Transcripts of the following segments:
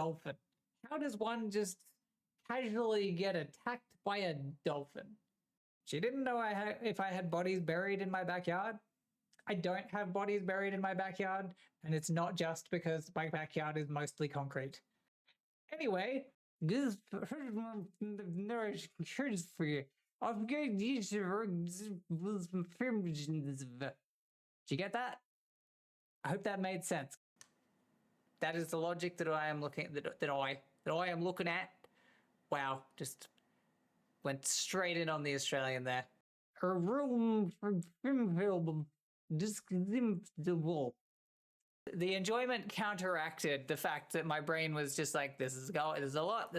dolphin. How does one just casually get attacked by a dolphin? She didn't know if I had bodies buried in my backyard. I don't have bodies buried in my backyard, and it's not just because my backyard is mostly concrete. Anyway, this nourish for you. I'm going to use Did you get that? I hope that made sense. That is the logic that I am looking that I am looking at. Wow, just went straight in on the Australian there. Her room the enjoyment counteracted the fact that my brain was just like, this is going, there's a lot.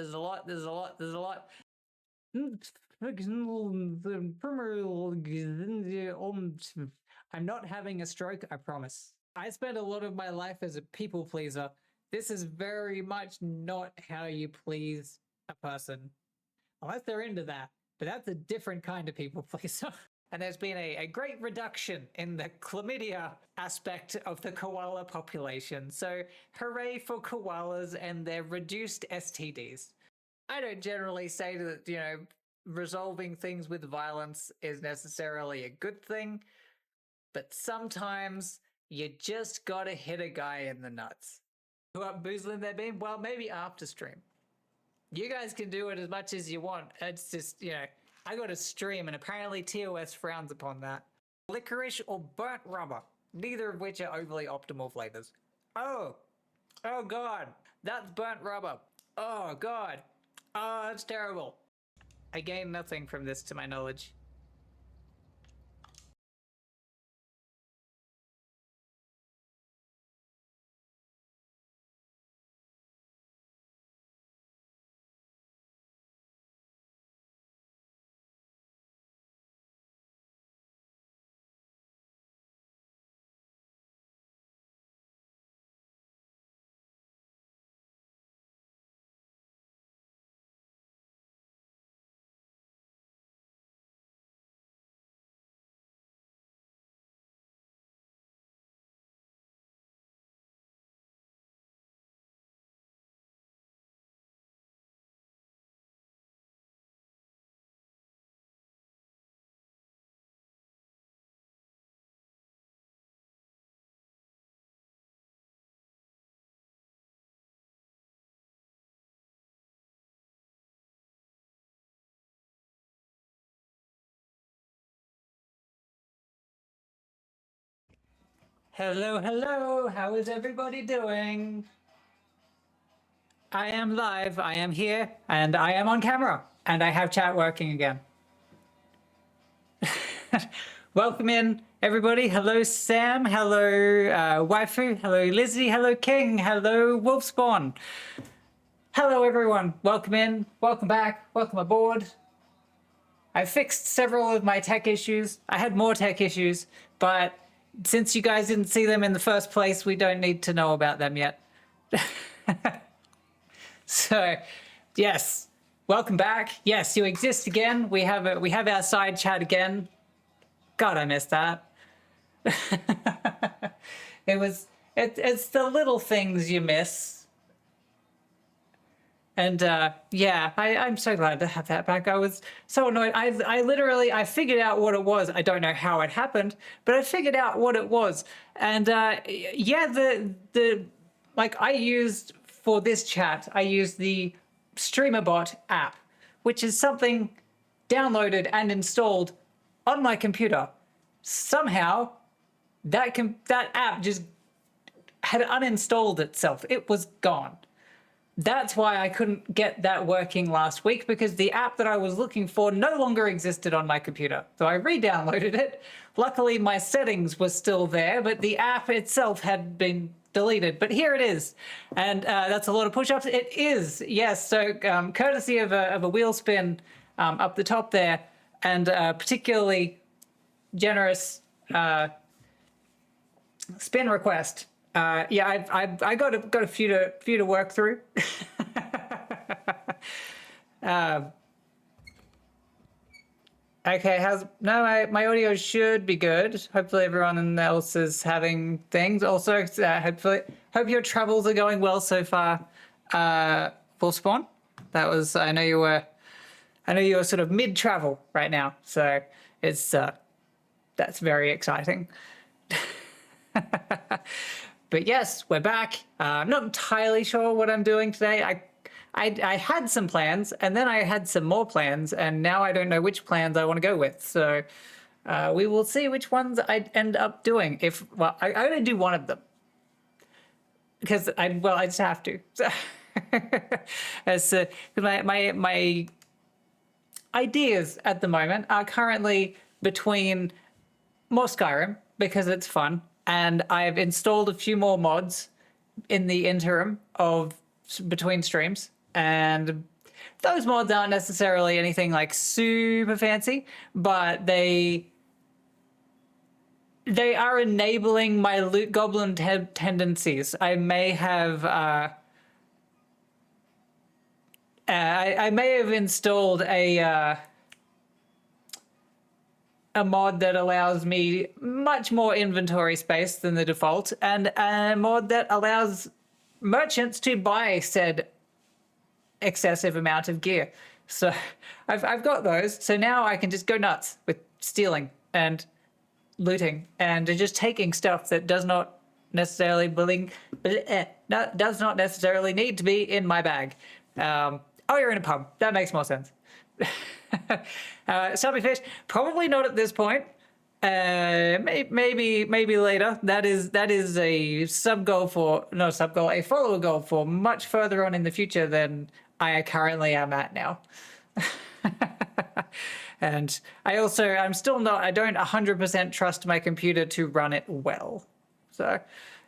I'm not having a stroke, I promise. I spent a lot of my life as a people pleaser. This is very much not how you please a person. Unless they're into that. But that's a different kind of people pleaser. And there's been a great reduction in the chlamydia aspect of the koala population. So hooray for koalas and their reduced STDs. I don't generally say that, resolving things with violence is necessarily a good thing. But sometimes you just gotta hit a guy in the nuts. Who up boozling their beam? Well, maybe after stream. You guys can do it as much as you want. It's just, I got a stream and apparently TOS frowns upon that. Licorice or burnt rubber, neither of which are overly optimal flavors. Oh God, that's burnt rubber. Oh God, oh, that's terrible. I gain nothing from this to my knowledge. Hello, how is everybody doing? I am live, I am here, and I am on camera, and I have chat working again. Welcome in, everybody. Hello, Sam. Hello, Waifu. Hello, Lizzie. Hello, King. Hello, Wolfspawn. Hello, everyone. Welcome in. Welcome back. Welcome aboard. I fixed several of my tech issues. I had more tech issues, but since you guys didn't see them in the first place, we don't need to know about them yet. So, yes, welcome back. Yes, you exist again. We have our side chat again. God, I missed that. It's the little things you miss. And yeah, I'm so glad to have that back. I was so annoyed. I figured out what it was. I don't know how it happened, but I figured out what it was. And yeah, I used for this chat, I used the StreamerBot app, which is something downloaded and installed on my computer. Somehow, that app just had uninstalled itself. It was gone. That's why I couldn't get that working last week, because the app that I was looking for no longer existed on my computer. So I re-downloaded it. Luckily, my settings were still there, but the app itself had been deleted. But here it is. And that's a lot of push-ups. It is, yes. So courtesy of a wheel spin up the top there, and particularly generous spin request. Yeah, I got a few to work through. Okay, my audio should be good. Hopefully everyone else is having things. Also, hope your travels are going well so far. full spawn. That was, I know you were sort of mid-travel right now, so it's that's very exciting. But yes, we're back. I'm not entirely sure what I'm doing today. I had some plans, and then I had some more plans, and now I don't know which plans I want to go with. So we will see which ones I end up doing. Well, I only do one of them because I just have to. So as my ideas at the moment are currently between more Skyrim because it's fun, and I've installed a few more mods in the interim of between streams, and those mods aren't necessarily anything like super fancy, but they are enabling my loot goblin tendencies. I may have I may have installed a mod that allows me much more inventory space than the default, and a mod that allows merchants to buy said excessive amount of gear. So I've got those. So now I can just go nuts with stealing and looting and just taking stuff that does not necessarily need to be in my bag. Oh, you're in a pub. That makes more sense. Stubby fish, probably not at this point. Maybe later. That is a a follower goal for much further on in the future than I currently am at now. And I don't 100% trust my computer to run it well. So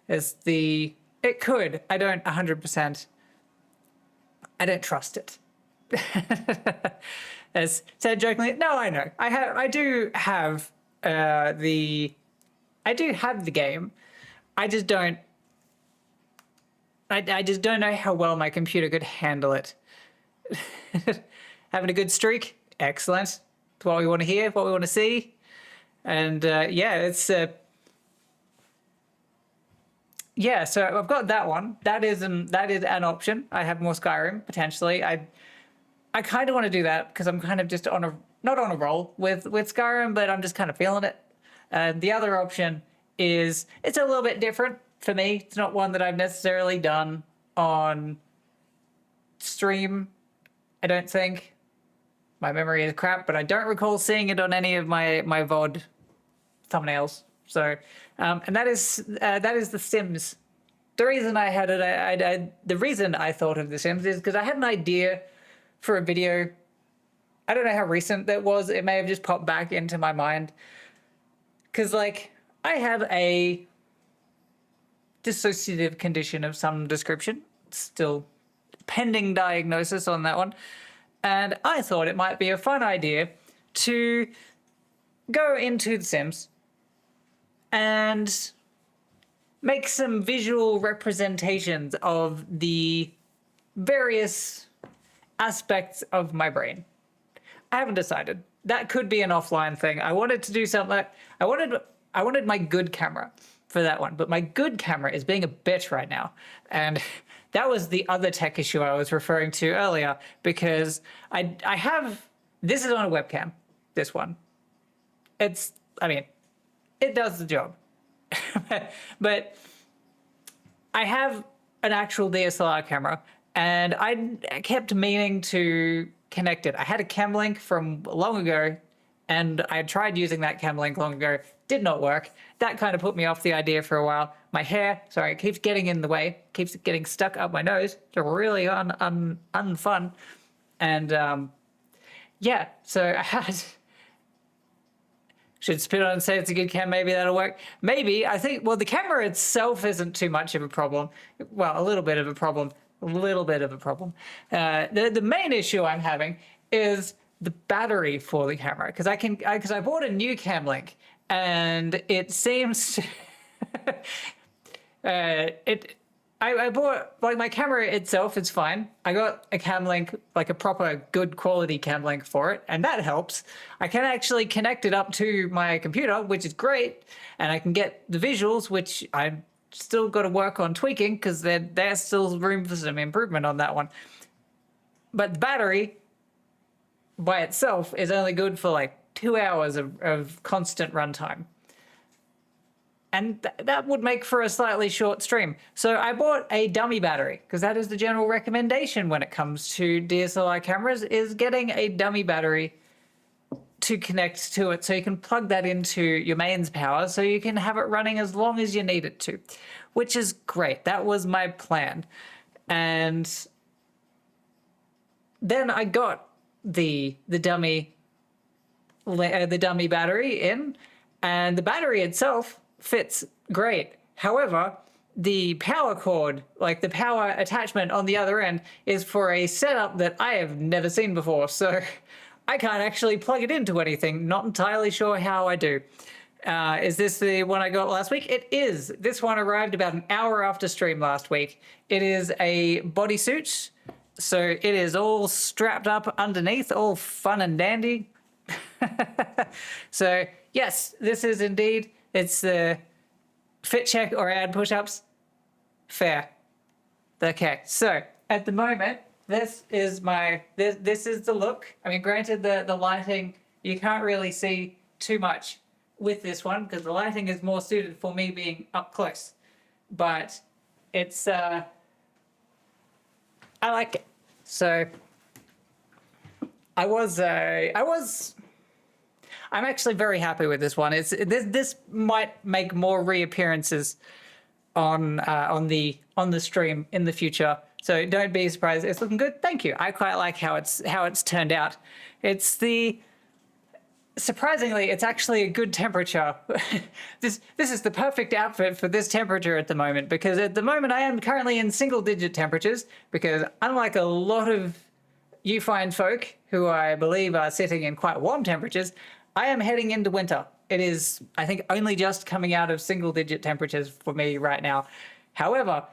it could. I don't 100%. I don't trust it. As said jokingly, no, I know. I do have the game. I just don't know how well my computer could handle it. Having a good streak, excellent. It's what we want to hear, what we want to see, and yeah, it's yeah. So I've got that one. That is an option. I have more Skyrim potentially. I kind of want to do that because I'm kind of just not on a roll with Skyrim, but I'm just kind of feeling it. And the other option is it's a little bit different for me. It's not one that I've necessarily done on stream, I don't think. My memory is crap, but I don't recall seeing it on any of my VOD thumbnails. So, and that is The Sims. The reason I had it, the reason I thought of The Sims is because I had an idea for a video. I don't know how recent that was. It may have just popped back into my mind. Because, like, I have a dissociative condition of some description. Still pending diagnosis on that one. And I thought it might be a fun idea to go into The Sims and make some visual representations of the various aspects of my brain. I haven't decided. That could be an offline thing. I wanted to do something. I wanted my good camera for that one, but my good camera is being a bitch right now. And that was the other tech issue I was referring to earlier, because I have, this is on a webcam, this one. It does the job. But I have an actual DSLR camera, and I kept meaning to connect it. I had a cam link from long ago, and I tried using that cam link long ago. Did not work. That kind of put me off the idea for a while. My hair, sorry, keeps getting in the way, keeps getting stuck up my nose. It's really unfun. And yeah, so I had, should spit on it and say it's a good cam, maybe that'll work. Maybe, I think, well, the camera itself isn't too much of a problem. Well, a little bit of a problem. The main issue I'm having is the battery for the camera, because I bought a new cam link, and it seems I bought, like, my camera itself is fine. I got a cam link, like a proper good quality cam link for it, and that helps. I can actually connect it up to my computer, which is great, and I can get the visuals, which I'm still got to work on tweaking because there's still room for some improvement on that one. But the battery by itself is only good for like 2 hours of constant runtime. And that would make for a slightly short stream. So I bought a dummy battery because that is the general recommendation when it comes to DSLR cameras, is getting a dummy battery to connect to it so you can plug that into your mains power so you can have it running as long as you need it to, which is great. That was my plan. And then I got the dummy battery in, and the battery itself fits great. However, the power cord, like the power attachment on the other end, is for a setup that I have never seen before. So I can't actually plug it into anything. Not entirely sure how I do. Is this the one I got last week? It is. This one arrived about an hour after stream last week. It is a bodysuit. So it is all strapped up underneath, all fun and dandy. So yes, this is indeed, it's the fit check or add push-ups. Fair. Okay, so at the moment, this is this is the look. I mean, granted, the lighting, you can't really see too much with this one because the lighting is more suited for me being up close. But it's, I like it. So I'm actually very happy with this one. This might make more reappearances on the stream in the future. So don't be surprised. It's looking good. Thank you. I quite like how it's turned out. Surprisingly, it's actually a good temperature. This is the perfect outfit for this temperature at the moment, because at the moment I am currently in single-digit temperatures, because unlike a lot of you fine folk who I believe are sitting in quite warm temperatures, I am heading into winter. It is, I think, only just coming out of single-digit temperatures for me right now. However,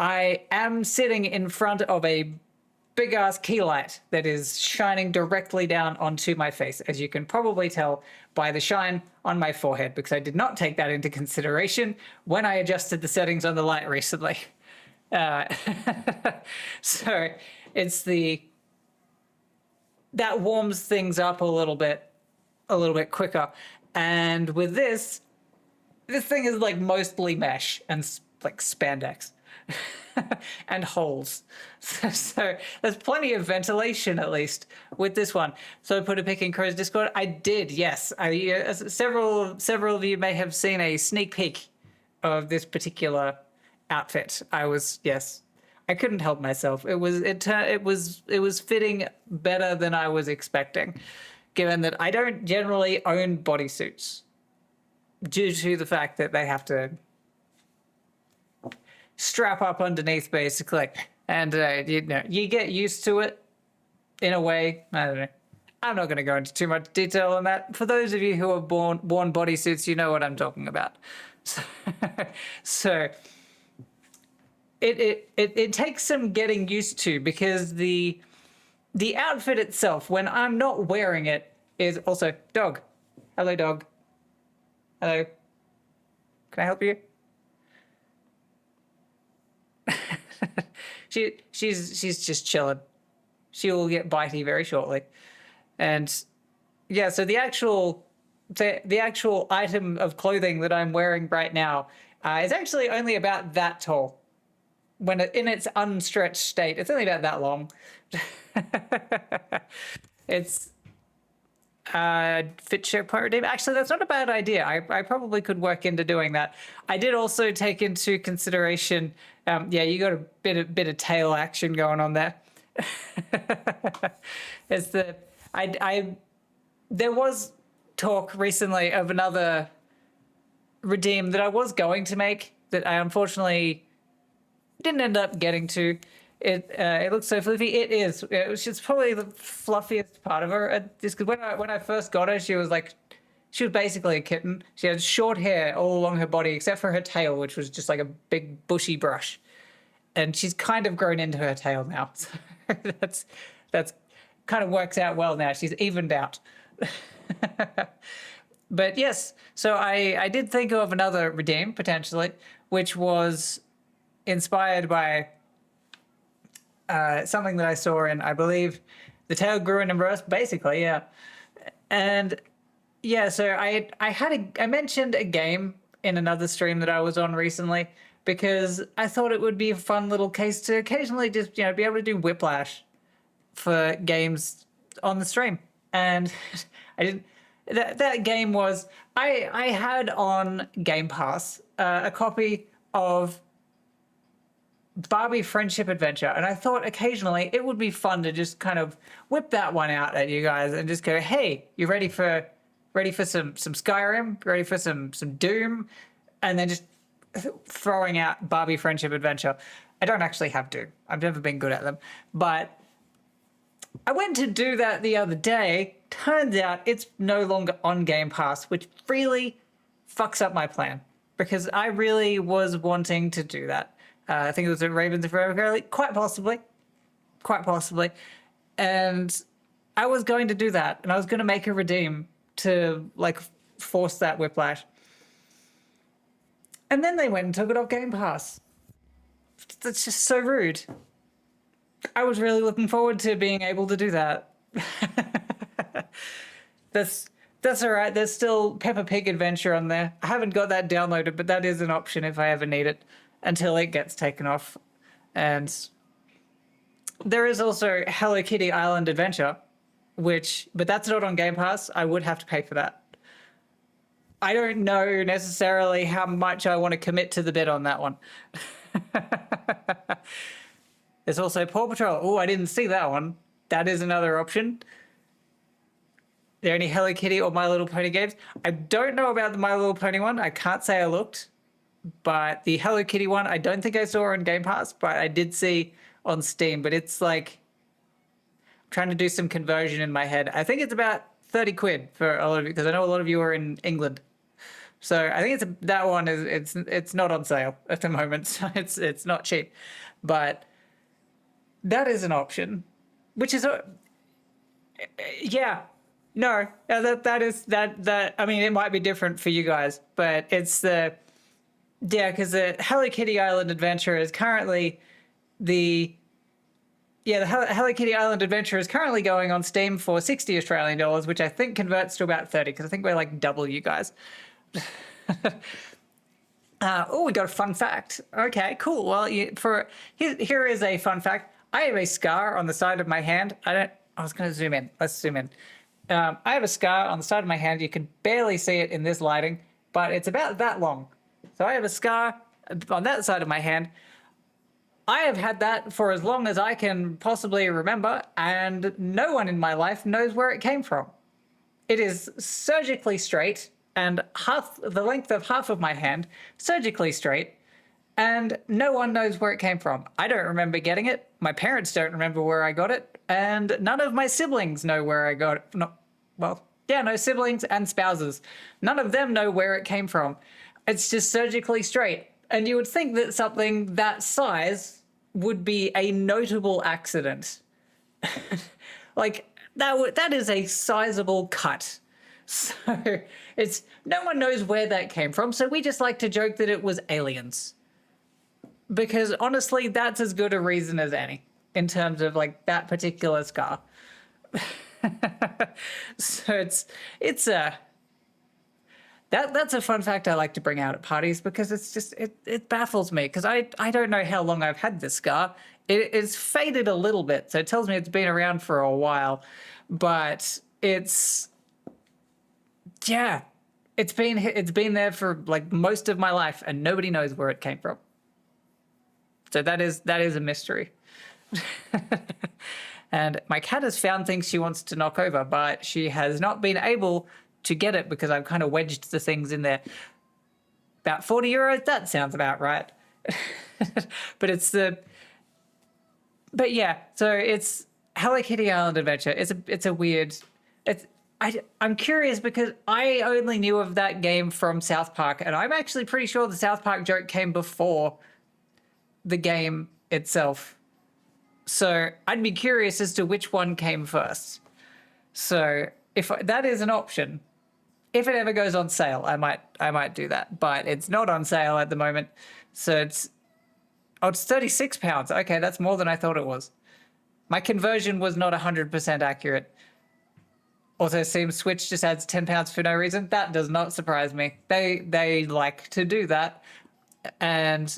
I am sitting in front of a big-ass key light that is shining directly down onto my face, as you can probably tell by the shine on my forehead, because I did not take that into consideration when I adjusted the settings on the light recently. So it's that warms things up a little bit quicker. And with this thing is like mostly mesh and like spandex and holes. So there's plenty of ventilation, at least with this one. So I put a pic in Crow's Discord. I did, yes. Several of you may have seen a sneak peek of this particular outfit. Yes. I couldn't help myself. It was fitting better than I was expecting, given that I don't generally own bodysuits due to the fact that they have to strap up underneath, basically. And, you get used to it in a way. I don't know. I'm not going to go into too much detail on that. For those of you who have worn bodysuits, you know what I'm talking about. So it takes some getting used to, because the outfit itself, when I'm not wearing it, is also dog. Hello, dog. Hello. Can I help you? She's just chilling. She will get bitey very shortly. And yeah, so the actual item of clothing that I'm wearing right now is actually only about that tall. When in its unstretched state, it's only about that long. It's fit share point redeem. Actually, that's not a bad idea. I probably could work into doing that. I did also take into consideration, yeah, you got a bit of tail action going on there. There was talk recently of another redeem that I was going to make that I unfortunately didn't end up getting to. It looks so fluffy. She's probably the fluffiest part of her. Just because when I first got her, she was basically a kitten. She had short hair all along her body, except for her tail, which was just like a big bushy brush. And she's kind of grown into her tail now. So that's kind of works out well now. She's evened out. But yes, so I did think of another redeem potentially, which was inspired by something that I saw in, I believe, The Tale Grew in Verse, basically, yeah. And yeah, so I mentioned a game in another stream that I was on recently because I thought it would be a fun little case to occasionally just, be able to do Whiplash for games on the stream. And I didn't. That game was I had on Game Pass a copy of Barbie Friendship Adventure, and I thought occasionally it would be fun to just kind of whip that one out at you guys and just go, "Hey, you ready for some Skyrim? Ready for some Doom?" And then just throwing out Barbie Friendship Adventure. I don't actually have Doom. I've never been good at them, but I went to do that the other day. Turns out it's no longer on Game Pass, which really fucks up my plan because I really was wanting to do that. I think it was at Ravens of Forever Girly, quite possibly. And I was going to do that, and I was going to make a redeem to like force that Whiplash. And then they went and took it off Game Pass. That's just so rude. I was really looking forward to being able to do that. That's all right. There's still Peppa Pig Adventure on there. I haven't got that downloaded, but that is an option if I ever need it until it gets taken off. And there is also Hello Kitty Island Adventure, but that's not on Game Pass. I would have to pay for that. I don't know necessarily how much I want to commit to the bid on that one. There's also Paw Patrol. Oh, I didn't see that one. That is another option. Are there any Hello Kitty or My Little Pony games? I don't know about the My Little Pony one. I can't say I looked. But the Hello Kitty one, I don't think I saw on Game Pass, but I did see on Steam. But it's like, I'm trying to do some conversion in my head. I think it's about 30 quid for a lot of you, because I know a lot of you are in England. So I think that one it's not on sale at the moment. So it's not cheap. But that is an option, which is yeah. No, that I mean, it might be different for you guys, but it's because the Hello Kitty Island Adventure is currently the Hello Kitty Island Adventure is currently going on Steam for $60 Australian, which I think converts to about 30, because I think we're like double you guys. Oh, we got a fun fact. Okay, cool. Well, here is a fun fact. I have a scar on the side of my hand. I was going to zoom in. Let's zoom in. I have a scar on the side of my hand. You can barely see it in this lighting, but it's about that long. So I have a scar on that side of my hand. I have had that for as long as I can possibly remember, and no one in my life knows where it came from. It is surgically straight, and the length of half of my hand, surgically straight, and no one knows where it came from. I don't remember getting it. My parents don't remember where I got it, and none of my siblings know where I got it. No siblings and spouses. None of them know where it came from. It's just surgically straight. And you would think that something that size would be a notable accident. Like, that is a sizable cut. So no one knows where that came from, so we just like to joke that it was aliens. Because honestly, that's as good a reason as any in terms of like that particular scar. So that's a fun fact I like to bring out at parties, because it's just it baffles me, because I don't know how long I've had this scar. It's faded a little bit, so it tells me it's been around for a while, but it's been there for like most of my life, and nobody knows where it came from. So that is a mystery. And my cat has found things she wants to knock over, but she has not been able to get it because I've kind of wedged the things in there. About €40, that sounds about right. But yeah, so it's Hello Kitty Island Adventure. It's a weird, I'm curious because I only knew of that game from South Park, and I'm actually pretty sure the South Park joke came before the game itself. So I'd be curious as to which one came first. So if that is an option, if it ever goes on sale, I might do that, but it's not on sale at the moment. So it's 36 pounds. Okay, that's more than I thought it was. My conversion was not 100% accurate. Also, seems Switch just adds 10 pounds for no reason. That does not surprise me. They like to do that. And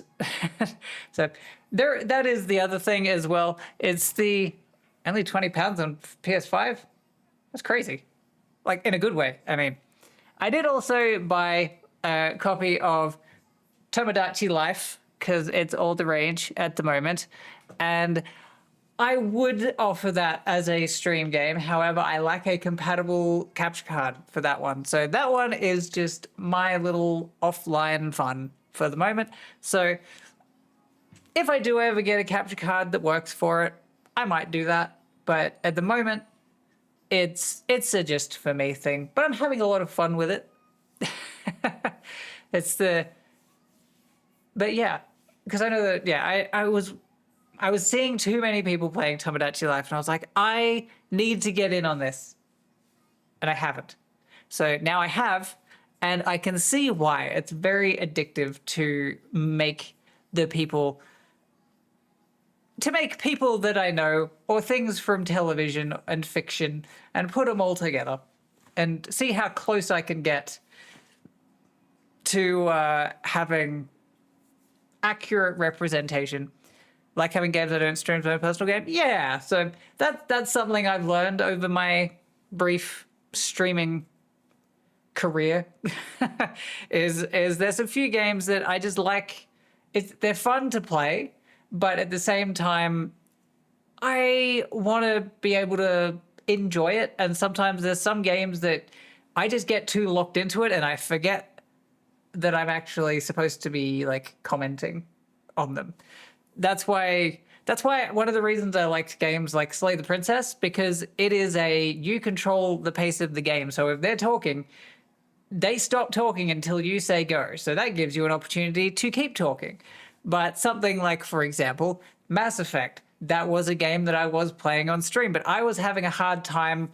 so that is the other thing as well. It's the only 20 pounds on PS5. That's crazy. Like, in a good way. I mean, I did also buy a copy of Tomodachi Life because it's all the rage at the moment. And I would offer that as a stream game. However, I lack a compatible capture card for that one. So that one is just my little offline fun for the moment. So if I do ever get a capture card that works for it, I might do that. But at the moment, it's a just for me thing. But I'm having a lot of fun with it. But yeah, because I know that, yeah, I was seeing too many people playing Tomodachi Life, and I was like, I need to get in on this. And I haven't. So now I have, and I can see why. It's very addictive to make people that I know, or things from television and fiction, and put them all together and see how close I can get to having accurate representation. Like having games I don't stream to my personal game. Yeah, so that's something I've learned over my brief streaming career. is there's a few games that I just like. They're fun to play, but at the same time, I want to be able to enjoy it. And sometimes there's some games that I just get too locked into it and I forget that I'm actually supposed to be like commenting on them. That's why one of the reasons I liked games like Slay the Princess, because it is you control the pace of the game. So if they're talking, they stop talking until you say go. So that gives you an opportunity to keep talking. But something like, for example, Mass Effect, that was a game that I was playing on stream, but I was having a hard time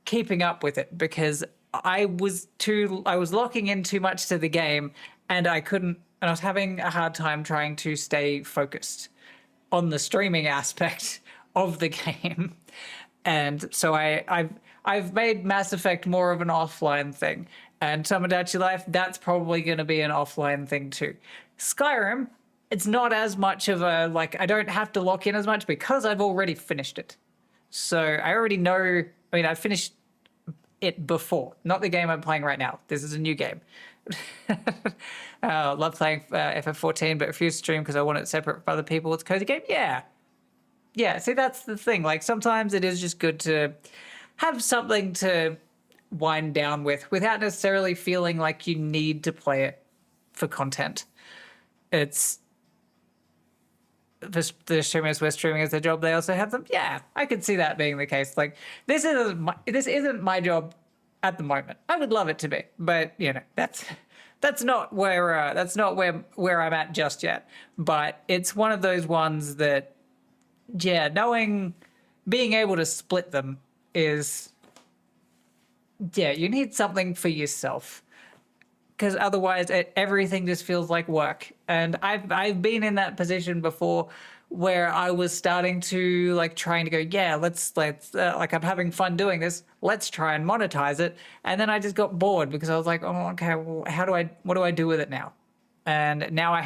keeping up with it because I was locking in too much to the game and I was having a hard time trying to stay focused on the streaming aspect of the game. And so I've made Mass Effect more of an offline thing. And Tomodachi Life, that's probably going to be an offline thing too. Skyrim, it's not as much of a, like, I don't have to lock in as much because I've already finished it. So I already know, I mean, I finished it before, not the game I'm playing right now. This is a new game. Love playing FF14, but refuse to stream because I want it separate from other people. It's a cozy game. Yeah. See, that's the thing. Like sometimes it is just good to have something to wind down with without necessarily feeling like you need to play it for content. It's the streamers where streaming is their job. They also have them. Yeah, I could see that being the case. Like this isn't my job at the moment. I would love it to be, but you know that's not where I'm at just yet. But it's one of those ones that, yeah, being able to split them is, yeah, you need something for yourself. Because otherwise everything just feels like work. And I've been in that position before where I was starting to like trying to go, yeah, let's like I'm having fun doing this. Let's try and monetize it. And then I just got bored because I was like, oh, okay, well, what do I do with it now? And now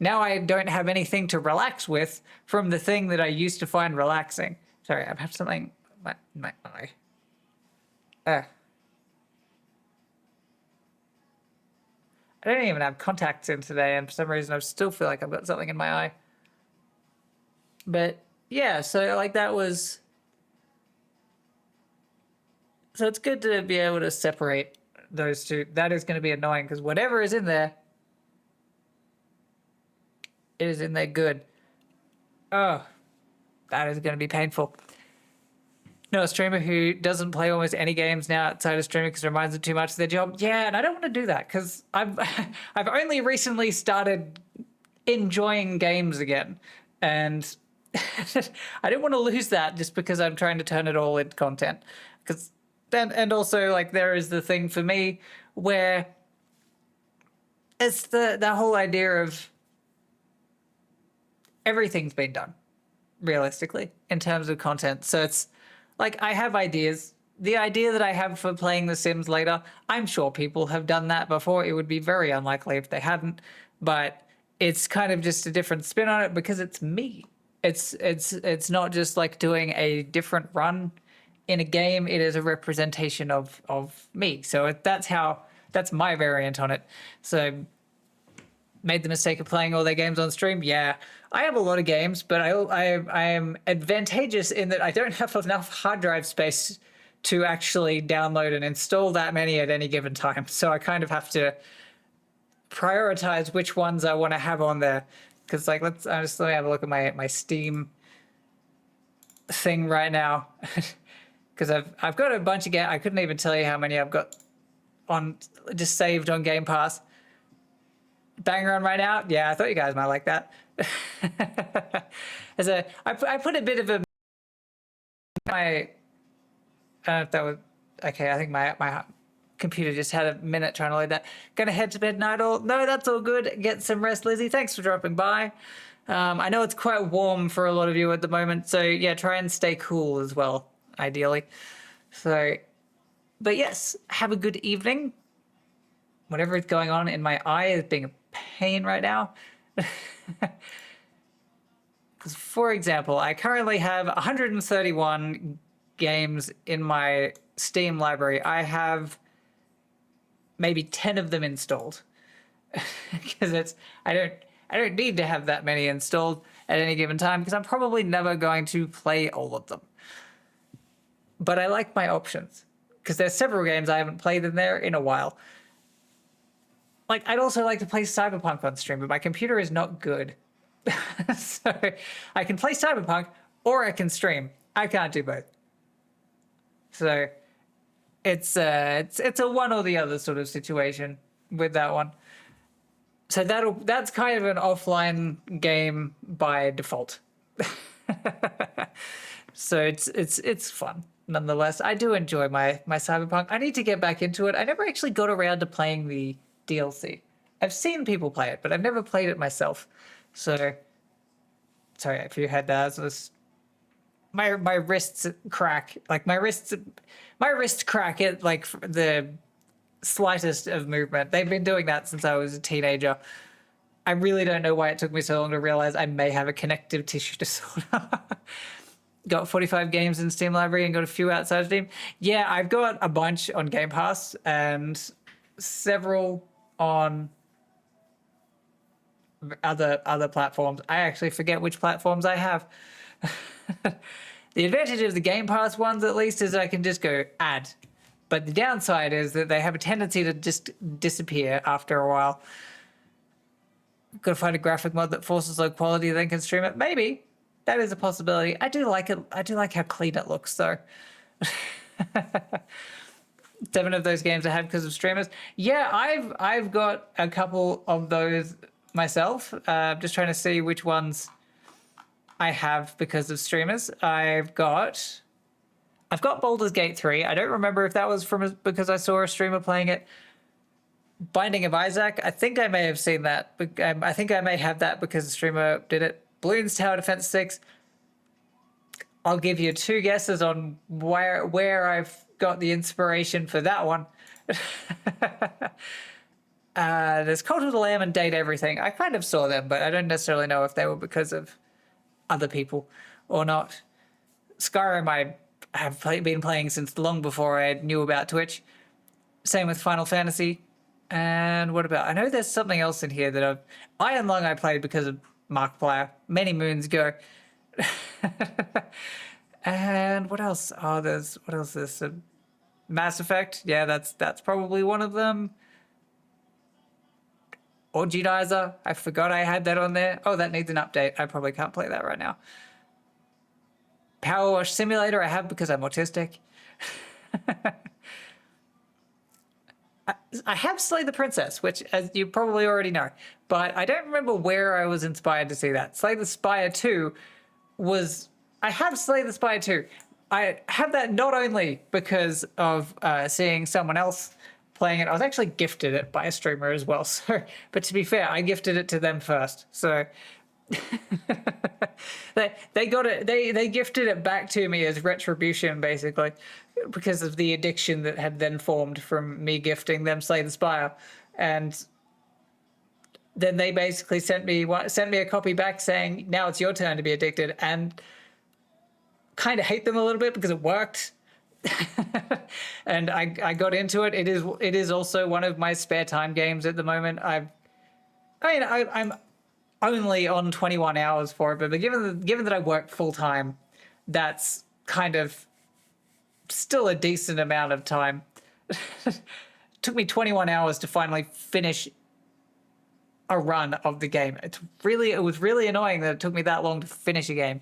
now I don't have anything to relax with from the thing that I used to find relaxing. Sorry, I have something in my eye. I don't even have contacts in today, and for some reason I still feel like I've got something in my eye. But yeah, so like that was... So it's good to be able to separate those two. That is going to be annoying, because whatever is in there, it is in there good. Oh, that is going to be painful. No, a streamer who doesn't play almost any games now outside of streaming because it reminds them too much of their job. Yeah, and I don't want to do that because I've only recently started enjoying games again, and I didn't want to lose that just because I'm trying to turn it all into content. Because and also like there is the thing for me where it's the whole idea of everything's been done, realistically, in terms of content. So it's like I have ideas. The idea that I have for playing The Sims later, I'm sure people have done that before. It would be very unlikely if they hadn't, but it's kind of just a different spin on it because it's me. It's not just like doing a different run in a game. It is a representation of me. So that's my variant on it. So made the mistake of playing all their games on stream. Yeah, I have a lot of games, but I am advantageous in that I don't have enough hard drive space to actually download and install that many at any given time. So I kind of have to prioritize which ones I want to have on there. Because like, let me have a look at my Steam thing right now. Because I've got a bunch of games. I couldn't even tell you how many I've got on just saved on Game Pass. Banger on right now? Yeah, I thought you guys might like that. I put a bit of a I don't know if that was okay. I think my computer just had a minute trying to load that. Gonna head to bed, Nidal. No, that's all good. Get some rest, Lizzie. Thanks for dropping by. I know it's quite warm for a lot of you at the moment, so yeah, try and stay cool as well, ideally. So, but yes, have a good evening. Whatever is going on in my eye is being a pain right now. Because, for example, I currently have 131 games in my Steam library. I have maybe 10 of them installed. Because I don't need to have that many installed at any given time because I'm probably never going to play all of them. But I like my options because there's several games I haven't played in there in a while. Like, I'd also like to play Cyberpunk on stream, but my computer is not good. So I can play Cyberpunk or I can stream. I can't do both. So it's a one or the other sort of situation with that one. So that's kind of an offline game by default. So it's fun nonetheless. I do enjoy my Cyberpunk. I need to get back into it. I never actually got around to playing the DLC. I've seen people play it, but I've never played it myself. So sorry if you had that. My wrists crack. Like my wrists crack at like the slightest of movement. They've been doing that since I was a teenager. I really don't know why it took me so long to realize I may have a connective tissue disorder. Got 45 games in Steam library and got a few outside Steam. Yeah, I've got a bunch on Game Pass and several on other platforms. I actually forget which platforms I have. The advantage of the Game Pass ones, at least, is I can just go add. But the downside is that they have a tendency to just disappear after a while. Gotta find a graphic mod that forces low quality, then can stream it. Maybe. That is a possibility. I do like it. I do like how clean it looks, though. 7 of those games I have because of streamers. Yeah, I've got a couple of those myself. Just trying to see which ones I have because of streamers. I've got Baldur's Gate 3. I don't remember if that was because I saw a streamer playing it. Binding of Isaac. I think I may have seen that. I think I may have that because the streamer did it. Bloons Tower Defense 6. I'll give you 2 guesses on where I've got the inspiration for that one. There's Cult of the Lamb and Date Everything. I kind of saw them, but I don't necessarily know if they were because of other people or not. Skyrim I have been playing since long before I knew about Twitch. Same with Final Fantasy. And what about... I know there's something else in here that Iron Lung I played because of Markiplier many moons ago. And what else? Oh, what else is this? Mass Effect. Yeah, that's probably one of them. Orgidizer. I forgot I had that on there. Oh, that needs an update. I probably can't play that right now. Power Wash Simulator I have because I'm autistic. I have Slay the Princess, which, as you probably already know, but I don't remember where I was inspired to see that. Slay the Spire 2 was... I have Slay the Spire 2. I have that not only because of seeing someone else playing it. I was actually gifted it by a streamer as well. So, but to be fair, I gifted it to them first. So They got it. They gifted it back to me as retribution, basically, because of the addiction that had then formed from me gifting them Slay the Spire, and then they basically sent me a copy back saying now it's your turn to be addicted, and kind of hate them a little bit because it worked. And I got into it. It is also one of my spare time games at the moment. I'm only on 21 hours for it, but given that I work full time, that's kind of still a decent amount of time. Took me 21 hours to finally finish a run of the game. It was really annoying that it took me that long to finish a game.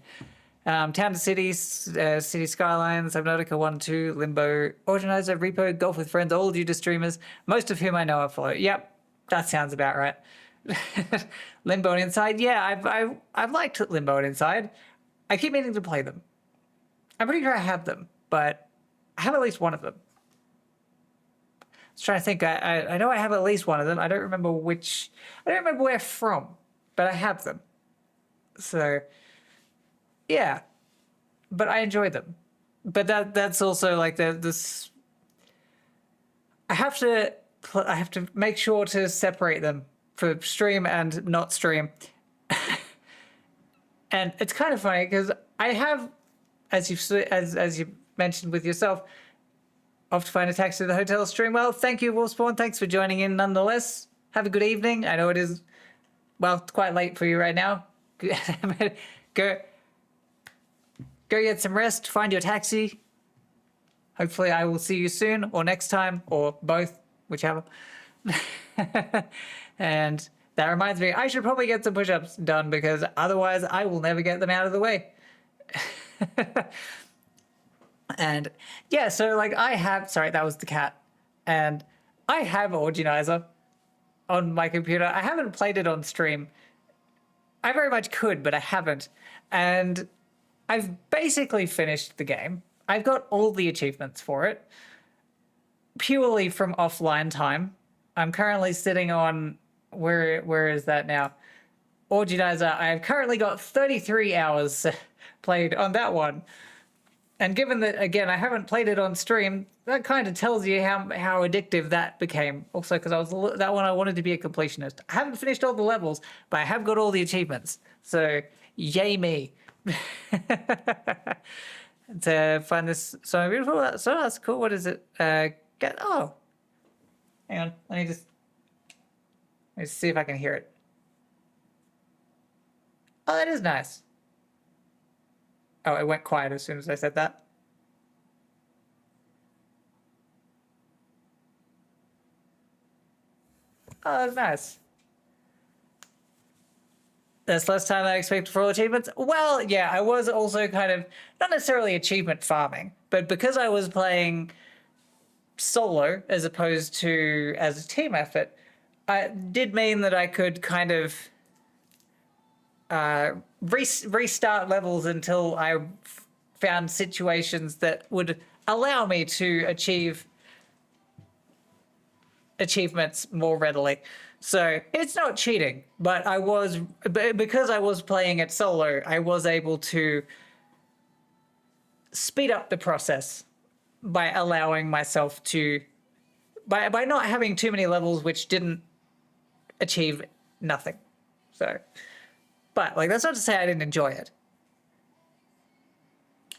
Town to Cities, City Skylines, Subnautica 1, 2, Limbo, Organizer, Repo, Golf with Friends, all due to streamers, most of whom I know are follow. Yep, that sounds about right. Limbo and Inside, yeah, I've liked Limbo and Inside. I keep meaning to play them. I'm pretty sure I have them, but I have at least one of them. I was trying to think. I know I have at least one of them. I don't remember which. I don't remember where from, but I have them. So, yeah. But I enjoy them. But that's also like this. I have to make sure to separate them for stream and not stream. And it's kind of funny because I have, as you mentioned with yourself, off to find a taxi to the hotel stream. Well, thank you, Wolfspawn. Thanks for joining in nonetheless. Have a good evening. I know it is, well, it's quite late for you right now. Go get some rest, find your taxi. Hopefully I will see you soon or next time or both, whichever. And that reminds me, I should probably get some push-ups done because otherwise I will never get them out of the way. And yeah, so like sorry, that was the cat. And I have Organizer on my computer. I haven't played it on stream. I very much could, but I haven't. And I've basically finished the game. I've got all the achievements for it, purely from offline time. I'm currently sitting on, where is that now? Organizer, I've currently got 33 hours played on that one. And given that, again, I haven't played it on stream, that kind of tells you how addictive that became. Also, because that one I wanted to be a completionist. I haven't finished all the levels, but I have got all the achievements. So, yay me. To find this so beautiful. So that's cool. What is it? Hang on. Let me just see if I can hear it. Oh, that is nice. Oh, it went quiet as soon as I said that. Oh, that's nice. That's less time than I expected for all achievements. Well, yeah, I was also kind of, not necessarily achievement farming, but because I was playing solo as opposed to as a team effort, it did mean that I could kind of restart levels until I found situations that would allow me to achieve achievements more readily. So it's not cheating, but because I was playing it solo, I was able to speed up the process by allowing myself to, by not having too many levels which didn't achieve nothing. So, but like, that's not to say I didn't enjoy it.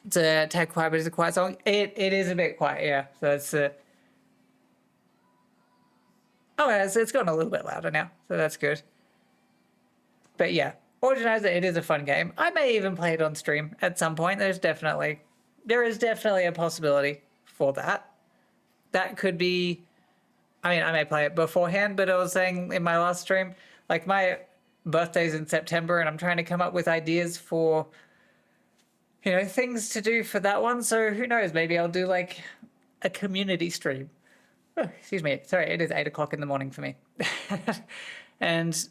It's a tad quiet, but it's a quiet song. It is a bit quiet, yeah. So it's oh, it's gotten a little bit louder now, so that's good. But yeah, Organizer, it is a fun game. I may even play it on stream at some point. There is definitely a possibility for that. That could be, I mean, I may play it beforehand, but I was saying in my last stream, like my birthday's in September and I'm trying to come up with ideas for, things to do for that one. So who knows, maybe I'll do like a community stream. Oh, excuse me. Sorry, it is 8 o'clock in the morning for me. And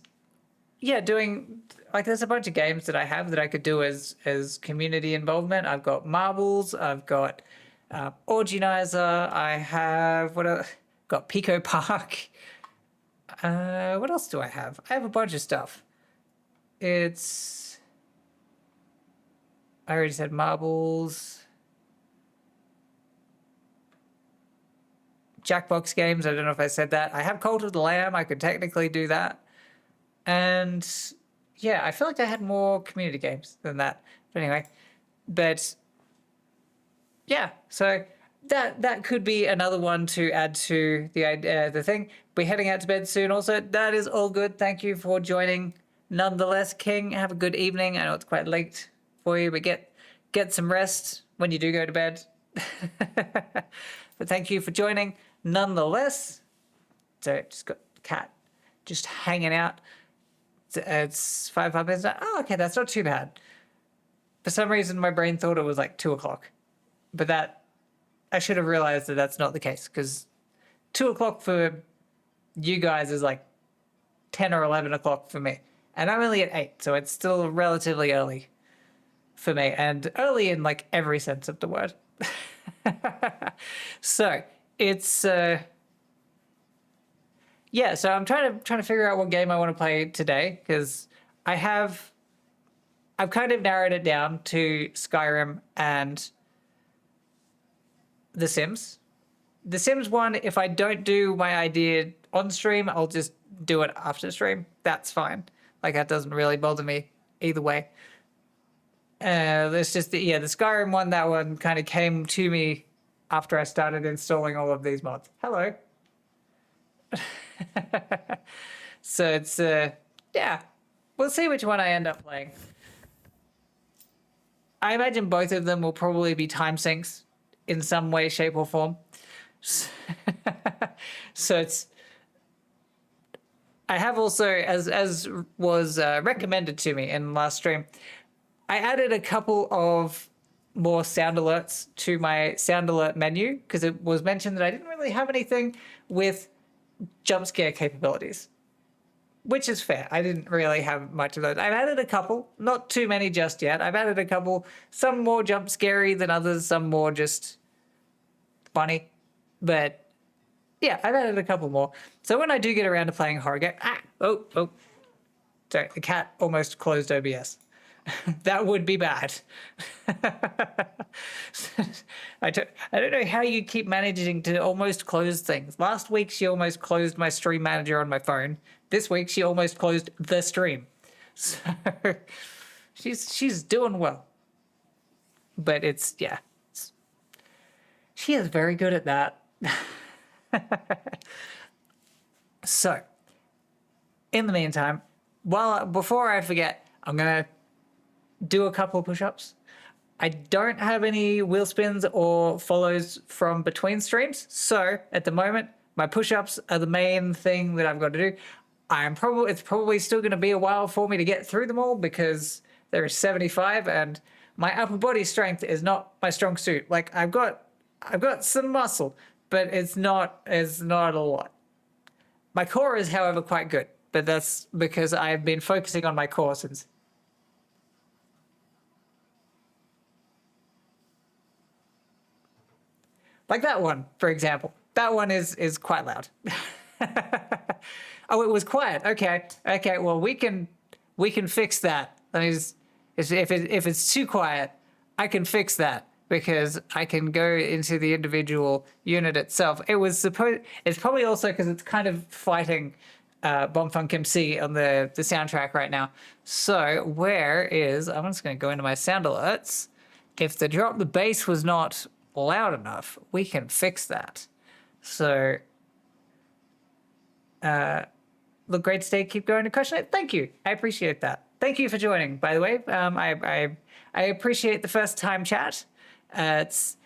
yeah, there's a bunch of games that I have that I could do as community involvement. I've got Marbles, I've got Organizer, I have, got Pico Park. What else do I have? I have a bunch of stuff. it's... I already said marbles. Jackbox games, I don't know if I said that. I have Cult of the Lamb, I could technically do that. And yeah, I feel like I had more community games than that. But anyway, but yeah, so that could be another one to add to the thing. We're heading out to bed soon also. That is all good. Thank you for joining. Nonetheless, King, have a good evening. I know it's quite late for you, but get some rest when you do go to bed. But thank you for joining. Nonetheless, so just got the cat just hanging out. It's 5 minutes now. Oh, okay, that's not too bad. For some reason, my brain thought it was like 2 o'clock, but that I should have realized that that's not the case, because 2 o'clock for you guys is like 10 or 11 o'clock for me, and I'm only at 8, so it's still relatively early for me, and early in like every sense of the word. So it's yeah, so I'm trying to figure out what game I want to play today, because I've kind of narrowed it down to Skyrim and The Sims. The Sims one, if I don't do my idea on stream, I'll just do it after stream. That's fine. Like, that doesn't really bother me either way. There's just the Skyrim one, that one kind of came to me after I started installing all of these mods. Hello. So it's, yeah, we'll see which one I end up playing. I imagine both of them will probably be time sinks in some way, shape, or form. So it's... I have also, as was recommended to me in last stream, I added a couple of more sound alerts to my sound alert menu, because it was mentioned that I didn't really have anything with jump scare capabilities, which is fair. I didn't really have much of those. I've added a couple, not too many just yet. I've added a couple, some more jump scary than others, some more just funny. But yeah, I've added a couple more. So when I do get around to playing a horror game, sorry, the cat almost closed OBS. That would be bad. I don't know how you keep managing to almost close things. Last week, she almost closed my stream manager on my phone. This week, she almost closed the stream. So she's doing well. But it's, yeah. She is very good at that. So, in the meantime, before I forget, I'm going to do a couple of push-ups. I don't have any wheel spins or follows from between streams, so at the moment my push-ups are the main thing that I've got to do. It's probably still going to be a while for me to get through them all, because there is 75 and my upper body strength is not my strong suit. Like, I've got some muscle, but it's not a lot. My core is, however, quite good, but that's because I've been focusing on my core since. Like that one, for example. That one is quite loud. Oh, it was quiet. Okay. Well, we can fix that. Let me just, if it's too quiet, I can fix that, because I can go into the individual unit itself. It's probably also because it's kind of fighting Bomb Funk MC on the soundtrack right now. So I'm just going to go into my sound alerts. If the bass was not loud enough, we can fix that. So, look great today. Keep going to crushing it. Thank you. I appreciate that. Thank you for joining, by the way. I appreciate the first time chat. It's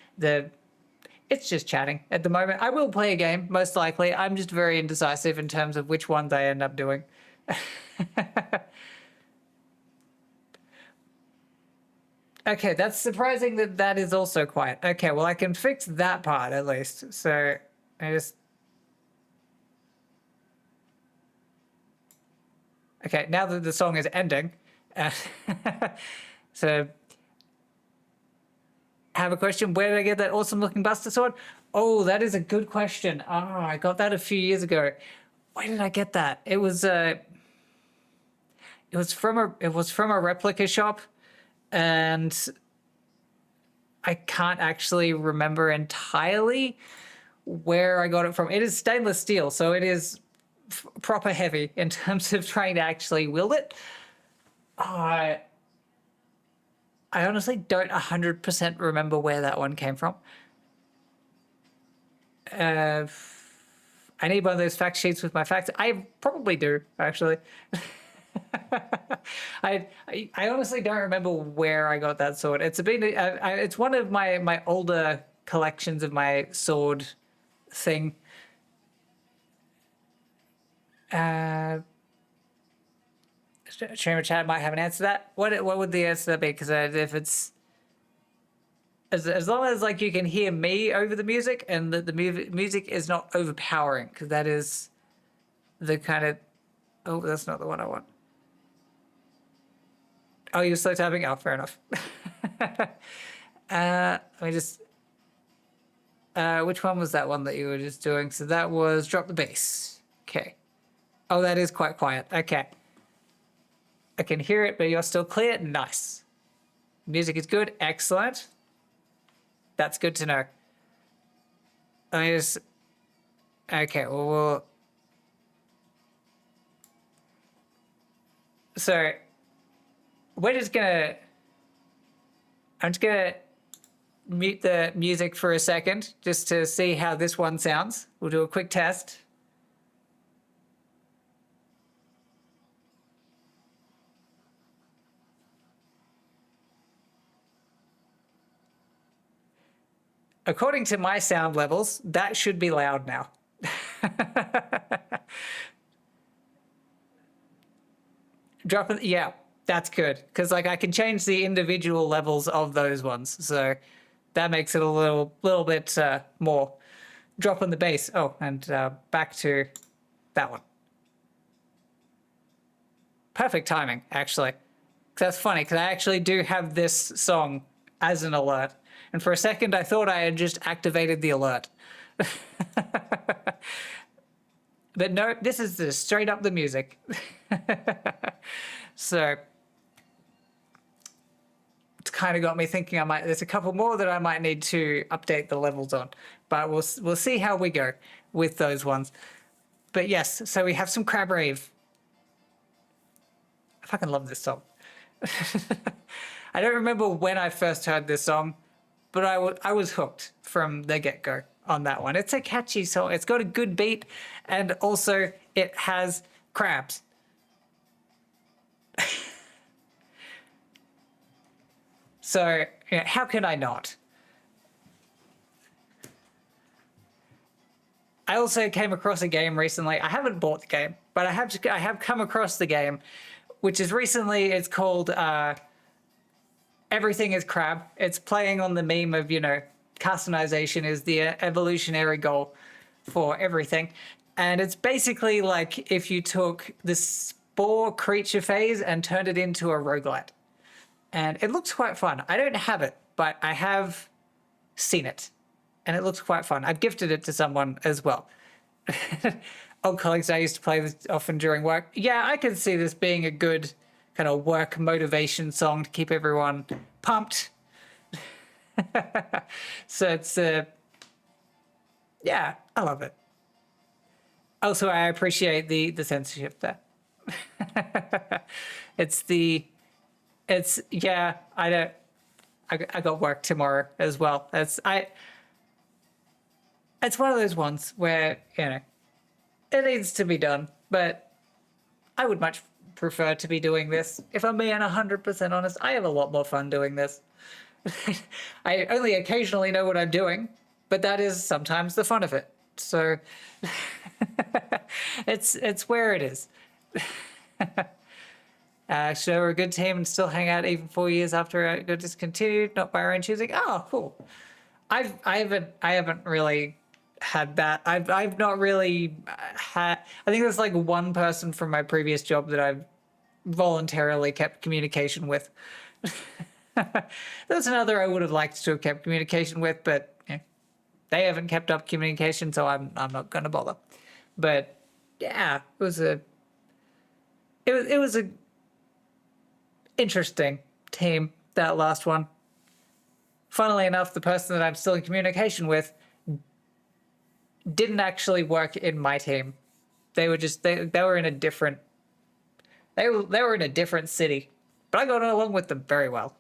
just chatting at the moment. I will play a game, most likely. I'm just very indecisive in terms of which ones I end up doing. Okay, that's surprising that is also quiet. Okay, well, I can fix that part at least. So I just... Okay, now that the song is ending, so I have a question. Where did I get that awesome looking Buster Sword? Oh, that is a good question. Oh, I got that a few years ago. Where did I get that? It was it was from a replica shop, and I can't actually remember entirely where I got it from. It is stainless steel, so it is proper heavy in terms of trying to actually wield it. I I honestly don't 100% remember where that one came from. Uh, I need one of those fact sheets with my facts. I probably do, actually. I honestly don't remember where I got that sword. It's one of my older collections of my sword thing. Uh, Streamer chat might have an answer to that. What would the answer be? Because if it's as long as like you can hear me over the music and the music is not overpowering, because that is the kind of that's not the one I want. Oh, you're slow tapping? Oh, fair enough. Let me just which one was that one that you were just doing? So that was drop the bass. Okay. Oh, that is quite quiet. Okay. I can hear it, but you're still clear. Nice. Music is good. Excellent. That's good to know. Let me just... Okay, well... So, we're just gonna... I'm just gonna mute the music for a second, just to see how this one sounds. We'll do a quick test. According to my sound levels, that should be loud now. Drop it, yeah, that's good. Because like I can change the individual levels of those ones. So that makes it a little bit more. Dropping the bass. Oh, and back to that one. Perfect timing, actually. That's funny, because I actually do have this song as an alert. And for a second, I thought I had just activated the alert. But no, this is just straight up the music. So it's kind of got me thinking there's a couple more that I might need to update the levels on. But we'll see how we go with those ones. But yes, so we have some Crab Rave. I fucking love this song. I don't remember when I first heard this song, but I was hooked from the get-go on that one. It's a catchy song. It's got a good beat, and also it has crabs. So, you know, how can I not? I also came across a game recently. I haven't bought the game, but I have come across the game, which is recently. It's called Everything is Crab. It's playing on the meme of, you know, customization is the evolutionary goal for everything. And it's basically like if you took the spore creature phase and turned it into a roguelite. And it looks quite fun. I don't have it, but I have seen it. And it looks quite fun. I've gifted it to someone as well. Old colleagues I used to play this often during work. Yeah, I could see this being a good kind of work motivation song to keep everyone pumped. So it's yeah, I love it. Also, I appreciate the censorship there. It's yeah, I got work tomorrow as well. It's one of those ones where, you know, it needs to be done, but I would much prefer to be doing this. If I'm being 100% honest, I have a lot more fun doing this. I only occasionally know what I'm doing, but that is sometimes the fun of it. So it's where it is. So we're a good team and still hang out even 4 years after I got discontinued, not by our own choosing. Oh, cool. I haven't really had that. I've not really had. I think there's like one person from my previous job that I've voluntarily kept communication with. There's another I would have liked to have kept communication with, but yeah, they haven't kept up communication, so I'm not gonna bother. But yeah, it was a interesting team, that last one. Funnily enough, the person that I'm still in communication with didn't actually work in my team. They were just they were in a different they were in a different city, but I got along with them very well.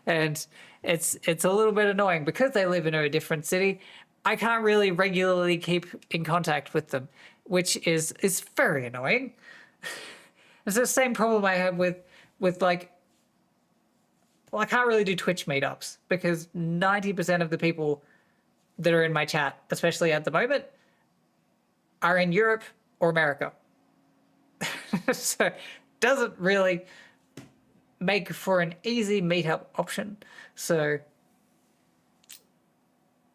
And it's a little bit annoying because they live in a different city. I can't really regularly keep in contact with them, which is very annoying. It's the same problem I have with like, well, I can't really do Twitch meetups because 90% of the people that are in my chat, especially at the moment, are in Europe or America. So it doesn't really make for an easy meetup option. So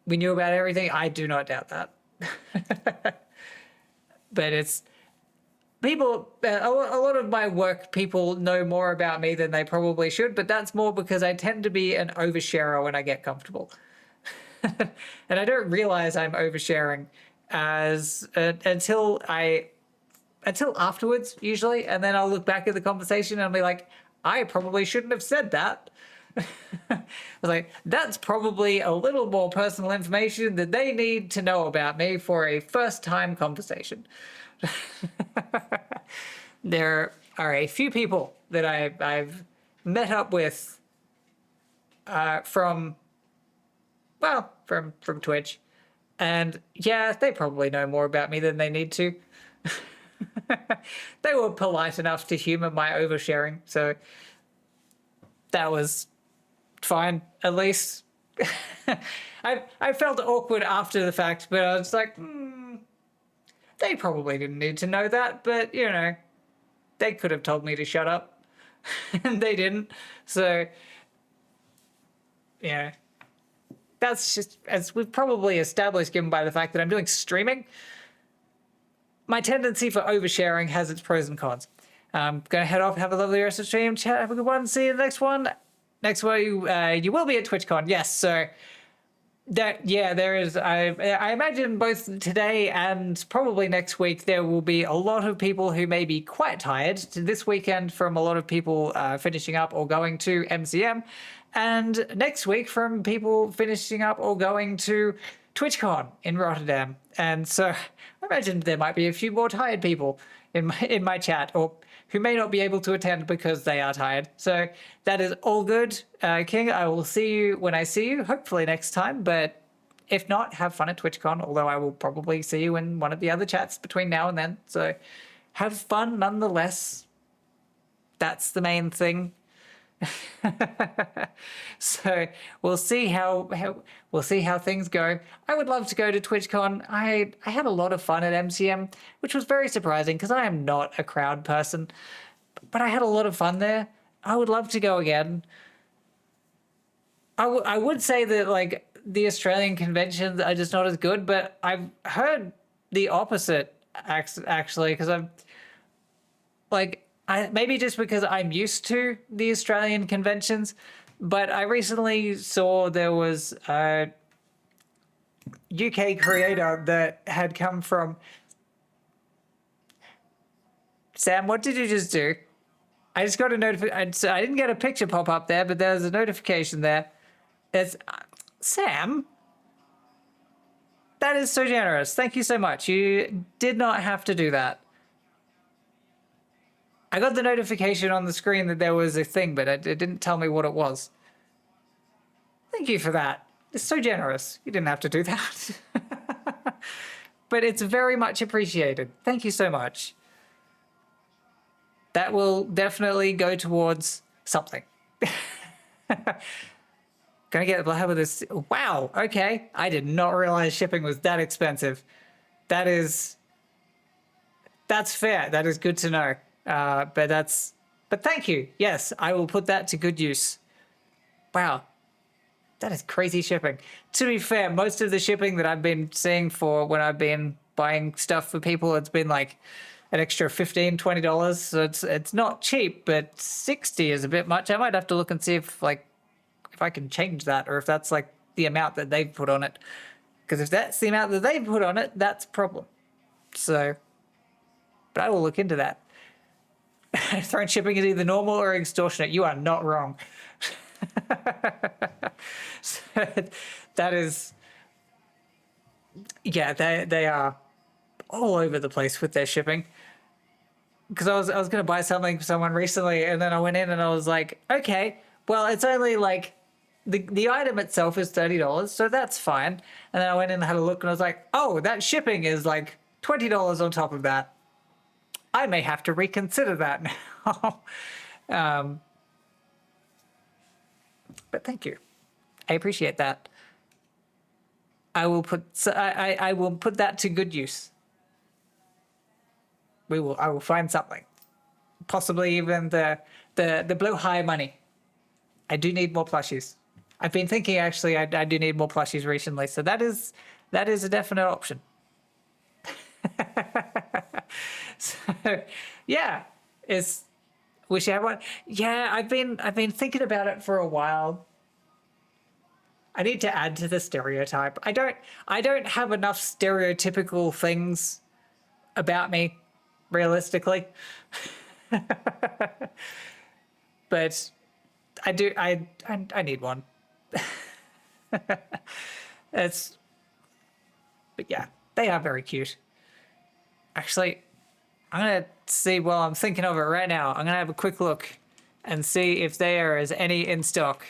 we knew about everything. I do not doubt that. But it's people, a lot of my work, people know more about me than they probably should, but that's more because I tend to be an oversharer when I get comfortable. And I don't realize I'm oversharing until afterwards, usually, and then I'll look back at the conversation and I'll be like, I probably shouldn't have said that. I was like, that's probably a little more personal information that they need to know about me for a first-time conversation. There are a few people that I've met up with from Twitch, and yeah, they probably know more about me than they need to. They were polite enough to humor my oversharing, so that was fine, at least. I felt awkward after the fact, but I was like, they probably didn't need to know that, but, you know, they could have told me to shut up, and they didn't, so, yeah. That's just, as we've probably established given by the fact that I'm doing streaming, my tendency for oversharing has its pros and cons. I'm going to head off, have a lovely rest of the stream, chat, have a good one, see you in the next one. Next one, you will be at TwitchCon, yes, so that, yeah, there is, I imagine both today and probably next week there will be a lot of people who may be quite tired this weekend from a lot of people finishing up or going to MCM, and next week from people finishing up or going to TwitchCon in Rotterdam. And so I imagine there might be a few more tired people in my chat, or who may not be able to attend because they are tired. So that is all good, King. I will see you when I see you, hopefully next time. But if not, have fun at TwitchCon, although I will probably see you in one of the other chats between now and then. So have fun nonetheless. That's the main thing. So we'll see how things go. I would love to go to TwitchCon. I had a lot of fun at MCM, which was very surprising because I am not a crowd person, but I had a lot of fun there. I would love to go again. I would say that like the Australian conventions are just not as good, but I've heard the opposite actually, because I'm like, maybe just because I'm used to the Australian conventions, but I recently saw there was a UK creator that had come from... Sam, what did you just do? I just got a notification. I didn't get a picture pop up there, but there's a notification there. It's... Sam? That is so generous. Thank you so much. You did not have to do that. I got the notification on the screen that there was a thing, but it didn't tell me what it was. Thank you for that. It's so generous. You didn't have to do that. But it's very much appreciated. Thank you so much. That will definitely go towards something. Gonna get the hell with this. Wow, okay. I did not realize shipping was that expensive. That's fair. That is good to know. But thank you. Yes, I will put that to good use. Wow. That is crazy shipping. To be fair, most of the shipping that I've been seeing for when I've been buying stuff for people, it's been like an extra $15, $20. So it's not cheap, but 60 is a bit much. I might have to look and see if I can change that, or if that's like the amount that they've put on it. Because if that's the amount that they've put on it, that's a problem. So, but I will look into that. Throne shipping is either normal or extortionate. You are not wrong. So, that is, yeah, they are all over the place with their shipping. Because I was gonna buy something for someone recently, and then I went in and I was like, okay, well, it's only like the item itself is $30, so that's fine. And then I went in and had a look, and I was like, oh, that shipping is like $20 on top of that. I may have to reconsider that now. But thank you, I appreciate that. I will put I will put that to good use. I will find something, possibly even the blue high money. I do need more plushies. I've been thinking actually I do need more plushies recently, so that is a definite option. So yeah, we should have one. Yeah, I've been thinking about it for a while. I need to add to the stereotype. I don't have enough stereotypical things about me, realistically. But I do. I need one. But yeah, they are very cute. Actually, I'm gonna see while I'm thinking of it right now. I'm gonna have a quick look and see if there is any in stock.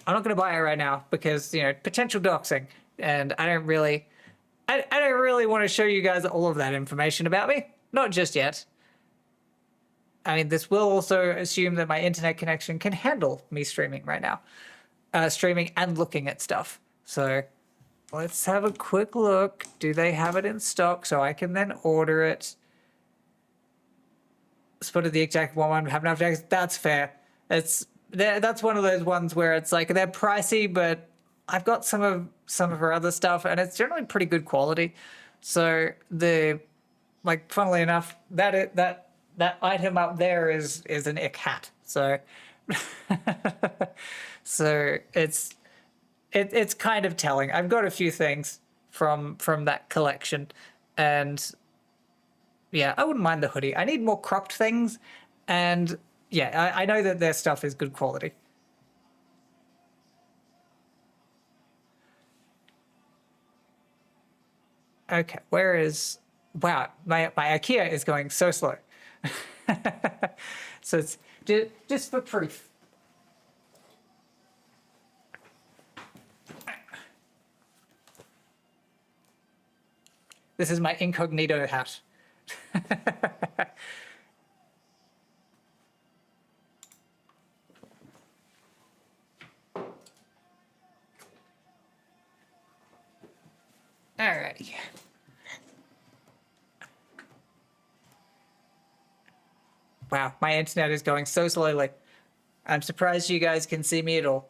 I'm not gonna buy it right now because, you know, potential doxing, and I don't really want to show you guys all of that information about me. Not just yet. I mean, this will also assume that my internet connection can handle me streaming right now. Streaming and looking at stuff. So let's have a quick look. Do they have it in stock so I can then order it? Spotted the exact one. Have enough decks. That's fair. That's one of those ones where it's like they're pricey, but I've got some of her other stuff, and it's generally pretty good quality. So funnily enough, that item up there is an ick hat. So so it's kind of telling. I've got a few things from that collection, and yeah, I wouldn't mind the hoodie. I need more cropped things, and yeah, I know that their stuff is good quality. Okay, where is... Wow, my IKEA is going so slow. So it's just for proof. This is my incognito hat. Alrighty. Wow, my internet is going so slowly. I'm surprised you guys can see me at all.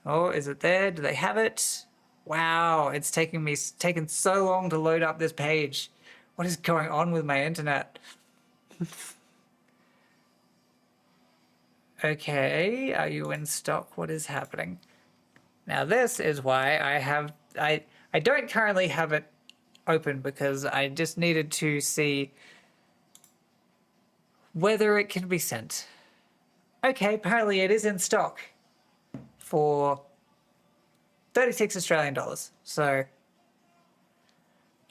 Oh, is it there? Do they have it? Wow, it's taken so long to load up this page. What is going on with my internet? Okay, are you in stock? What is happening? Now this is why I don't currently have it open, because I just needed to see whether it can be sent. Okay, apparently it is in stock for 36 Australian dollars. So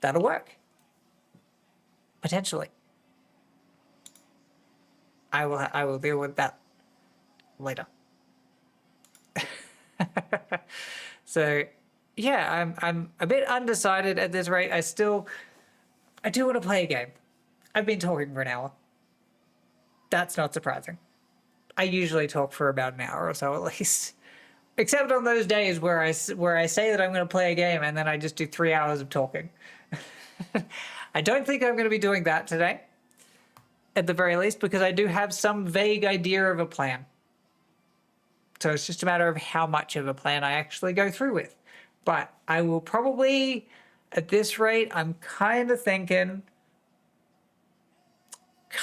that'll work. Potentially. I will deal with that later. So yeah, I'm a bit undecided at this rate. I do want to play a game. I've been talking for an hour. That's not surprising. I usually talk for about an hour or so at least. Except on those days where I say that I'm going to play a game and then I just do 3 hours of talking. I don't think I'm going to be doing that today, at the very least, because I do have some vague idea of a plan. So it's just a matter of how much of a plan I actually go through with. But I will probably, at this rate, I'm kind of thinking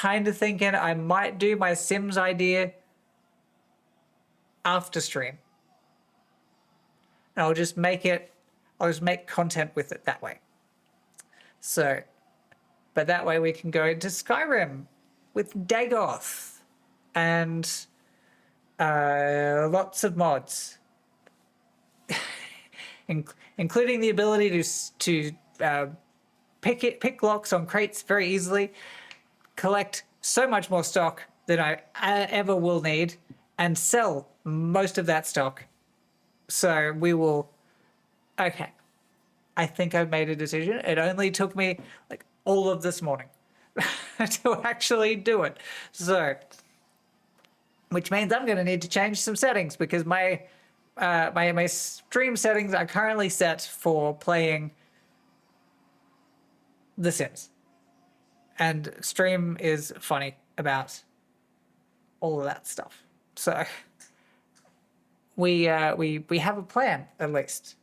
I might do my Sims idea after stream. And I'll just make it I'll just make content with it that way. So, but that way we can go into Skyrim with Dagoth and lots of mods, including the ability to pick locks on crates very easily, collect so much more stock than I ever will need, and sell most of that stock. So we will. Okay, I think I've made a decision. It only took me like all of this morning to actually do it. So, which means I'm going to need to change some settings because my stream settings are currently set for playing The Sims, and stream is funny about all of that stuff. So we have a plan at least.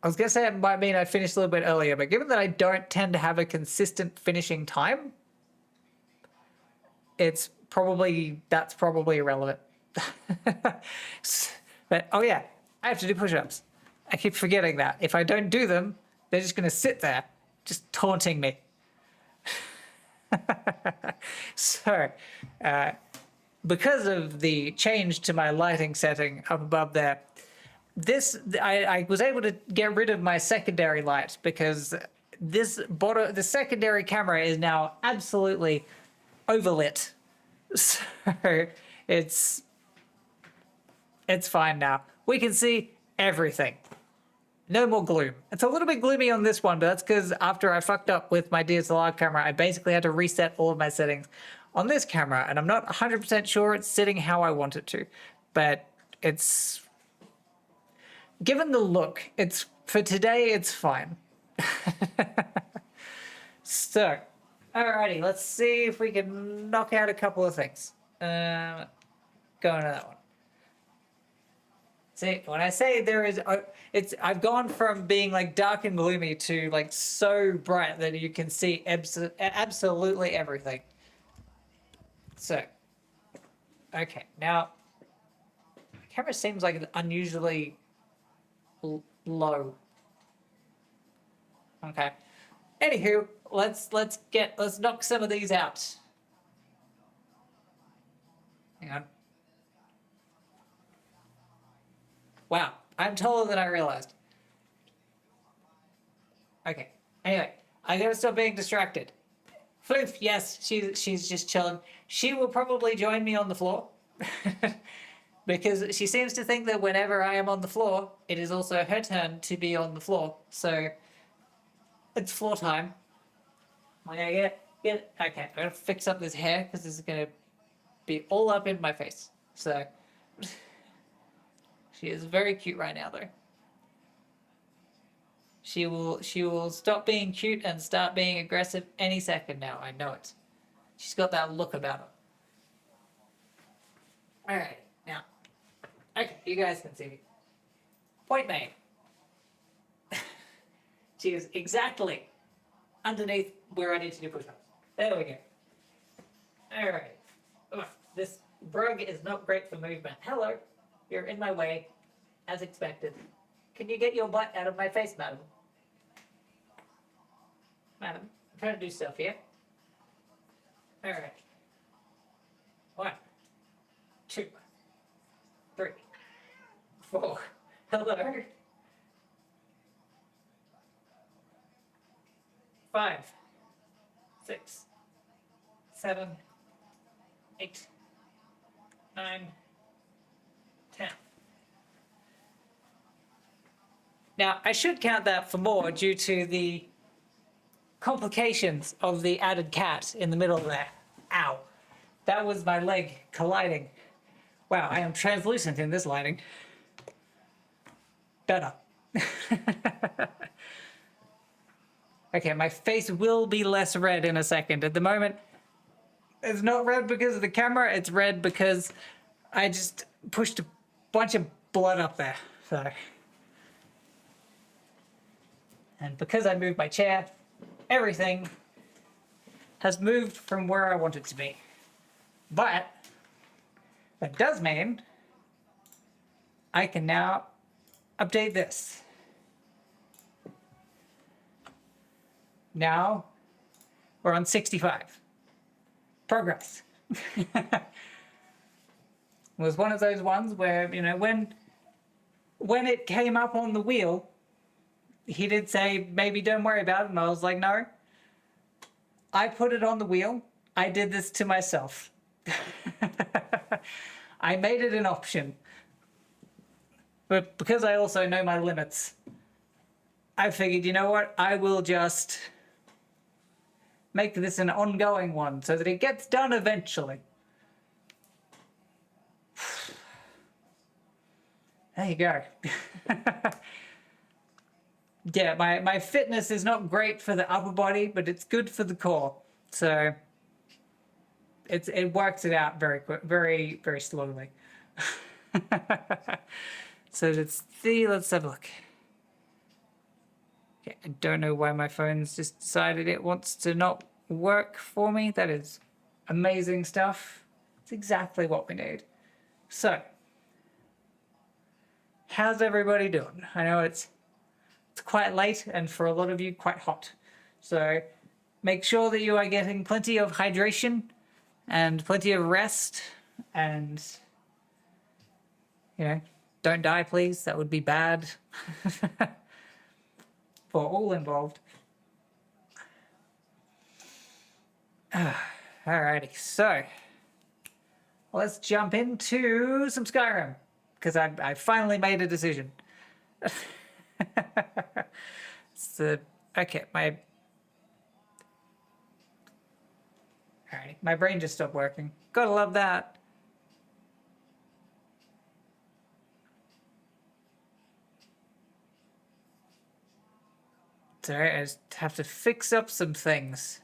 I was gonna say it might mean I finished a little bit earlier, but given that I don't tend to have a consistent finishing time, that's probably irrelevant. But oh yeah, I have to do push-ups. I keep forgetting that. If I don't do them, they're just gonna sit there, just taunting me. So, because of the change to my lighting setting up above there, I was able to get rid of my secondary light because the secondary camera is now absolutely overlit. So it's fine now. We can see everything. No more gloom. It's a little bit gloomy on this one, but that's because after I fucked up with my DSLR camera, I basically had to reset all of my settings on this camera, and I'm not 100% sure it's sitting how I want it to, but it's... Given the look, for today, it's fine. So, alrighty, let's see if we can knock out a couple of things. Go into that one. See, when I say there is, I've gone from being like dark and gloomy to like so bright that you can see absolutely everything. So, okay, now, the camera seems like it's unusually low. Okay. Anywho, let's knock some of these out. Hang on. Wow, I'm taller than I realized. Okay. Anyway, I gotta stop being distracted. Floof, yes, she's just chilling. She will probably join me on the floor. Because she seems to think that whenever I am on the floor, it is also her turn to be on the floor. So it's floor time. I'm gonna get okay, I'm gonna fix up this hair because this is gonna be all up in my face. So she is very cute right now though. She will stop being cute and start being aggressive any second now, I know it. She's got that look about her. Alright, now. Okay, you guys can see me. Point made. She is exactly underneath where I need to do push-ups. There we go. Alright. This rug is not great for movement. Hello. You're in my way, as expected. Can you get your butt out of my face, madam? Madam, I'm trying to do stuff here. Alright. 1, 2, 3, 4. Hello. 5, 6, 7, 8, 9, 10. Now, I should count that for more due to the complications of the added cat in the middle there. Ow. That was my leg colliding. Wow, I am translucent in this lighting. Better. Okay, my face will be less red in a second. At the moment, it's not red because of the camera, it's red because I just pushed a bunch of blood up there. So. And because I moved my chair, everything has moved from where I want it to be. But that does mean I can now update this. Now we're on 65. Progress. It was one of those ones where, you know, when it came up on the wheel, he did say, maybe don't worry about it. And I was like, no, I put it on the wheel. I did this to myself. I made it an option. But because I also know my limits, I figured, you know what? I will just make this an ongoing one so that it gets done eventually. There you go. Yeah, my fitness is not great for the upper body, but it's good for the core. So it works it out very quick, very slowly. So let's have a look. Okay, I don't know why my phone's just decided it wants to not work for me. That is amazing stuff. It's exactly what we need. So, how's everybody doing? I know it's quite late and for a lot of you quite hot. So make sure that you are getting plenty of hydration and plenty of rest and, you know, don't die please. That would be bad for all involved. Alrighty, so let's jump into some Skyrim because I finally made a decision. Okay, alrighty, my brain just stopped working. Gotta love that. Sorry, I just have to fix up some things.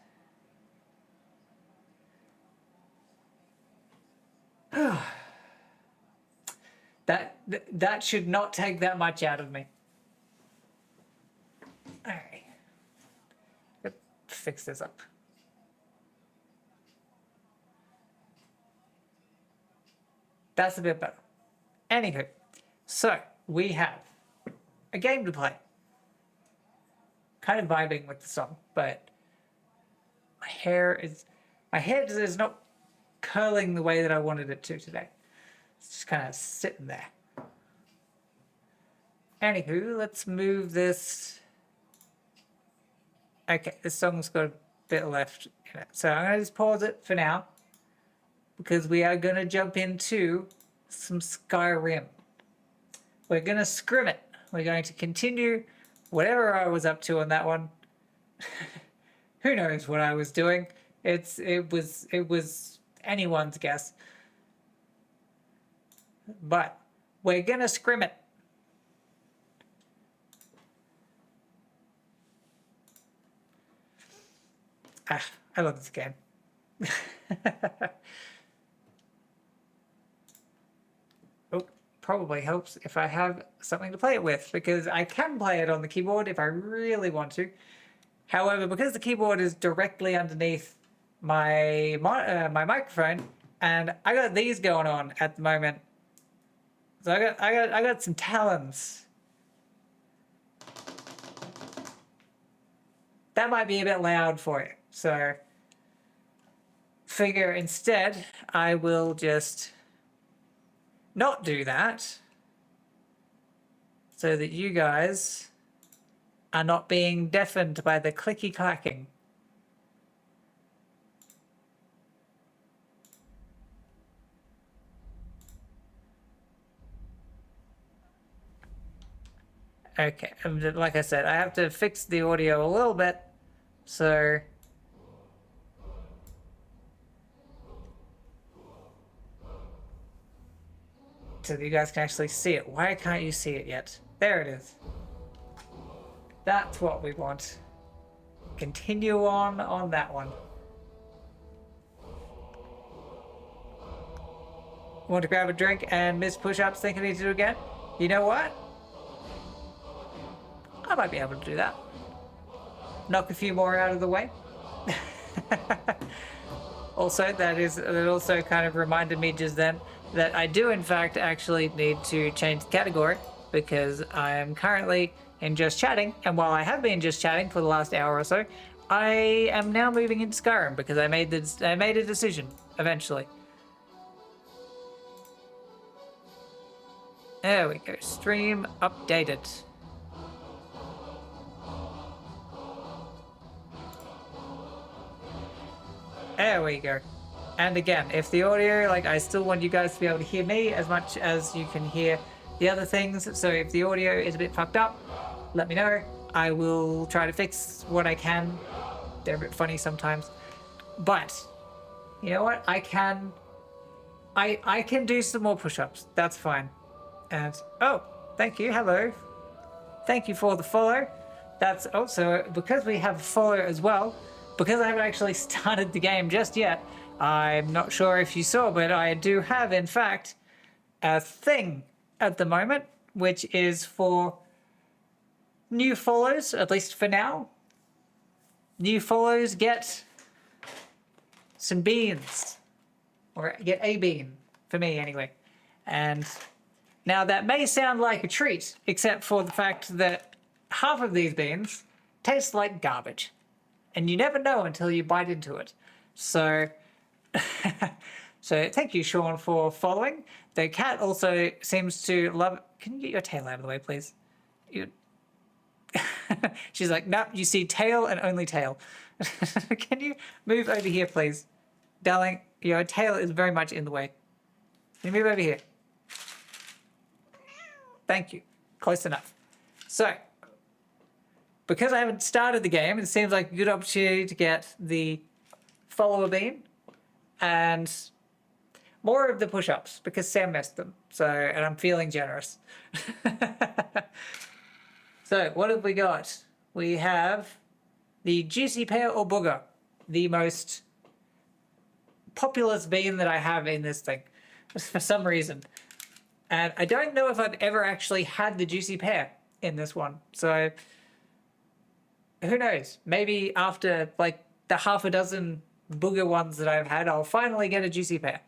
That should not take that much out of me. Alright. Let's fix this up. That's a bit better. Anywho, so we have a game to play. Kind of vibing with the song, but my head is not curling the way that I wanted it to today. It's just kind of sitting there. Anywho, let's move this. Okay, this song's got a bit left in it. So I'm going to just pause it for now because we are going to jump into some Skyrim. We're going to scrim it. We're going to continue whatever I was up to on that one. Who knows what I was doing? It was anyone's guess. But we're going to scrim it. I love this game. Oh, probably helps if I have something to play it with, because I can play it on the keyboard if I really want to. However, because the keyboard is directly underneath my microphone, and I got these going on at the moment, so I got some talons. That might be a bit loud for you. So figure instead I will just not do that so that you guys are not being deafened by the clicky clacking. Okay, like I said, I have to fix the audio a little bit so that you guys can actually see it. Why can't you see it yet? There it is. That's what we want. Continue on that one. Want to grab a drink and miss push-ups, think I need to do again? You know what? I might be able to do that. Knock a few more out of the way. Also, that also kind of reminded me just then that I do in fact actually need to change the category because I am currently in just chatting, and while I have been just chatting for the last hour or so, I am now moving into Skyrim because I made a decision eventually. There we go. Stream updated. There we go. And again, if the audio, like, I still want you guys to be able to hear me as much as you can hear the other things. So if the audio is a bit fucked up, let me know. I will try to fix what I can. They're a bit funny sometimes. But you know what? I can do some more push-ups. That's fine. And oh, thank you. Hello. Thank you for the follow. That's also because we have a follow as well. Because I haven't actually started the game just yet, I'm not sure if you saw, but I do have, in fact, a thing at the moment, which is for new follows, at least for now. New follows get some beans, or get a bean, for me anyway. And now that may sound like a treat, except for the fact that half of these beans taste like garbage. And you never know until you bite into it. So, so thank you, Sean, for following. The cat also seems to love... Can you get your tail out of the way, please? She's like, nope, you see tail and only tail. Can you move over here, please? Darling, your tail is very much in the way. Can you move over here? Thank you. Close enough. So, because I haven't started the game, it seems like a good opportunity to get the follower bean and more of the push-ups because Sam messed them. So, and I'm feeling generous. So, what have we got? We have the juicy pear or booger, the most populous bean that I have in this thing for some reason. And I don't know if I've ever actually had the juicy pear in this one. So, who knows? Maybe after like the half a dozen booger ones that I've had, I'll finally get a juicy pear.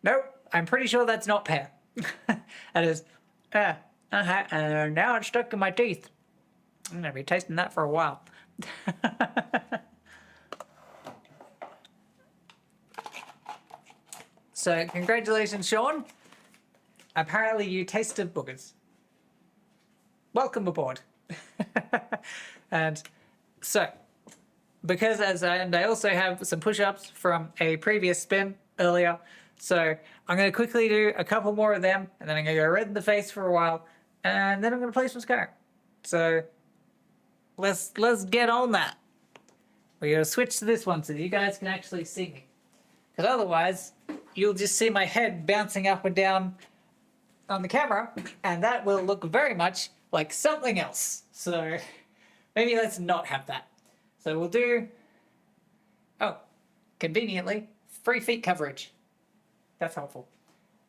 Nope, I'm pretty sure that's not pear. That is, now it's stuck in my teeth. I'm gonna be tasting that for a while. So, congratulations, Sean. Apparently you tasted boogers. Welcome aboard. And so, because I also have some push-ups from a previous spin earlier, so I'm going to quickly do a couple more of them, and then I'm going to go red in the face for a while, and then I'm going to play some Skyrim. So, let's get on that. We're going to switch to this one so that you guys can actually see me. Because otherwise, you'll just see my head bouncing up and down on the camera, and that will look very much like something else. So maybe let's not have that. So we'll do, oh, conveniently, free feet coverage. That's helpful.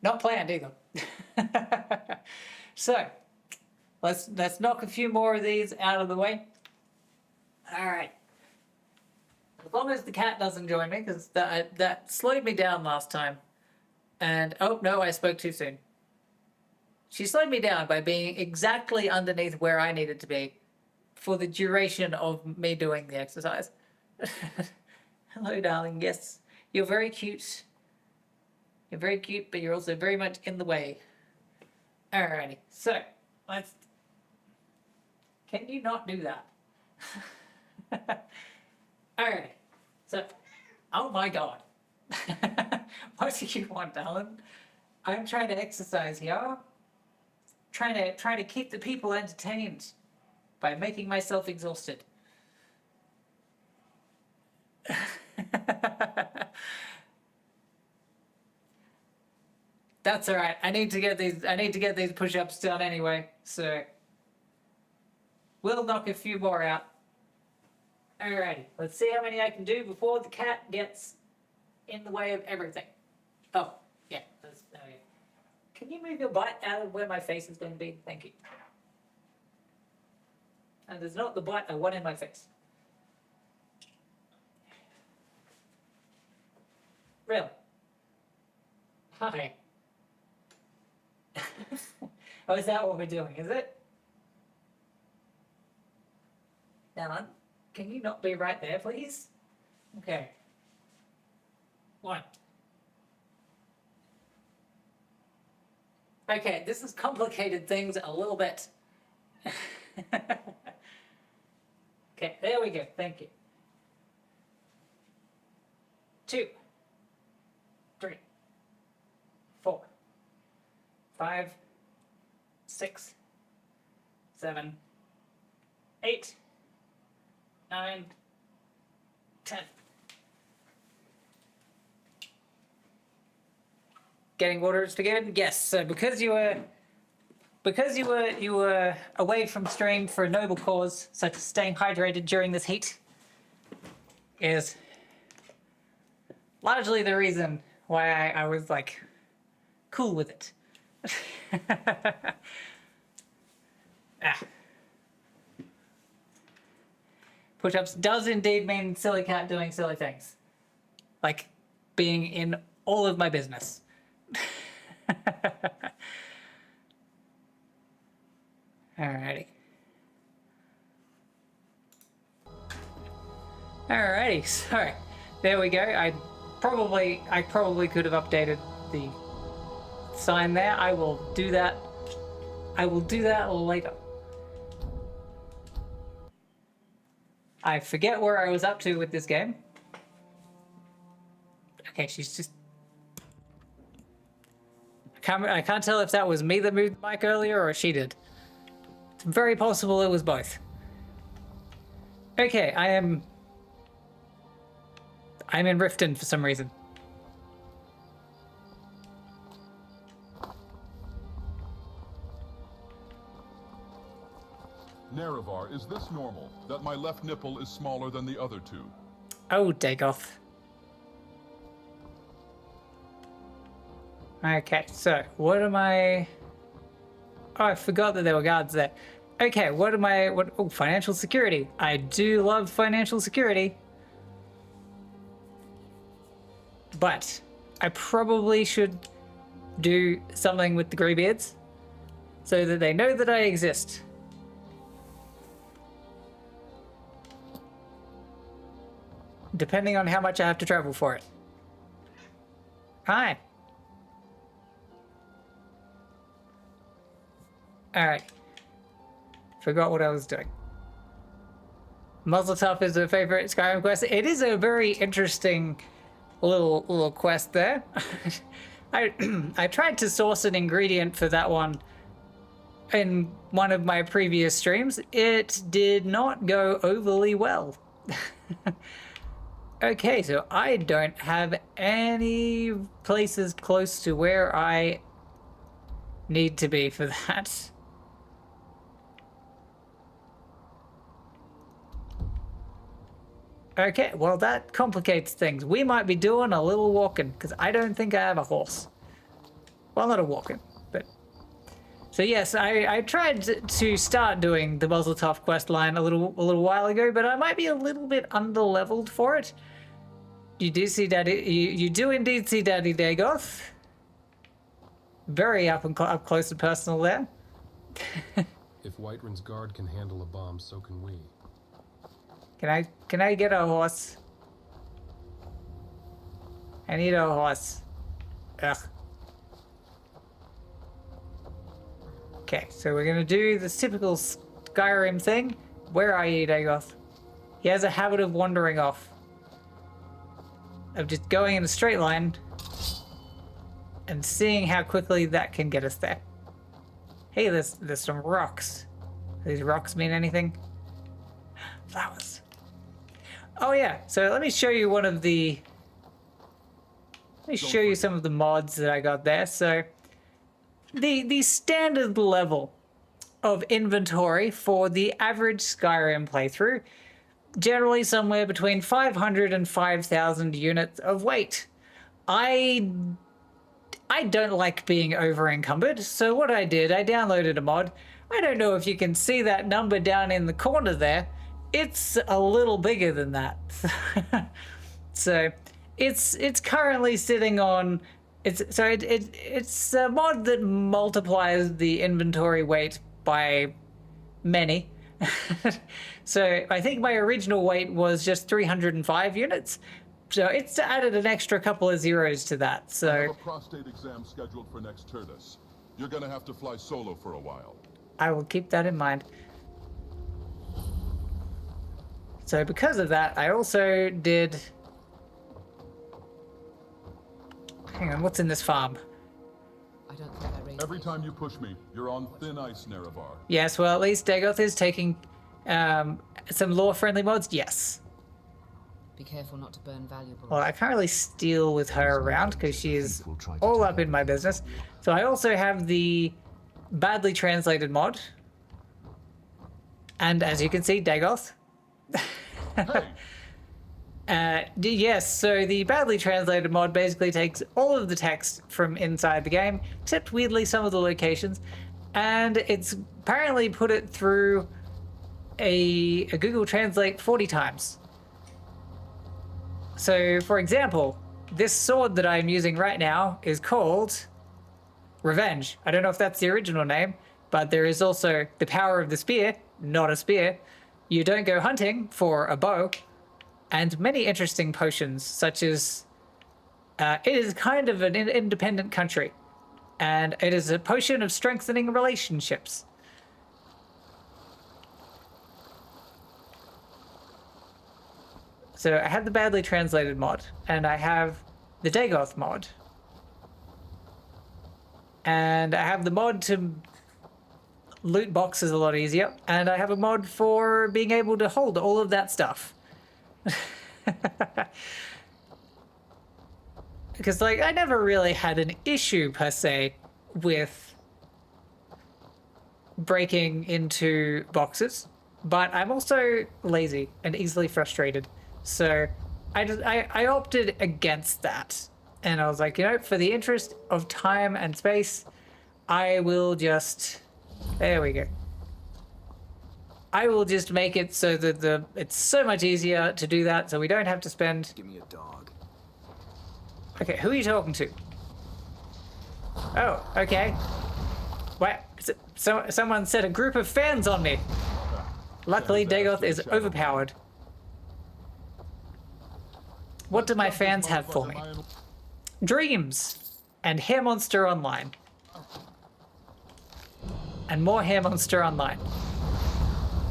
Not planned either. So let's knock a few more of these out of the way. All right. As long as the cat doesn't join me, because that slowed me down last time. And, oh, no, I spoke too soon. She slowed me down by being exactly underneath where I needed to be for the duration of me doing the exercise. Hello, darling. Yes, you're very cute. You're very cute, but you're also very much in the way. Alrighty, so, let's... Can you not do that? Alright, so, oh my god. What do you want, darling? I'm trying to exercise here. Trying to keep the people entertained by making myself exhausted. That's all right. I need to get these push-ups done anyway. So we'll knock a few more out. Alrighty, let's see how many I can do before the cat gets in the way of everything. Oh, yeah. Can you move your butt out of where my face is going to be? Thank you. And there's not the butt I want in my face. Really? Hi. Oh, is that what we're doing, is it? Alan, can you not be right there, please? Okay. One. Okay, this has complicated things a little bit. Okay, there we go. Thank you. 2, 3, 4, 5, 6, 7, 8, 9, 10. Getting orders together? Yes. So because you were away from stream for a noble cause, such as staying hydrated during this heat, is largely the reason why I was like cool with it. Push-ups does indeed mean silly cat doing silly things, like being in all of my business. Alrighty. Alrighty, so there we go. I probably could have updated the sign there. I will do that. I will do that later. I forget where I was up to with this game. Okay, she's just... I can't tell if that was me that moved the mic earlier or she did. It's very possible it was both. Okay, I'm in Riften for some reason. Nerevar, is this normal? That my left nipple is smaller than the other two? Oh, Dagoth. Okay, so what am I... Oh, I forgot that there were guards there. Okay, what am I... Oh, financial security. I do love financial security. But I probably should do something with the Greybeards so that they know that I exist. Depending on how much I have to travel for it. Hi. Alright. Forgot what I was doing. Muzzle Tough is a favorite Skyrim quest. It is a very interesting little quest there. I tried to source an ingredient for that one in one of my previous streams. It did not go overly well. Okay, so I don't have any places close to where I need to be for that. Okay, well that complicates things. We might be doing a little walking, because I don't think I have a horse. Well, not a walking, but... So yes, I tried to start doing the Muzzletough quest line a little while ago, but I might be a little bit under-leveled for it. You do see Daddy... You do indeed see Daddy Dagoth. Very up close and personal there. If Whiterun's guard can handle a bomb, so can we. Can I get a horse? I need a horse. Ugh. Okay, so we're gonna do the typical Skyrim thing. Where are you, Dagoth? He has a habit of wandering off. Of just going in a straight line and seeing how quickly that can get us there. Hey, there's some rocks. Do these rocks mean anything? Flowers. Oh yeah, so let me show you one of the... Let me show you some of the mods that I got there. So, the standard level of inventory for the average Skyrim playthrough, generally somewhere between 500 and 5,000 units of weight. I don't like being over encumbered, so what I did, I downloaded a mod. I don't know if you can see that number down in the corner there. It's a little bigger than that. So it's currently sitting on It's a mod that multiplies the inventory weight by many. So I think my original weight was just 305 units. So it's added an extra couple of zeros to that. I have So a prostate exam scheduled for next Turdus. You're gonna have to fly solo for a while. I will keep that in mind. So because of that, I also did... Hang on, what's in this farm? I don't think I raised Every it. time you push me, you're on thin ice, Nerevar. Yes, well, at least Dagoth is taking some lore-friendly mods. Yes. Be careful not to burn valuables. Well, I can't really steal with her around because she is all up in my business. So I also have the badly translated mod. And as you can see, Dagoth. Hey, Yes, so the badly translated mod basically takes all of the text from inside the game, except weirdly some of the locations, and it's apparently put it through a Google Translate 40 times. So, for example, this sword that I'm using right now is called Revenge. I don't know if that's the original name, but there is also the power of the spear, not a spear. You don't go hunting for a bow, and many interesting potions, such as it is kind of an independent country, and it is a potion of strengthening relationships. So I have the badly translated mod, and I have the Dagoth mod, and I have the mod to loot boxes a lot easier, and I have a mod for being able to hold all of that stuff. Because, like, I never really had an issue, per se, with breaking into boxes, but I'm also lazy and easily frustrated. So I opted against that. And I was like, you know, for the interest of time and space, I will just... There we go. I will just make it so that it's so much easier to do that, so we don't have to spend... Give me a dog. Okay, who are you talking to? Oh, okay. What? Someone set a group of fans on me. Luckily, Dagoth is overpowered. What do my fans have for me? Dreams and Hair Monster Online. And more Hair Monster Online.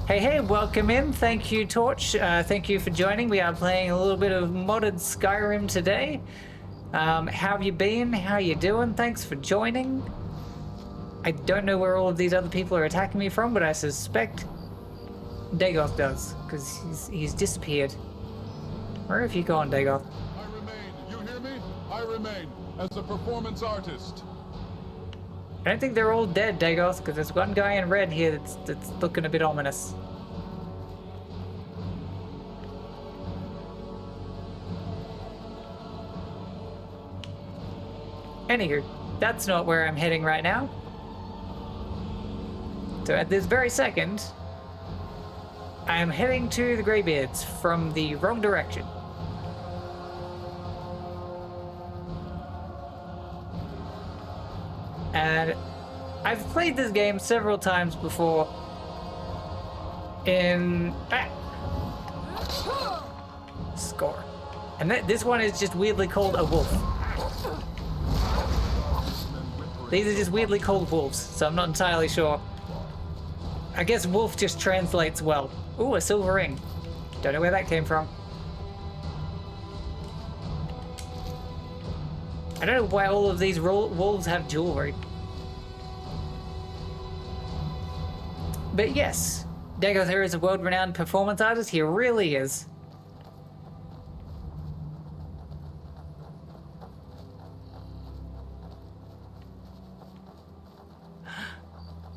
Hey, welcome in. Thank you, Torch. Thank you for joining. We are playing a little bit of modded Skyrim today. How have you been? How you doing? Thanks for joining. I don't know where all of these other people are attacking me from, but I suspect Dagoth does, because he's disappeared. Where have you gone, Dagoth? I remain. You hear me? I remain as a performance artist. I don't think they're all dead, Dagoth, because there's one guy in red here that's looking a bit ominous. Anywho, that's not where I'm heading right now. So at this very second, I am heading to the Greybeards from the wrong direction. And I've played this game several times before in... Score. And this one is just weirdly called a wolf. These are just weirdly called wolves, so I'm not entirely sure. I guess wolf just translates well. Ooh, a silver ring. Don't know where that came from. I don't know why all of these wolves have jewelry. But yes, Dagoth here is a world-renowned performance artist. He really is.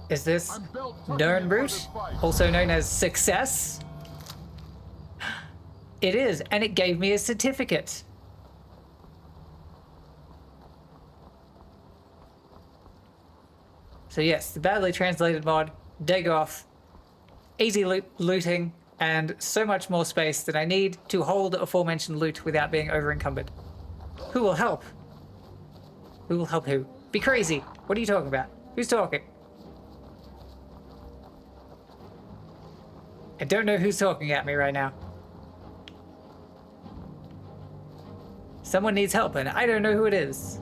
Is this Nernbrut, also known as Success? It is, and it gave me a certificate. So yes, the badly translated mod, Dagoth, easy looting, and so much more space that I need to hold aforementioned loot without being over-encumbered. Who will help? Who will help who? Be crazy. What are you talking about? Who's talking? I don't know who's talking at me right now. Someone needs help and I don't know who it is.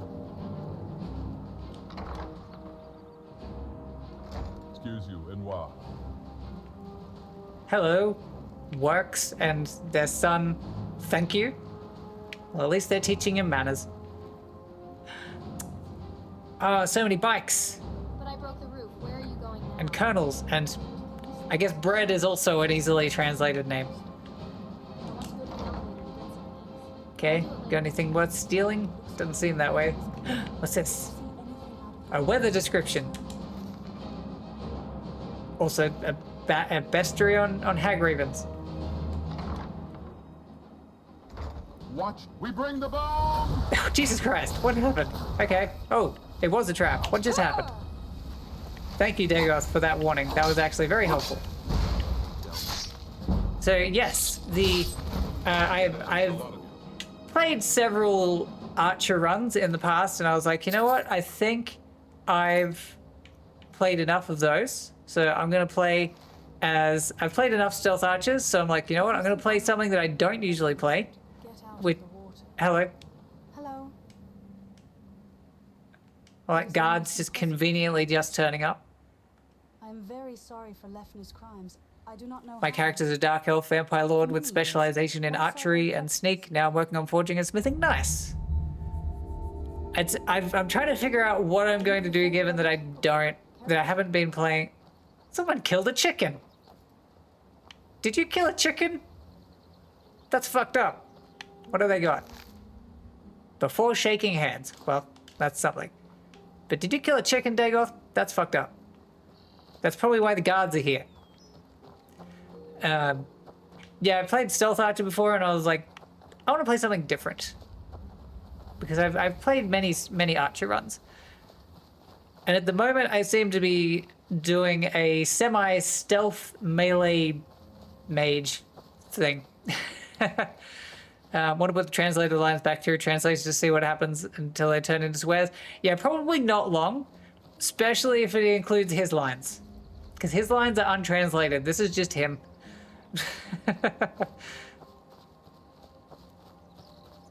Excuse you, Enoi. Hello, Works and their son, thank you. Well, at least they're teaching him manners. Oh, so many bikes. But I broke the roof. Where are you going now? And kernels, and I guess bread is also an easily translated name. I want to go to the elevator to get some things. Okay, got anything worth stealing? Doesn't seem that way. What's this? A weather description. Also, a bestiary on hag ravens. Watch, we bring the bomb! Oh, Jesus Christ, what happened? Okay. Oh, it was a trap. What just happened? Thank you, Dagoth, for that warning. That was actually very helpful. So, yes, I've played several Archer runs in the past, and I was like, you know what? I think I've played enough of those. So I'm going to play as... I've played enough Stealth Archers, so I'm like, you know what? I'm going to play something that I don't usually play. Get out With... of the water. Hello. Hello. Like guards just conveniently just turning up. I'm very sorry for Lefnu's crimes. I do not know My how. character is a dark elf vampire lord with specialization in archery and sneak. Now I'm working on forging and smithing. Nice. I'm trying to figure out what I'm going to do given that I haven't been playing. Someone killed a chicken. Did you kill a chicken? That's fucked up. What do they got? Before shaking hands. Well, that's something. But did you kill a chicken, Dagoth? That's fucked up. That's probably why the guards are here. Yeah, I played Stealth Archer before, and I was like, I want to play something different because I've played many Archer runs, and at the moment I seem to be doing a semi-stealth melee mage thing. Want to put the translated lines back through translation to see what happens until they turn into swears. Yeah, probably not long, especially if it includes his lines, because his lines are untranslated. This is just him.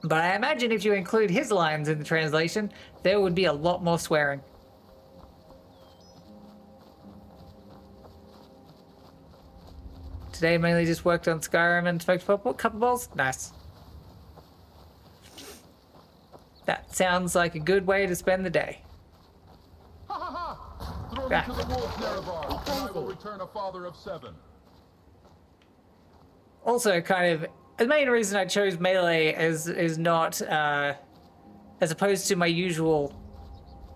But I imagine if you include his lines in the translation, there would be a lot more swearing. Today mainly just worked on Skyrim and smoked a couple bowls. Nice. That sounds like a good way to spend the day. Ha ha ha! Throw me to the wolf, Nerevar, and I will return a father of 7. Also, kind of, the main reason I chose melee is not, as opposed to my usual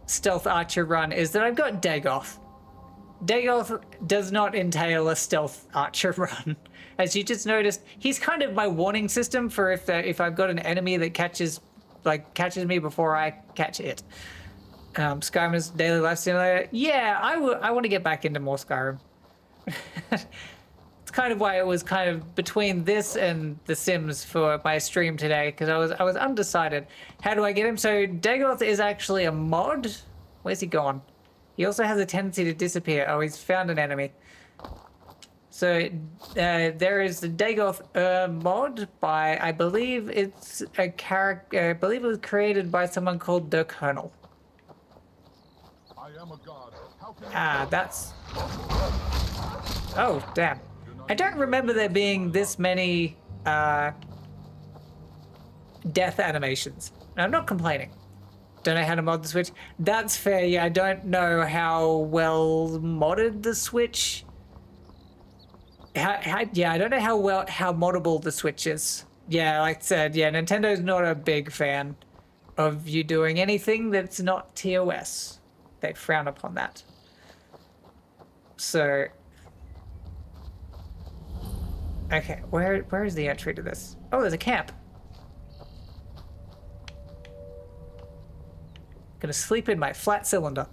stealth archer run, is that I've got Dagoth. Dagoth does not entail a stealth archer run. As you just noticed, he's kind of my warning system for if I've got an enemy that catches me before I catch it. Skyrim's daily life simulator. Yeah, I want to get back into more Skyrim. It's kind of why it was kind of between this and The Sims for my stream today, because I was undecided. How do I get him? So Dagoth is actually a mod. Where's he gone? He also has a tendency to disappear. Oh, he's found an enemy. So there is the Dagoth mod by, I believe it's a character. I believe it was created by someone called the Colonel. I am a god. How can That's... Oh, damn. I don't remember there being this many death animations. I'm not complaining. Don't know how to mod the Switch. That's fair, yeah, I don't know how well modded the Switch... yeah, I don't know how moddable the Switch is. Yeah, like I said, yeah, Nintendo's not a big fan of you doing anything that's not TOS. They frown upon that. So... Okay, where is the entry to this? Oh, there's a camp. Gonna sleep in my flat cylinder.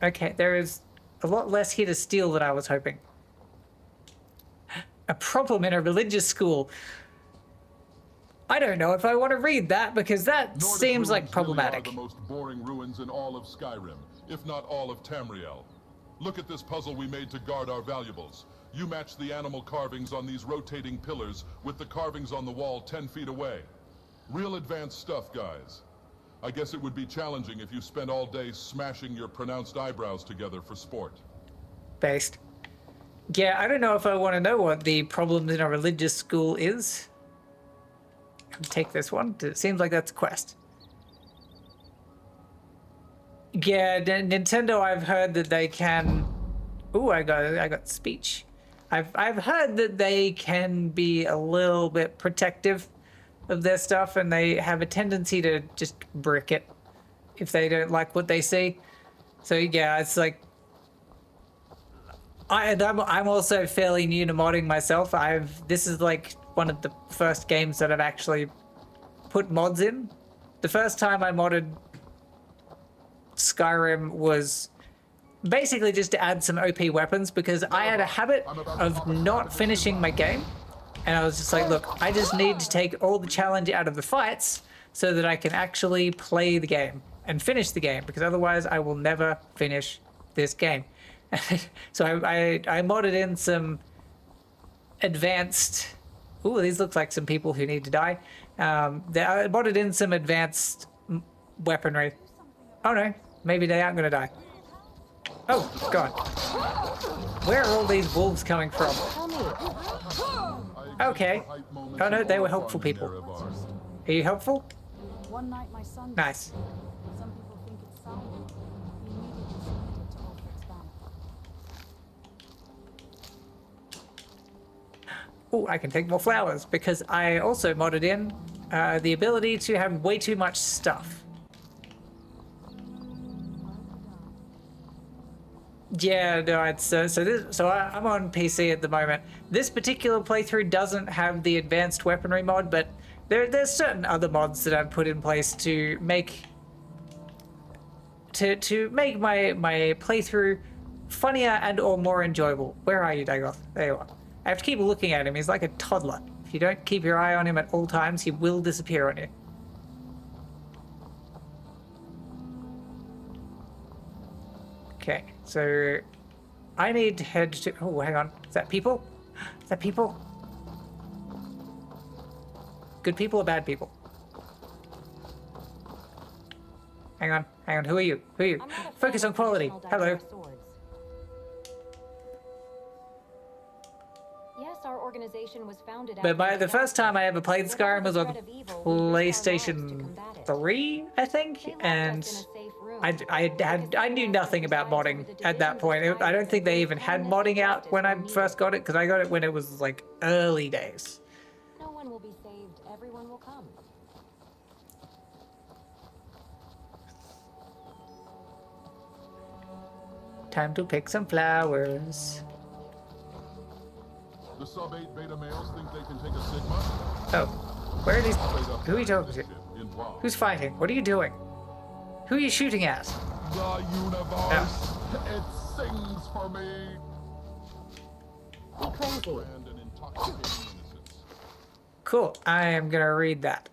Okay, there is a lot less here to steal than I was hoping. A problem in a religious school. I don't know if I want to read that because that Nordic seems like ruins problematic. Really are the most boring ruins in all of Skyrim, if not all of Tamriel. Look at this puzzle we made to guard our valuables. You match the animal carvings on these rotating pillars with the carvings on the wall 10 feet away. Real advanced stuff, guys. I guess it would be challenging if you spent all day smashing your pronounced eyebrows together for sport. Based. Yeah, I don't know if I want to know what the problems in a religious school is. Take this one. It seems like that's a quest. Yeah, Nintendo. I've heard that they can. Ooh, I got speech. I've heard that they can be a little bit protective of their stuff, and they have a tendency to just brick it if they don't like what they see. So yeah, it's like. I'm also fairly new to modding myself. This is like one of the first games that I've actually put mods in. The first time I modded Skyrim was basically just to add some OP weapons because I had a habit of not finishing my game. And I was just like, look, I just need to take all the challenge out of the fights so that I can actually play the game and finish the game, because otherwise I will never finish this game. So I modded in some advanced. Ooh, these look like some people who need to die. I modded in some advanced weaponry. Oh no, maybe they aren't gonna die. Oh god, where are all these wolves coming from? Okay. Oh no, they were helpful people. Are you helpful? One night my son. Nice. Some people think it's sound. He immediately submitted to Ulfric's banner. Oh, I can take more flowers because I also modded in the ability to have way too much stuff. Yeah, no, it's so I'm on PC at the moment. This particular playthrough doesn't have the advanced weaponry mod, but there's certain other mods that I've put in place to make my playthrough funnier and or more enjoyable. Where are you, Dagoth? There you are. I have to keep looking at him. He's like a toddler. If you don't keep your eye on him at all times, he will disappear on you. Okay, so I need to head to. Oh, hang on. Is that people? Is that people? Good people or bad people? Hang on, hang on. Who are you? Who are you? Focus on quality. Hello. Yes, our organization was founded. But the first time I ever played Skyrim was on PlayStation 3, I think, and I knew nothing about modding at that point. I don't think they even had modding out when I first got it, because I got it when it was like early days. No one will be saved. Everyone will come. Time to pick some flowers. The sub-8 beta males think they can take a Sigma? Oh, where are these? Who are you talking to? Who's fighting? What are you doing? Who are you shooting at? The universe, it sings for me. Crazy. And an intoxicating innocence. Cool. I am gonna read that.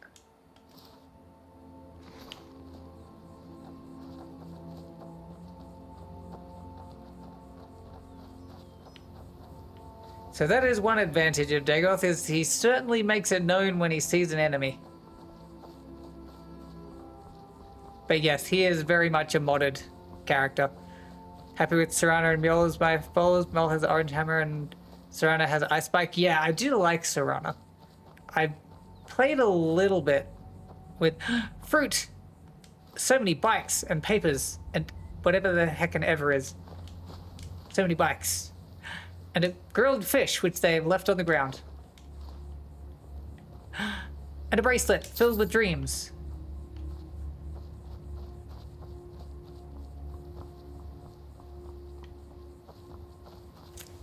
So that is one advantage of Dagoth, is he certainly makes it known when he sees an enemy. But yes, he is very much a modded character. Happy with Serrano and Mjol as my followers. Mjol has Orange Hammer and Serrano has Ice Spike. Yeah, I do like Serrano. I played a little bit with fruit. So many bikes and papers and whatever the heck an ever is. So many bikes. And a grilled fish, which they have left on the ground. And a bracelet filled with dreams.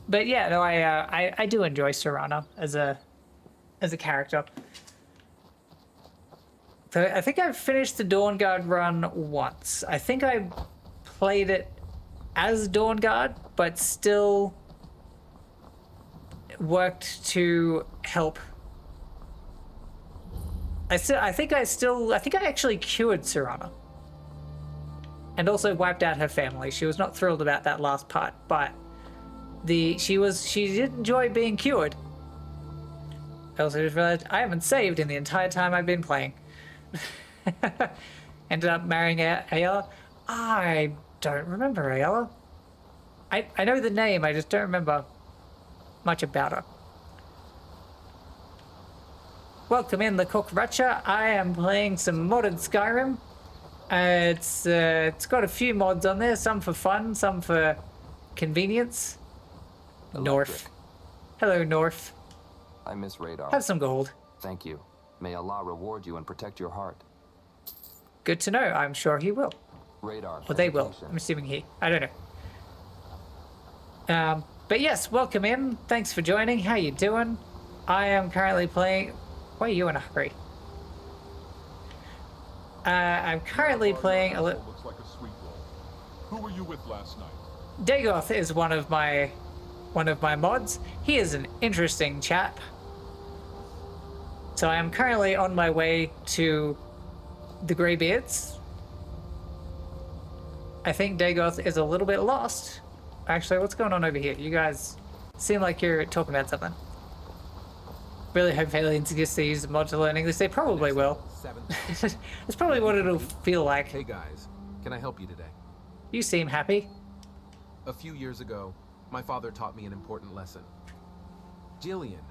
But yeah, no, I do enjoy Serrano as a character. So I think I've finished the Dawnguard run once. I think I played it as Dawnguard, but still worked to help I think I actually cured Serana. And also wiped out her family. She was not thrilled about that last part, but she did enjoy being cured. I also just realized I haven't saved in the entire time I've been playing. Ended up marrying Ayala. I don't remember Ayala. I know the name, I just don't remember much about her. Welcome in the Cucaracha. I am playing some modded Skyrim. It's got a few mods on there, some for fun, some for convenience. North. Hello, North. I miss radar. Have some gold. Thank you. May Allah reward you and protect your heart. Good to know. I'm sure he will. Radar. Or they will. I'm assuming he. I don't know. But yes, welcome in. Thanks for joining. How you doing? I am currently playing... Why are you in a hurry? I'm currently playing a little... Looks like a sweet roll. Who were you with last night? Dagoth is one of my mods. He is an interesting chap. So I am currently on my way to the Greybeards. I think Dagoth is a little bit lost. Actually, what's going on over here? You guys seem like you're talking about something. Really hope aliens gets to use the mod to learn English. They probably will. It's probably what it'll feel like. Hey guys, can I help you today? You seem happy. A few years ago, my father taught me an important lesson. Jillian,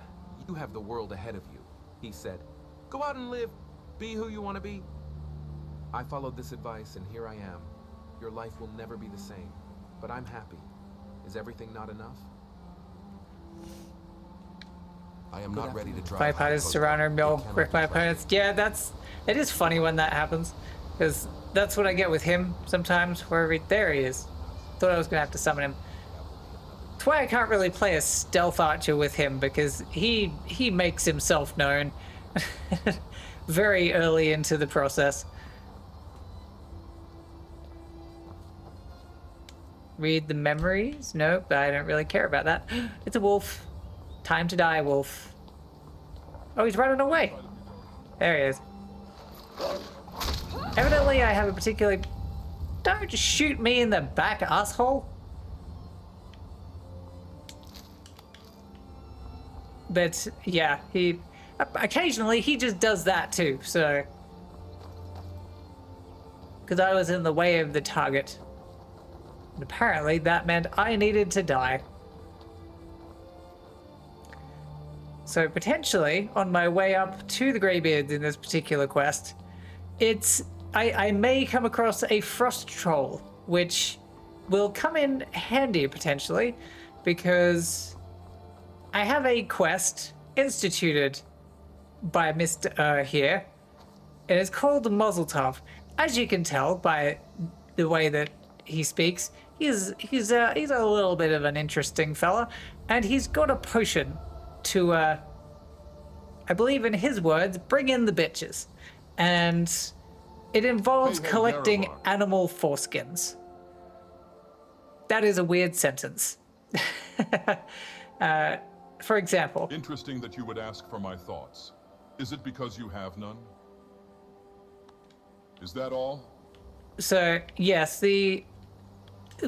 you have the world ahead of you. He said, go out and live, be who you want to be. I followed this advice and here I am. Your life will never be the same, but I'm happy. Is everything not enough? I am not ready to drive. My opponents surround her mill with my opponents. Yeah, it is funny when that happens, because that's what I get with him sometimes. There he is. Thought I was gonna have to summon him. That's why I can't really play a stealth archer with him, because he makes himself known very early into the process. Read the memories? Nope, I don't really care about that. It's a wolf. Time to die, wolf. Oh, he's running away. There he is. Evidently, I have a particularly... Don't shoot me in the back, asshole. But, yeah, occasionally, he just does that too, so... Because I was in the way of the target. And apparently, that meant I needed to die. So potentially, on my way up to the Greybeards in this particular quest, I may come across a frost troll, which will come in handy potentially, because I have a quest instituted by Mr. here, and it's called the Muzzletov. As you can tell by the way that he speaks, he's a little bit of an interesting fella, and he's got a potion to, I believe in his words, bring in the bitches. And it involves collecting animal foreskins. That is a weird sentence. For example. Interesting that you would ask for my thoughts. Is it because you have none? Is that all? So, yes, the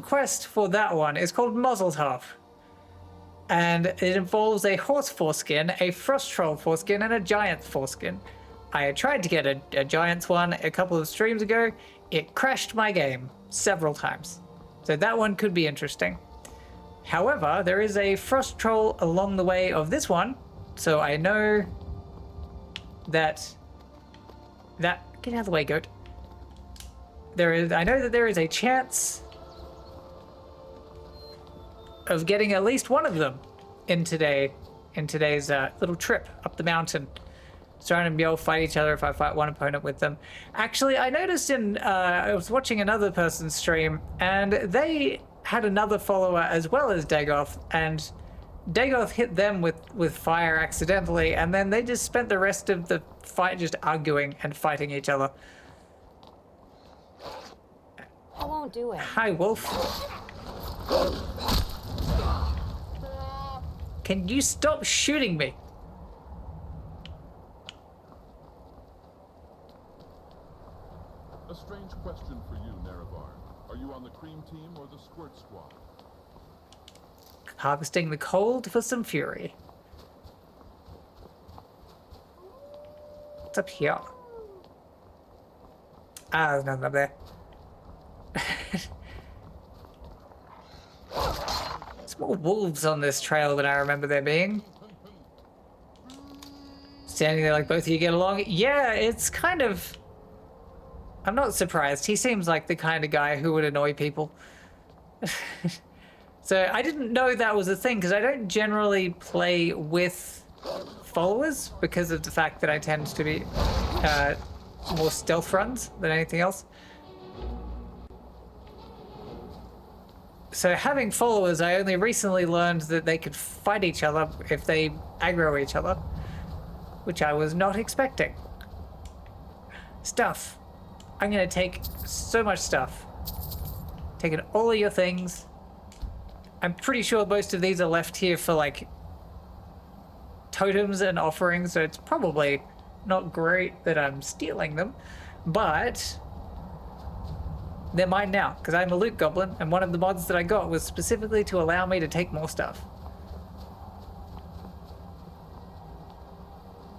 quest for that one is called Muzzletop. And it involves a horse foreskin, a frost troll foreskin, and a giant foreskin. I had tried to get a giant's one a couple of streams ago. It crashed my game several times. So that one could be interesting. However, there is a frost troll along the way of this one. So I know that... Get out of the way, goat. I know that there is a chance of getting at least one of them in today's little trip up the mountain. Starting to be able to fight each other if I fight one opponent with them. Actually, I noticed I was watching another person's stream, and they had another follower as well as Dagoth, and Dagoth hit them with fire accidentally, and then they just spent the rest of the fight just arguing and fighting each other. I won't do it. Hi, Wolf. Can you stop shooting me? on the cream team or the squirt squad. Harvesting the cold for some fury. What's up here? Ah, there's nothing up there. There's more wolves on this trail than I remember there being. Standing there like both of you get along. Yeah, it's kind of... I'm not surprised. He seems like the kind of guy who would annoy people. So I didn't know that was a thing because I don't generally play with followers because of the fact that I tend to be more stealth runs than anything else. So having followers, I only recently learned that they could fight each other if they aggro each other, which I was not expecting. Stuff. I'm gonna take so much stuff. Taking all of your things. I'm pretty sure most of these are left here for like totems and offerings, so it's probably not great that I'm stealing them, but they're mine now because I'm a loot goblin, and one of the mods that I got was specifically to allow me to take more stuff.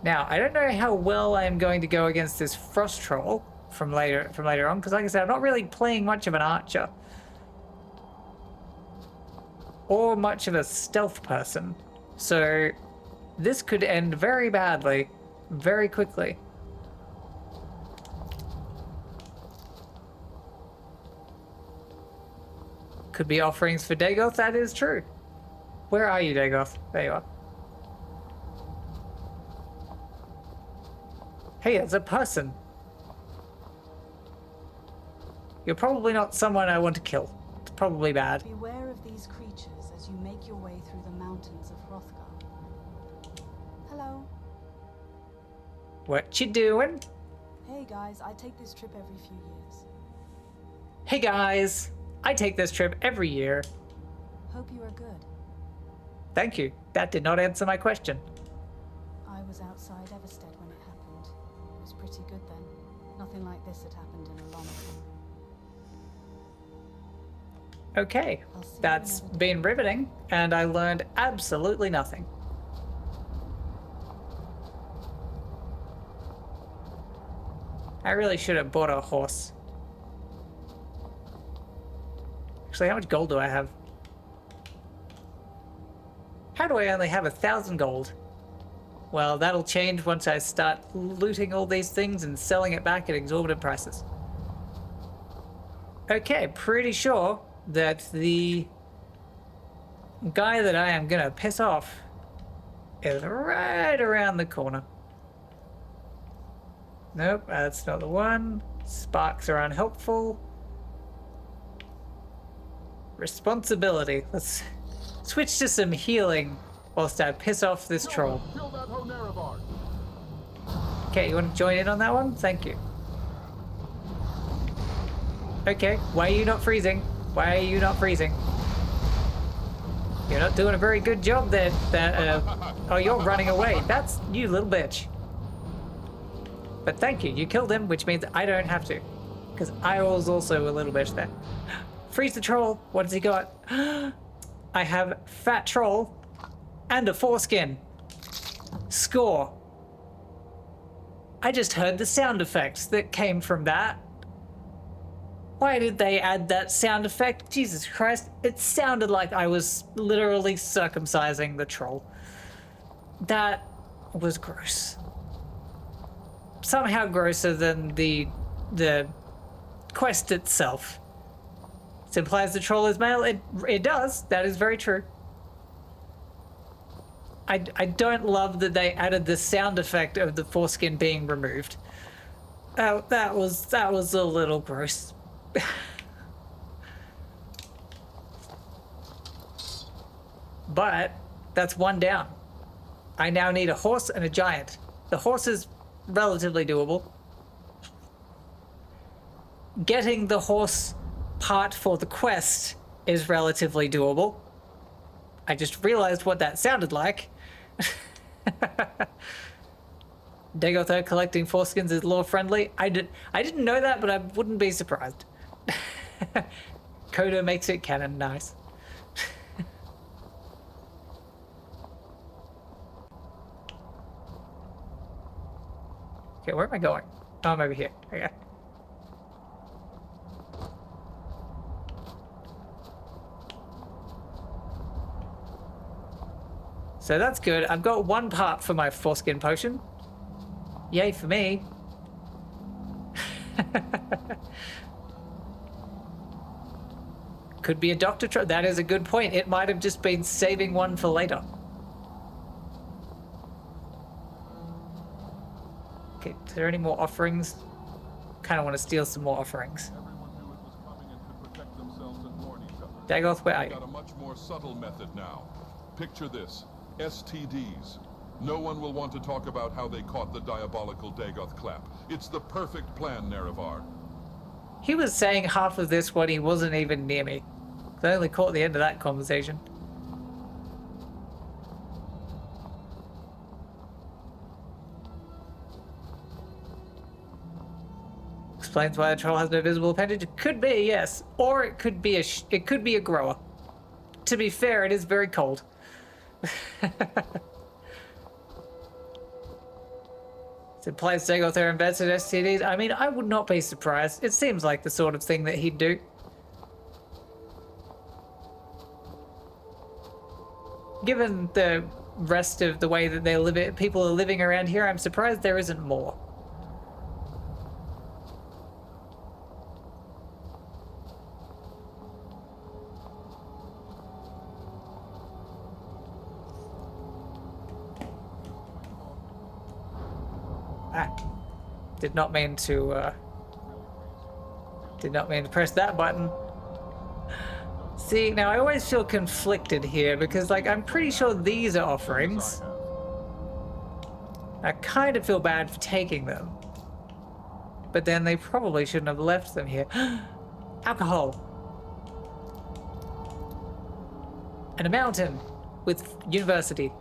Now, I don't know how well I am going to go against this frost troll from later on, because like I said, I'm not really playing much of an archer or much of a stealth person, so this could end very badly very quickly. Could be offerings for Dagoth, that is true. Where are you, Dagoth? There you are. Hey, it's a person. You're probably not someone I want to kill. It's probably bad. Beware of these creatures as you make your way through the mountains of Hrothgar. Hello. What you doing? Hey guys, I take this trip every few years. Hey guys, I take this trip every year. Hope you are good. Thank you. That did not answer my question. I was outside Everstead when it happened. It was pretty good then. Nothing like this had happened in a long time. Okay, I'll see you that's another day. been riveting, and I learned absolutely nothing. I really should have bought a horse. Actually, how much gold do I have? How do I only have 1,000 gold? Well, that'll change once I start looting all these things and selling it back at exorbitant prices. Okay, pretty sure that the guy that I am gonna piss off is right around the corner. Nope, that's not the one. Sparks are unhelpful. Responsibility. Let's switch to some healing whilst I piss off this troll. Kill that Honerivar. Okay, you want to join in on that one? Thank you. Okay, why are you not freezing? Why are you not freezing? You're not doing a very good job there. Oh, you're running away. That's you, little bitch. But thank you. You killed him, which means I don't have to. Because I was also a little bitch there. Freeze the troll. What has he got? I have fat troll and a foreskin. Score. I just heard the sound effects that came from that. Why did they add that sound effect? Jesus Christ, it sounded like I was literally circumcising the troll. That was gross. Somehow grosser than the quest itself. It implies the troll is male. It does. That is very true. I don't love that they added the sound effect of the foreskin being removed. That was a little gross. But that's one down. I now need a horse and a giant. The horse is relatively doable. Getting the horse part for the quest is relatively doable. I just realized what that sounded like. Dagoth collecting foreskins is lore friendly. I didn't know that, but I wouldn't be surprised. Coda makes it canon. Nice. Okay, where am I going? Oh, I'm over here. Okay. So that's good. I've got one part for my foreskin potion. Yay for me. Could be a doctor that is a good point. It might have just been saving one for later. Okay, is there any more offerings? Kind of want to steal some more offerings. Everyone knew it was coming and could protect themselves and warn each other. Dagoth, where are We've you? got a much more subtle method now. Picture this. STDs. No one will want to talk about how they caught the diabolical Dagoth clap. It's the perfect plan, Nerevar. He was saying half of this when he wasn't even near me. I only caught the end of that conversation. Explains why the troll has no visible appendage. It could be, yes, or it could be a grower. To be fair, it is very cold. It implies Dagoth are invested in STDs. I mean, I would not be surprised. It seems like the sort of thing that he'd do. Given the rest of the way that they live it, people are living around here, I'm surprised there isn't more. Did not mean to press that button. See, now I always feel conflicted here because, like, I'm pretty sure these are offerings. I kind of feel bad for taking them. But then they probably shouldn't have left them here. Alcohol. And a mountain with university.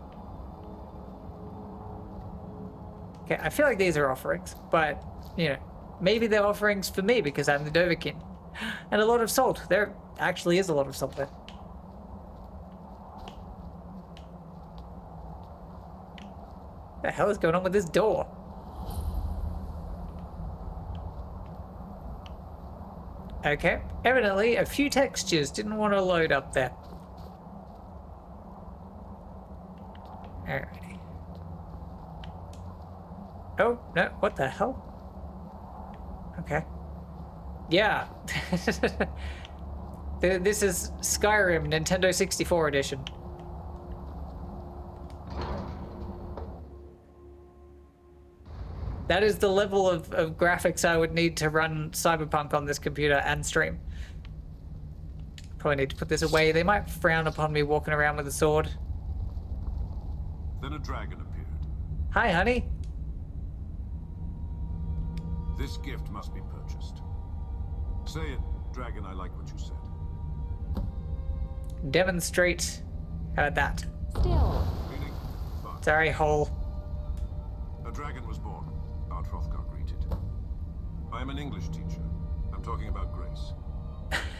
Okay, I feel like these are offerings, but, you know, maybe they're offerings for me because I'm the Dovahkiin. And a lot of salt. There actually is a lot of salt there. What the hell is going on with this door? Okay, evidently a few textures didn't want to load up there. Alrighty. Oh, no, what the hell? Okay. Yeah. This is Skyrim, Nintendo 64 edition. That is the level of graphics I would need to run Cyberpunk on this computer and stream. Probably need to put this away. They might frown upon me walking around with a sword. Then a dragon appeared. Hi, honey. This gift must be purchased. Say it, dragon, I like what you said. Demonstrate. How about that? Still. Meaning? Fine. Sorry, hole. A dragon was born. Our Hrothgar greeted. I am an English teacher. I'm talking about Grace.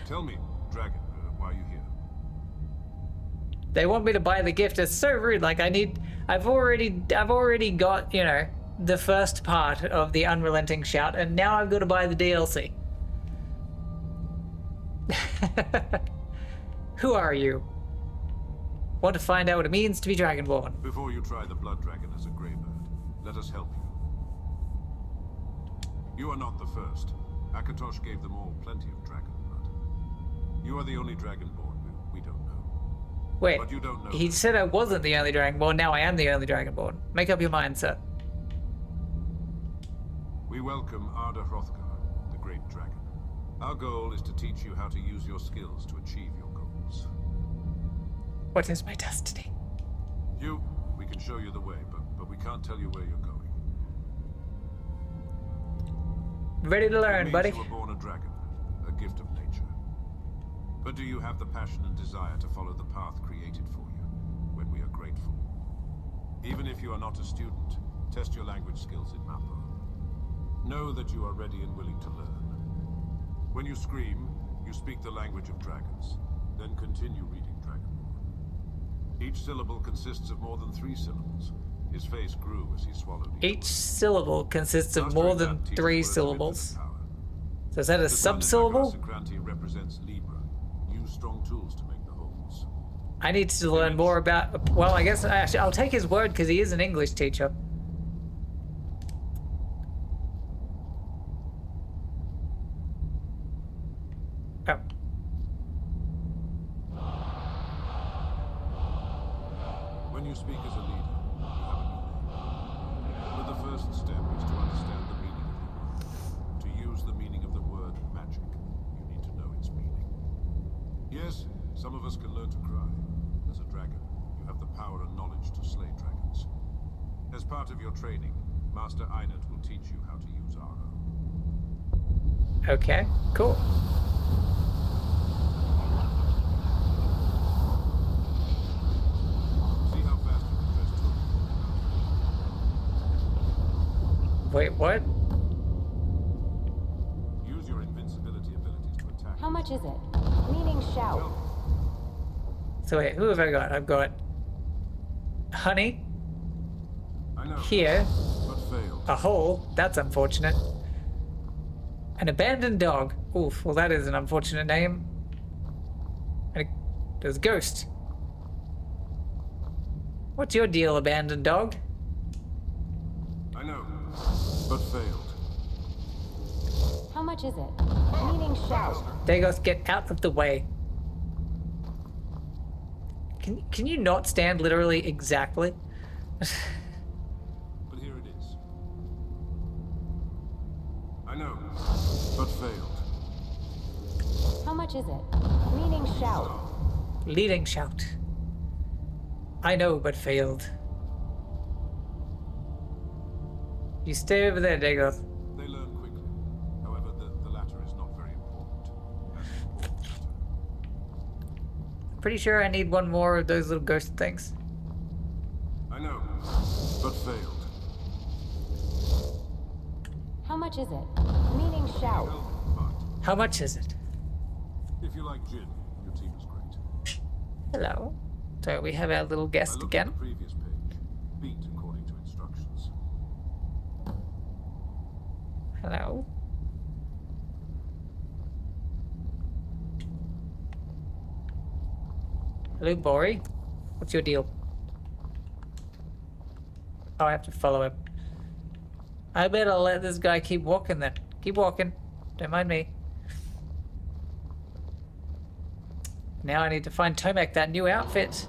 Tell me, dragon, why are you here? They want me to buy the gift. It's so rude. Like, I've already got, you know, the first part of the Unrelenting Shout, and now I've got to buy the DLC. Who are you? Want to find out what it means to be Dragonborn. Before you try the blood dragon as a greybird, let us help you. You are not the first. Akatosh gave them all plenty of dragon blood. You are the only dragonborn we don't know. Wait, But you don't know he that. said I wasn't the only Dragonborn. Now I am the only Dragonborn. Make up your mind, sir. We welcome Arda Hrothgar, the great dragon. Our goal is to teach you how to use your skills to achieve your goals. What is my destiny? We can show you the way, but we can't tell you where you're going. Ready to It learn, means buddy. you were born a dragon, a gift of nature. But do you have the passion and desire to follow the path created for you, when we are grateful? Even if you are not a student, test your language skills in Mappo. Know that you are ready and willing to learn. When you scream, You speak the language of dragons. Then continue reading Dragonborn. Each syllable consists of more than 3 syllables. His face grew as he swallowed Each syllable consists of more than 3 syllables. So is that a subsyllable? Represents Libra. Use strong tools to make the holes. I need to learn more about... Well, I guess actually I'll take his word because he is an English teacher. Oh. When you speak as a leader, you have a new name. But the first step is to understand the meaning of the word. To use the meaning of the word magic, you need to know its meaning. Yes, some of us can learn to cry. As a dragon, you have the power and knowledge to slay dragons. As part of your training, Master Einat will teach you how to use Aro. Okay, cool. See how fast you can press two. Wait, what? Use your invincibility abilities to attack. How much is it? Meaning shout. So wait, who have I got? I've got honey I know, here, but failed. a hole, that's unfortunate. An abandoned dog. Oof, well that is an unfortunate name. And there's Ghost. What's your deal, abandoned dog? I know, but failed. How much is it? Meaning shout. Dagos, get out of the way. Can you not stand literally exactly? But here it is. I know, but failed. How much is it? Meaning shout. Leading shout. I know, but failed. You stay over there, Dagos. They learn quickly. However, the latter is not very important. Pretty sure I need one more of those little ghost things. I know, but failed. How much is it? Meaning shout. But How much is it? if you like gin, your team is great. Hello. So we have our little I guest looked again. at the previous page. Beat according to instructions. Hello. Hello, Bori. What's your deal? Oh, I have to follow him. I better let this guy keep walking then. Keep walking. Don't mind me. Now I need to find Tomek that new outfit.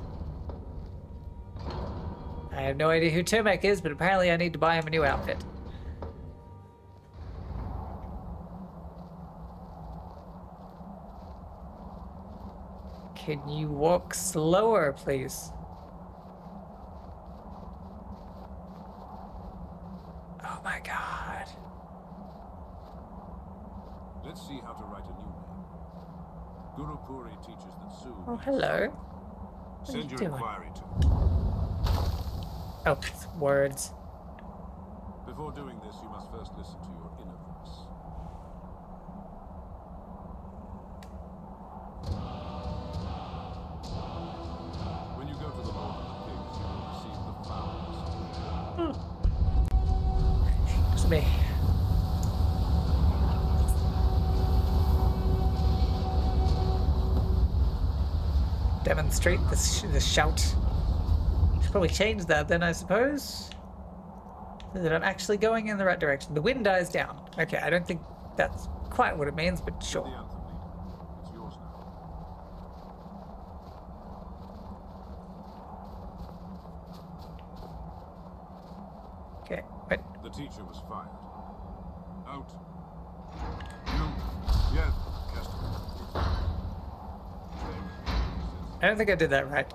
I have no idea who Tomek is, but apparently I need to buy him a new outfit. Can you walk slower, please? Oh my god. Let's see how to write a new name. Guru Puri teaches that soon. Oh, hello. What are Send you your doing? inquiry to. Oh, it's words. Before doing this, you must first listen to your inner voice. When you go to the Lord of the Kings, you will receive the flowers. It's me. Demonstrate the shout. Should probably change that then, I suppose. So that I'm actually going in the right direction. The wind dies down. Okay, I don't think that's quite what it means, but The sure. anthem, leader. It's yours now. Okay, wait. The teacher was fired. Out. You. Yes, Caster. I don't think I did that right.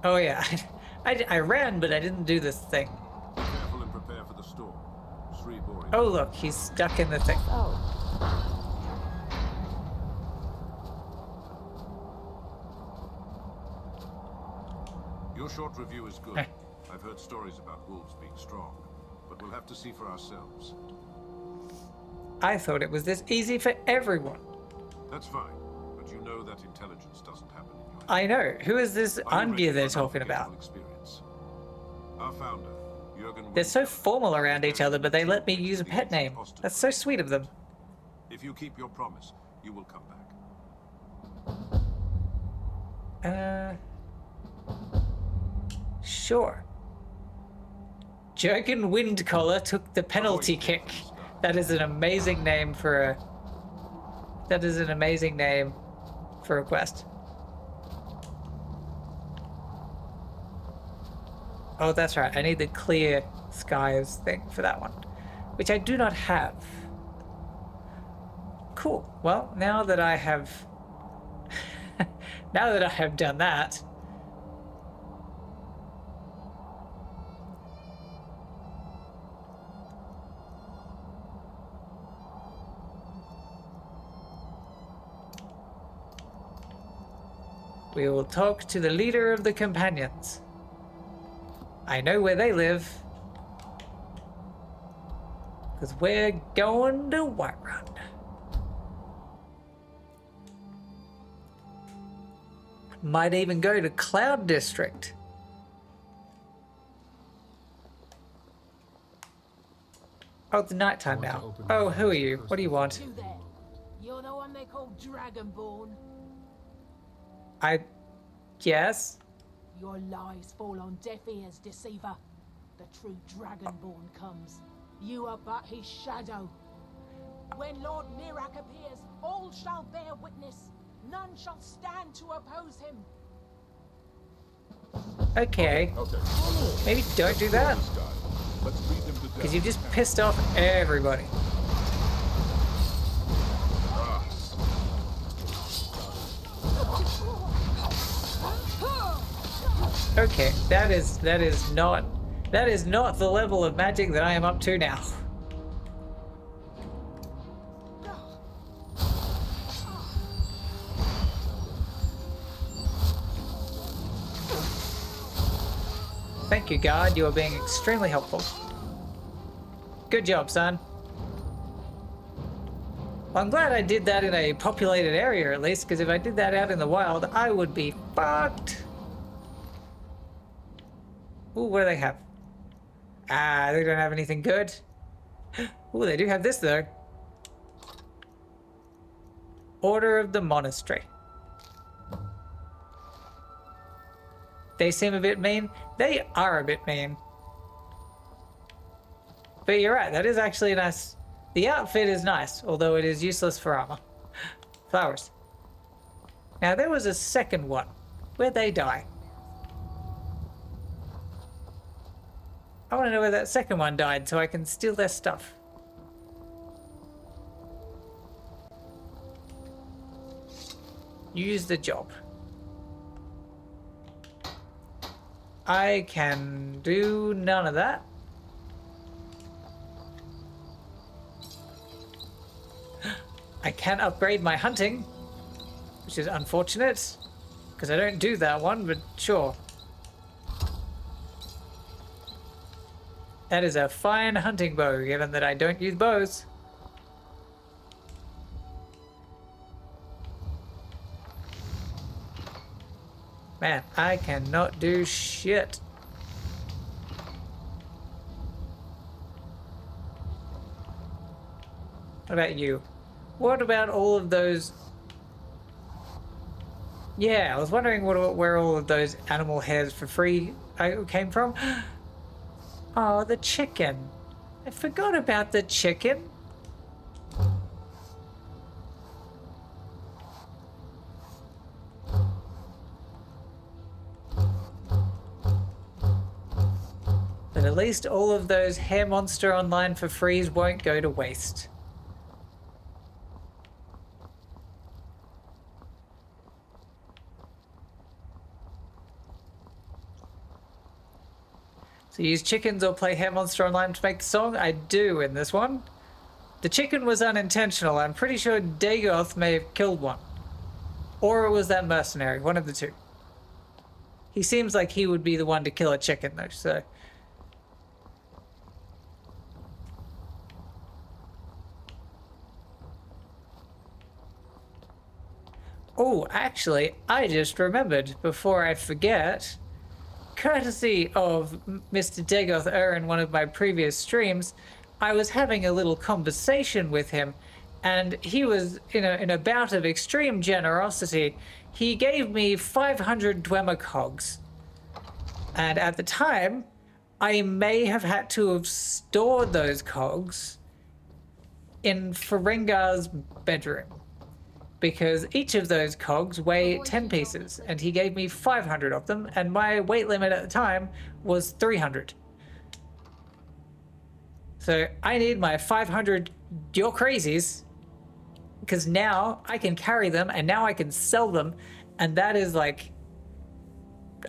Oh yeah, I ran, but I didn't do this thing. Be careful and prepare for the storm. Sri Bori. Oh look, he's stuck in the thing. Oh. Your short review is good. Eh. I've heard stories about wolves being strong. but we'll have to see for ourselves. I thought it was this easy for everyone. That's fine, but you know that intelligence doesn't happen in your I know. Who is this Are you ready Angia they're for talking unforgettable about? experience? Our founder, Jürgen They're so Windhelm, formal around each other, but they let me use a the pet ancient name. Osterberg. That's so sweet of them. If you keep your promise, you will come back. Sure. Jurgen Windcollar took the penalty kick. That is an amazing name for a... That is an amazing name for a quest. Oh, that's right. I need the clear skies thing for that one, which I do not have. Cool. Well, now that I have... now that I have done that... we will talk to the leader of the companions. I know where they live. Because we're going to Whiterun. Might even go to Cloud District. Oh, it's nighttime Want to now. open Oh, your who are eyes you? first What do you before want? you You there. move. You're the one they call Dragonborn. Yes? Your lies fall on deaf ears, deceiver. The true Dragonborn comes. You are but his shadow. When Lord Mirak appears, all shall bear witness. None shall stand to oppose him. Okay. Okay. Maybe don't do that. This guy. Let's beat him to death. Because you just pissed off everybody. Okay, that is not the level of magic that I am up to now. Thank you, guard. You are being extremely helpful. Good job, son. Well, I'm glad I did that in a populated area at least, because if I did that out in the wild, I would be fucked. Ooh, what do they have? Ah, they don't have anything good. Ooh, they do have this though. Order of the Monastery. They seem a bit mean. They are a bit mean. But you're right, that is actually nice. The outfit is nice, although it is useless for armor. Flowers. Now there was a second one. Where'd they die? I want to know where that second one died so I can steal their stuff. Use the job. I can do none of that. I can upgrade my hunting, which is unfortunate, because I don't do that one, but sure. That is a fine hunting bow, given that I don't use bows. Man, I cannot do shit. What about you? What about all of those? Yeah, I was wondering where all of those animal hairs for free came from. Oh, the chicken. I forgot about the chicken. But at least all of those hair monster online for frees won't go to waste. So use chickens or play hair monster online to make the song? I do in this one. The chicken was unintentional. I'm pretty sure Dagoth may have killed one. Or it was that mercenary, one of the two. He seems like he would be the one to kill a chicken though, so... Oh, actually, I just remembered before I forget. Courtesy of Mr. Dagoth in one of my previous streams, I was having a little conversation with him, and he was in a bout of extreme generosity. He gave me 500 Dwemer cogs, and at the time, I may have had to have stored those cogs in Ferengar's bedroom, because each of those cogs weigh 10 pieces, and he gave me 500 of them, and my weight limit at the time was 300. So I need my 500 You're Crazies, because now I can carry them, and now I can sell them, and that is like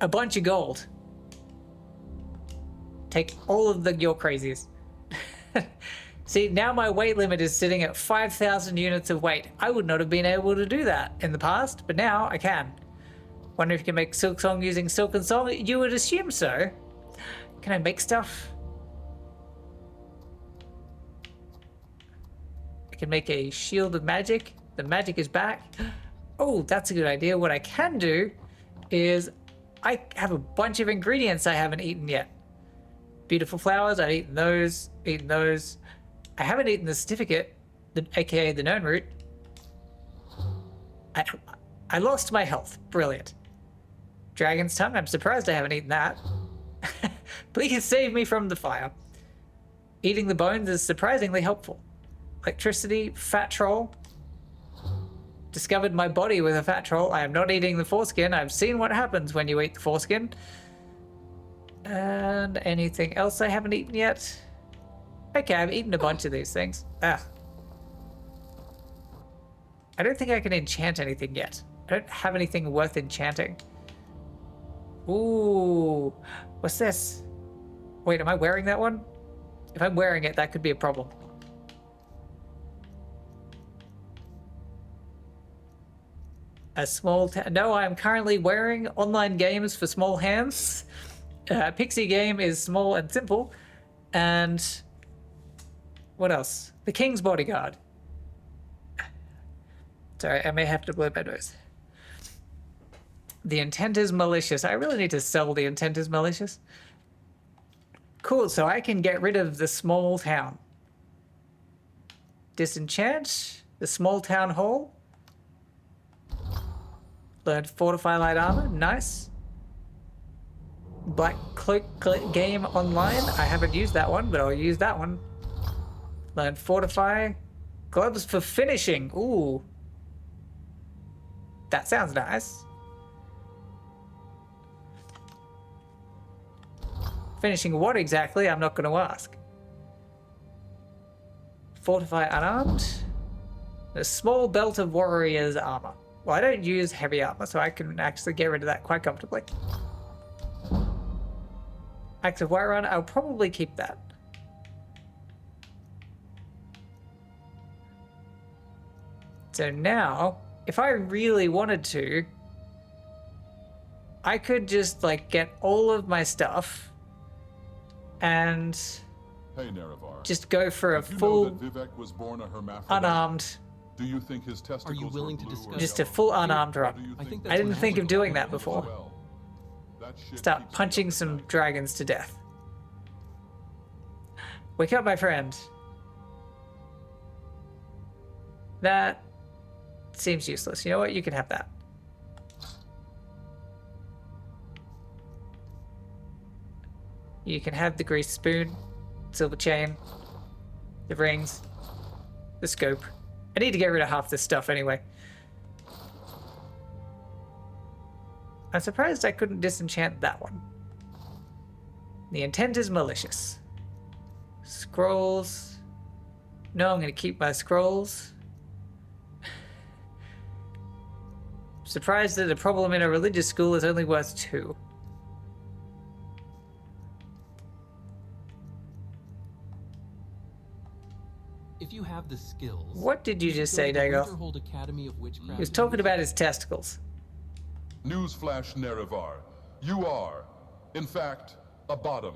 a bunch of gold. Take all of the You're Crazies. See, now my weight limit is sitting at 5,000 units of weight. I would not have been able to do that in the past, but now I can. Wonder if you can make Silk Song using Silken Song? You would assume so. Can I make stuff? I can make a shield of magic. The magic is back. Oh, that's a good idea. What I can do is I have a bunch of ingredients I haven't eaten yet. Beautiful flowers, I've eaten those, I haven't eaten the certificate, aka the known root. I lost my health. Brilliant. Dragon's tongue, I'm surprised I haven't eaten that. Please save me from the fire. Eating the bones is surprisingly helpful. Electricity, fat troll. Discovered my body with a fat troll. I am not eating the foreskin. I've seen what happens when you eat the foreskin. And anything else I haven't eaten yet? Okay, I've eaten a bunch of these things. Ah. I don't think I can enchant anything yet. I don't have anything worth enchanting. Ooh, what's this? Wait, am I wearing that one? If I'm wearing it, that could be a problem. A small no, I'm currently wearing online games for small hands. Pixie game is small and simple. And what else? The King's Bodyguard. Sorry, I may have to blow my nose. The intent is malicious. I really need to sell the intent is malicious. Cool, so I can get rid of the small town. Disenchant the small town hall. Learned fortify light armor, nice. Black cloak game online. I haven't used that one, but I'll use that one. Learn fortify. Gloves for finishing. Ooh. That sounds nice. Finishing what exactly? I'm not going to ask. Fortify unarmed. A small belt of warrior's armor. Well, I don't use heavy armor, so I can actually get rid of that quite comfortably. Active Whiterun, I'll probably keep that. So now, if I really wanted to, I could just like get all of my stuff and just go for a full unarmed. Do you think his testicles Are you willing to discuss? Just a full unarmed run. I didn't think of doing that before. Start punching some dragons to death. Wake up, my friend. That seems useless. You know what? You can have that. You can have the greased spoon, silver chain, the rings, the scope. I need to get rid of half this stuff anyway. I'm surprised I couldn't disenchant that one. The intent is malicious. Scrolls. No, I'm going to keep my scrolls. Surprised that a problem in a religious school is only worth 2. If you have the skills. What did you just say, Dago? He was talking about his testicles. Newsflash, Nerevar. You are, in fact, a bottom.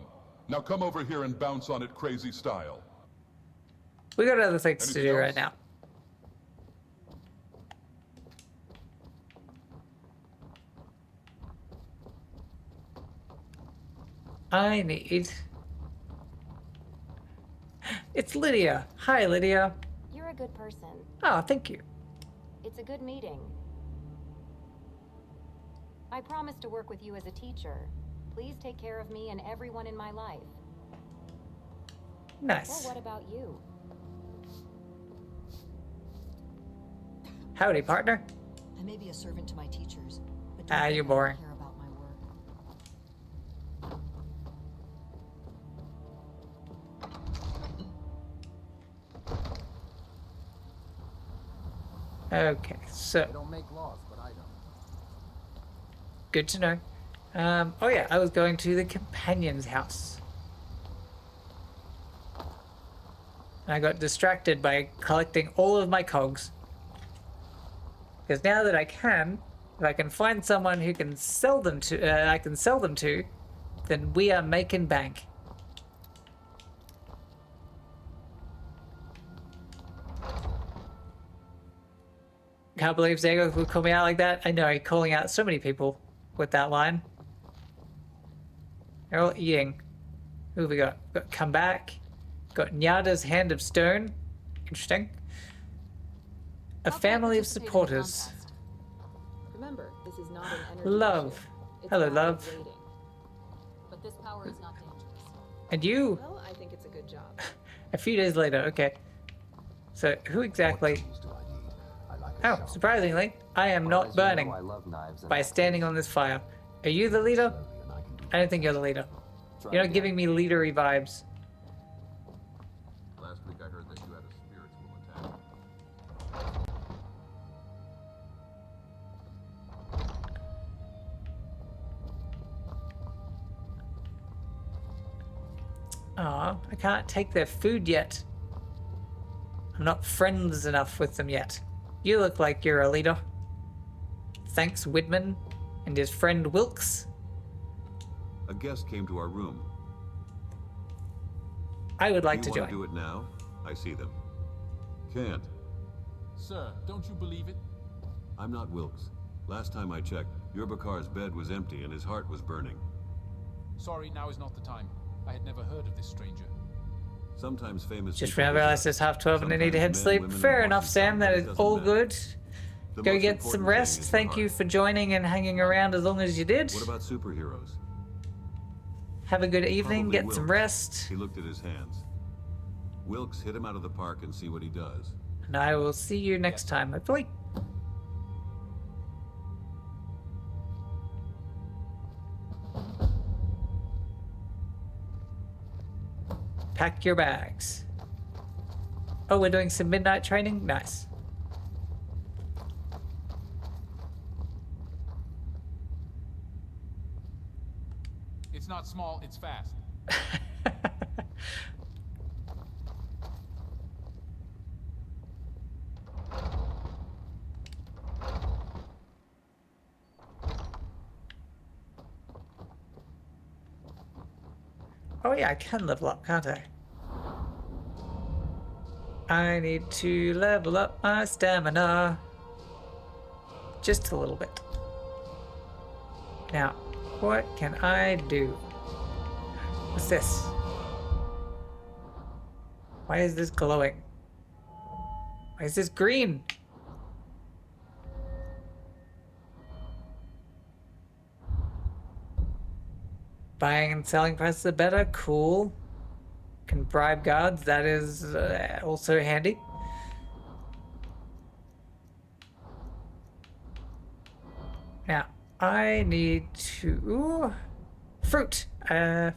Now come over here and bounce on it crazy style. We got other things to do right now. I need... It's Lydia. Hi, Lydia. You're a good person. Oh, thank you. It's a good meeting. I promise to work with you as a teacher. Please take care of me and everyone in my life. Nice. Well, what about you? Howdy, partner. I may be a servant to my teachers, but Ah, don't you're think I boring. care about my work. Okay, so They don't make laws, but I don't. good to know. Oh yeah, I was going to the companion's house. And I got distracted by collecting all of my cogs. Because now that I can, if I can find someone who can sell them to, I can sell them to, then we are making bank. Can't believe Zago would call me out like that. I know, calling out so many people with that line. They're all eating. Who have we got? Got Come Back. Got Nyada's Hand of Stone. Interesting. A family of supporters. Remember, this is not an energy Love. issue. It's Hello, a matter love. of waiting. But this power is not dangerous. And you, Well, I think it's a good job. a few days later. Okay. So, who exactly... Oh, surprisingly, I am Well, not as you know, burning I love knives and by standing on this fire. Are you the leader? I don't think you're the leader. Try You're not again. giving me leadery vibes. Last week I heard that you had a spiritual attack. Aw, I can't take their food yet. I'm not friends enough with them yet. You look like you're a leader. Thanks, Widman and his friend Wilkes. A guest came to our room. I would like Do to you want join. to do it now? I see them. Can't. Sir, don't you believe it? I'm not Wilkes. Last time I checked, Yurbakar's bed was empty and his heart was burning. Sorry, now is not the time. I had never heard of this stranger. Sometimes famous Just people realized visit it's half 12 and I need to head to Sometimes sleep. men, women, Fair and enough, horses Sam. come, That but is it doesn't all matter. good. The Go most get some important rest. thing is Thank your you heart. for joining and hanging around as long as you did. What about superheroes? Have a good evening. Probably Get some Wilkes. rest. He looked at his hands. Wilkes, hit him out of the park and see what he does. And I will see you next time, hopefully. Pack your bags. Oh, we're doing some midnight training? Nice. It's not small, it's fast. Oh yeah, I can level up, can't I? I need to level up my stamina. Just a little bit. Now, what can I do? What's this? Why is this glowing? Why is this green? Buying and selling prices are better. Cool. Can bribe guards. That is also handy. Now, I need to... Ooh, fruit. That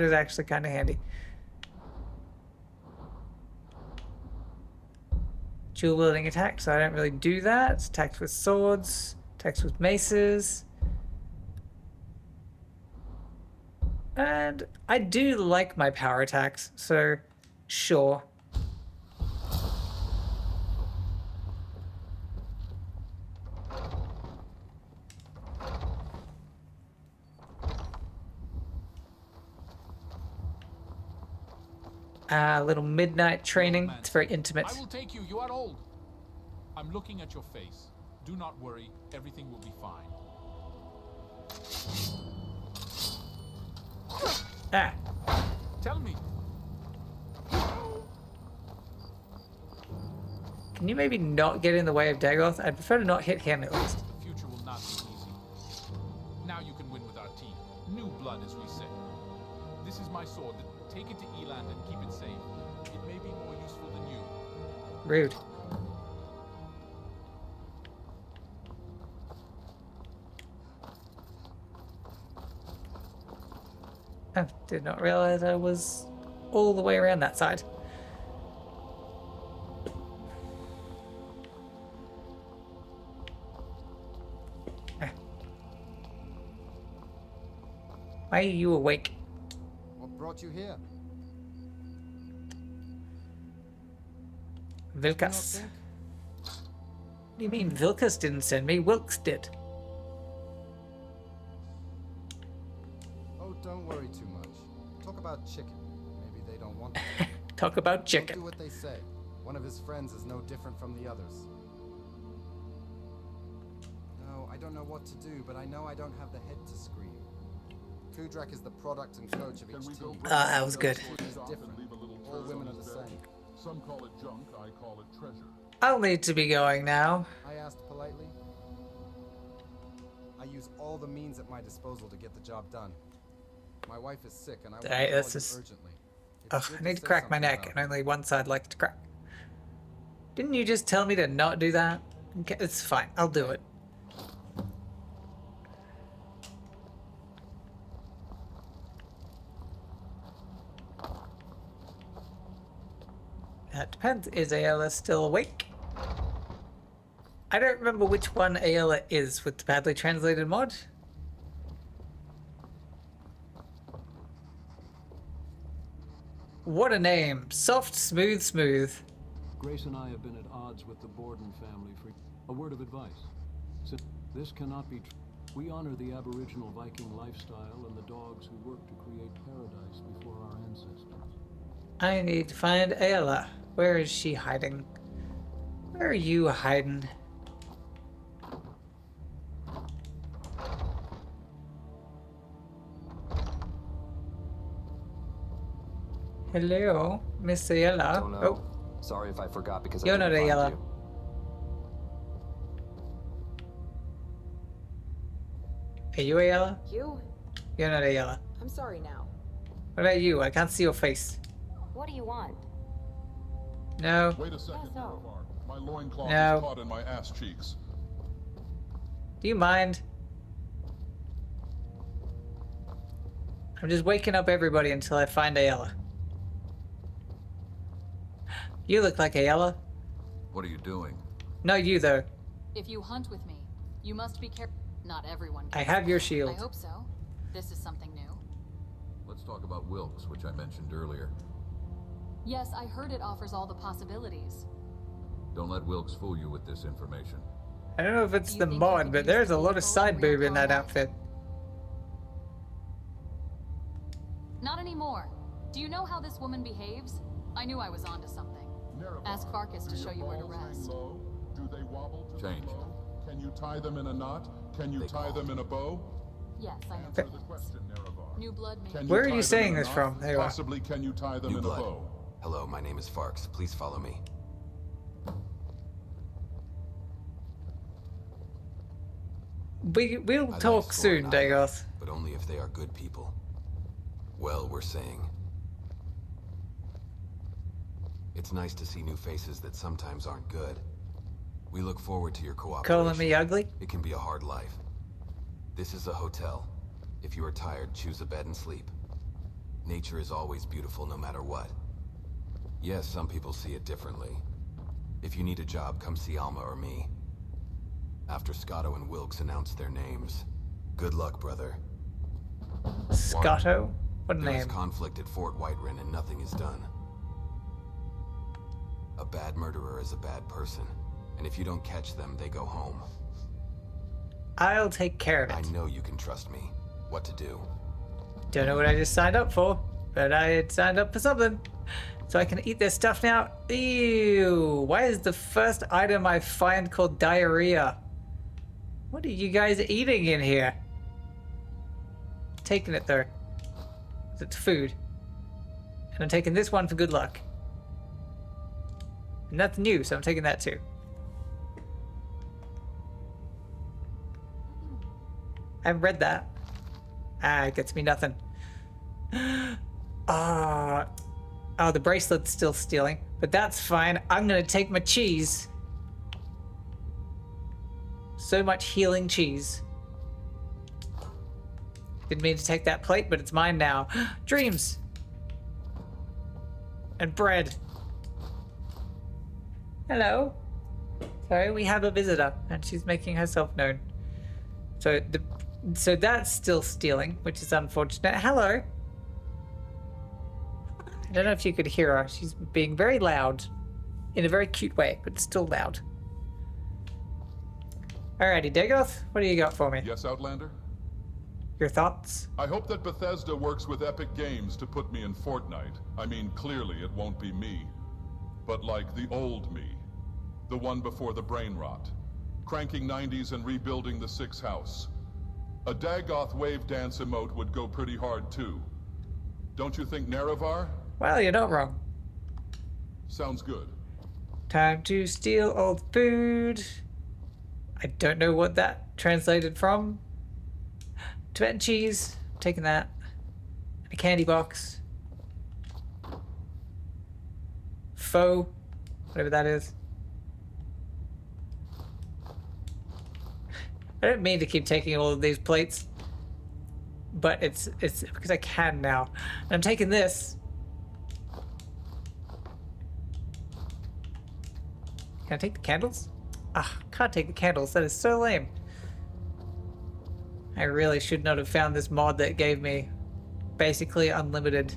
is actually kind of handy. Dual wielding attack, so I don't really do that. Attacks with swords, attacks with maces. And I do like my power attacks, so sure. A little midnight training. It's very intimate. I will take you, you are old. I'm looking at your face. Do not worry, everything will be fine. Ah. Tell me. Can you maybe not get in the way of Dagoth? I'd prefer to not hit him at least. The future will not be easy. Now you can win with our team. New blood, as we say. This is my sword. Take it to Eland and keep it safe. It may be more useful than you. Rude. I did not realize I was all the way around that side. Why are you awake? What brought you here? Vilkas. What do you mean Vilkas didn't send me? Wilkes did. Oh, don't worry too much. Talk about chicken. Maybe they don't want it. Talk about Don't chicken. do what they say. One of his friends is no different from the others. No, I don't know what to do, but I know I don't have the head to scream. Kudrak is the product and coach of each team. Ah, that was good. He's different. All women are the same. Some call it junk, I call it treasure. I'll need to be going now. I asked politely. I use all the means at my disposal to get the job done. My wife is sick and I want to Alright, call this you is... urgently. Ugh, I need to crack my neck, and only one side likes to crack. Didn't you just tell me to not do that? Okay, it's fine. I'll do it. That depends. Is Ayala still awake? I don't remember which one Ayala is with the badly translated mod. What a name. Soft, smooth, smooth. Grace and I have been at odds with the Borden family for a word of advice. Since this cannot be true, we honor the Aboriginal Viking lifestyle and the dogs who worked to create paradise before our ancestors. I need to find Ayala. Where is she hiding? Where are you hiding? Hello, Miss Ayala. Don't know. Sorry if I forgot because You're I not didn't find Ayala. you. Are you Ayala? You? You're not Ayala. I'm sorry now. What about you? I can't see your face. What do you want? No. Wait a second, Nerevar. My loincloth No. is caught in my ass cheeks. Do you mind? I'm just waking up everybody until I find Ayala. You look like Ayala. What are you doing? No, you though. If you hunt with me, you must be careful. Not everyone I can. have your shield. I hope so. This is something new. Let's talk about Wilkes, which I mentioned earlier. Yes, I heard it offers all the possibilities. Don't let Wilkes fool you with this information. I don't know if it's Do you the think you mod, could but use there's a the lot of info side in real boob in that combat? outfit. Not anymore. Do you know how this woman behaves? I knew I was onto something. Ask Farkas to show you where to rest. Low? Do they wobble to Change. the flow? Can you tie them in a knot? Can you tie them in a bow? Yes, I know. Answer the question, Nerevar. New blood may. Can Where are tie you them saying in a this knot? from? There you are. Possibly, can you tie them New in blood. a bow? Hello, my name is Farks. Please follow me. We'll I talk like soon, Scorn Dagoth. But only if they are good people. Well, we're saying. It's nice to see new faces that sometimes aren't good. We look forward to your cooperation. Calling me ugly? It can be a hard life. This is a hotel. If you are tired, choose a bed and sleep. Nature is always beautiful no matter what. Yes, some people see it differently. If you need a job, come see Alma or me. After Scotto and Wilkes announce their names. Good luck, brother. Scotto? What There is name? conflict at Fort Whiterun and nothing is done. A bad murderer is a bad person. And if you don't catch them, they go home. I'll take care of I it. know you can trust me. What to do? Don't know what I just signed up for, but I had signed up for something. So I can eat their stuff now. Ew. Why is the first item I find called diarrhea? What are you guys eating in here? Taking it though. It's food. And I'm taking this one for good luck. And that's new, so I'm taking that too. I haven't read that. Ah, it gets me nothing. Oh, the bracelet's still stealing, but that's fine. I'm gonna take my cheese. So much healing cheese. Didn't mean to take that plate, but it's mine now. Dreams! And bread. Hello. Sorry, we have a visitor, and she's making herself known. So that's still stealing, which is unfortunate. Hello. I don't know if you could hear her. She's being very loud, in a very cute way, but still loud. Alrighty, Dagoth, what do you got for me? Yes, Outlander? Your thoughts? I hope that Bethesda works with Epic Games to put me in Fortnite. I mean, clearly it won't be me. But like the old me. The one before the brain rot. Cranking 90s and rebuilding the 6 house. A Dagoth wave dance emote would go pretty hard too. Don't you think, Nerevar? Well, you're not wrong. Sounds good. Time to steal old food. I don't know what that translated from. Tibetan cheese, taking that. And a candy box. Faux, whatever that is. I don't mean to keep taking all of these plates, but it's because I can now. And I'm taking this. Can I take the candles? Ah, can't take the candles. That is so lame. I really should not have found this mod that gave me basically unlimited.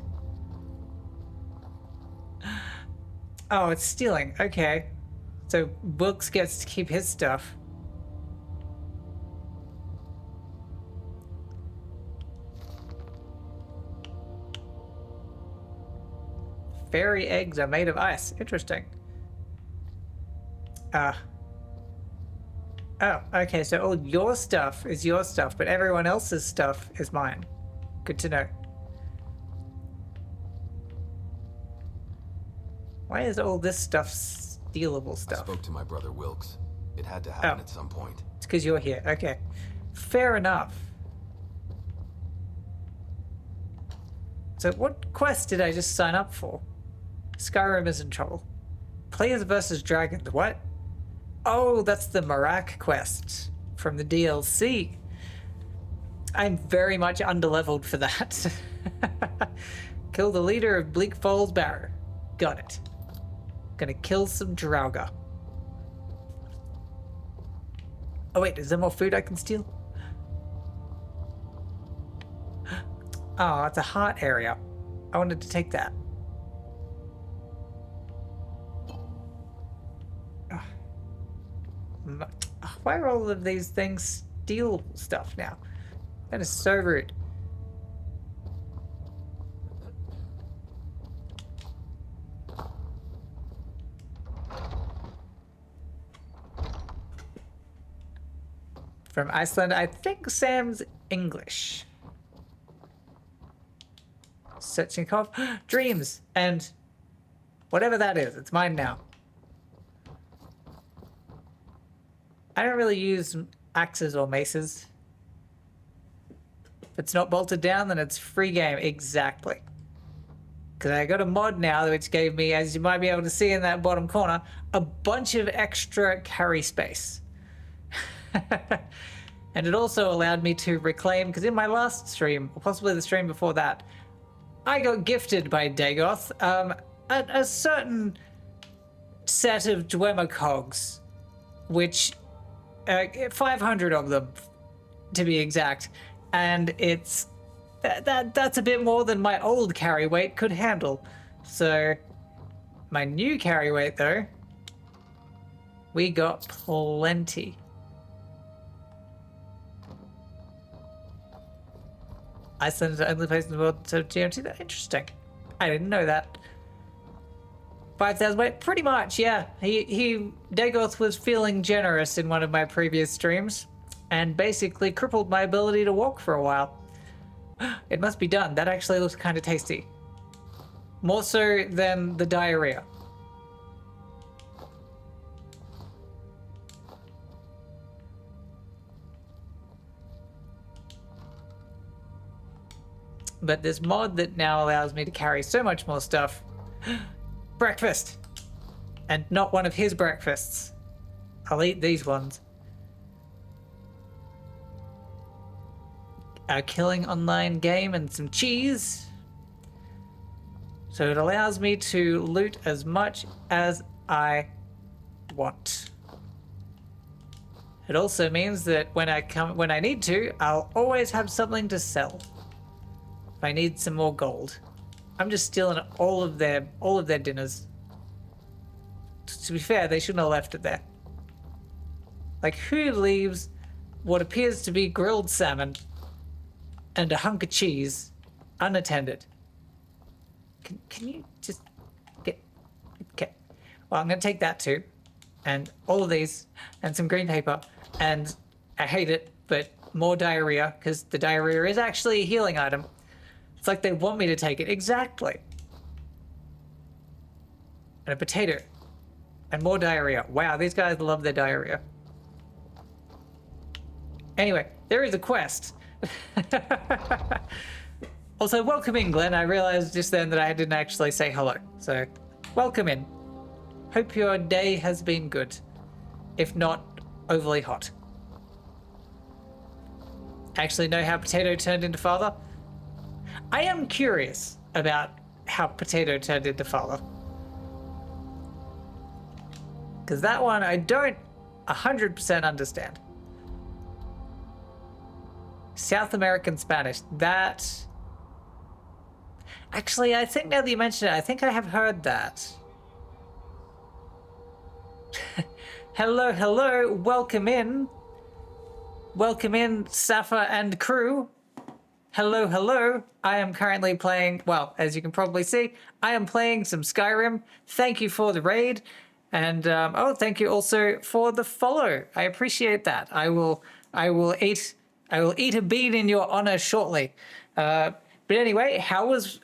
Oh, it's stealing. Okay. So Wilkes gets to keep his stuff. Fairy eggs are made of ice. Interesting. Oh, okay, so all your stuff is your stuff, but everyone else's stuff is mine. Good to know. Why is all this stuff stealable stuff? I spoke to my brother Wilkes. It had to happen at some point. It's because you're here. Okay. Fair enough. So what quest did I just sign up for? Skyrim is in trouble. Players versus dragons. What? Oh, that's the Marak quest from the DLC. I'm very much underleveled for that. Kill the leader of Bleak Falls Barrow. Got it. Gonna kill some Draugr. Oh wait, is there more food I can steal? Oh, it's a heart area. I wanted to take that. Why are all of these things steal stuff now? That is so rude. From Iceland, I think Sam's English. Searching cough. Dreams! And whatever that is, it's mine now. I don't really use axes or maces. If it's not bolted down, then it's free game. Exactly. Because I got a mod now which gave me, as you might be able to see in that bottom corner, a bunch of extra carry space. And it also allowed me to reclaim, because in my last stream, or possibly the stream before that, I got gifted by Dagoth a certain set of Dwemer cogs, which 500 of them to be exact, and it's that's a bit more than my old carry weight could handle. So my new carry weight though, we got plenty. Iceland is the only place in the world to GMT. That's interesting. I didn't know that. 5,000 weight? Pretty much, yeah. Dagoth was feeling generous in one of my previous streams and basically crippled my ability to walk for a while. It must be done. That actually looks kind of tasty. More so than the diarrhea. But this mod that now allows me to carry so much more stuff. Breakfast! And not one of his breakfasts. I'll eat these ones. A killing online game and some cheese. So it allows me to loot as much as I want. It also means that when I need to, I'll always have something to sell. If I need some more gold. I'm just stealing all of their dinners. To be fair, they shouldn't have left it there. Like, who leaves what appears to be grilled salmon and a hunk of cheese unattended? Can you just get... Okay. Well, I'm going to take that too. And all of these. And some green paper. And I hate it, but more diarrhea. Because the diarrhea is actually a healing item. It's like they want me to take it. Exactly. And a potato. And more diarrhea. Wow, these guys love their diarrhea. Anyway, there is a quest. Also, welcome in, Glenn. I realized just then that I didn't actually say hello. So, welcome in. Hope your day has been good. If not, overly hot. Actually know how Potato turned into father? I am curious about how Potato turned into father. Because that one I don't 100% understand. South American Spanish. That... Actually, I think now that you mention it, I think I have heard that. Hello, hello. Welcome in. Welcome in, Safa and crew. Hello, hello. I am currently playing, well, as you can probably see, I am playing some Skyrim. Thank you for the raid. And, oh, thank you also for the follow. I appreciate that. I will eat a bean in your honor shortly. But anyway, how was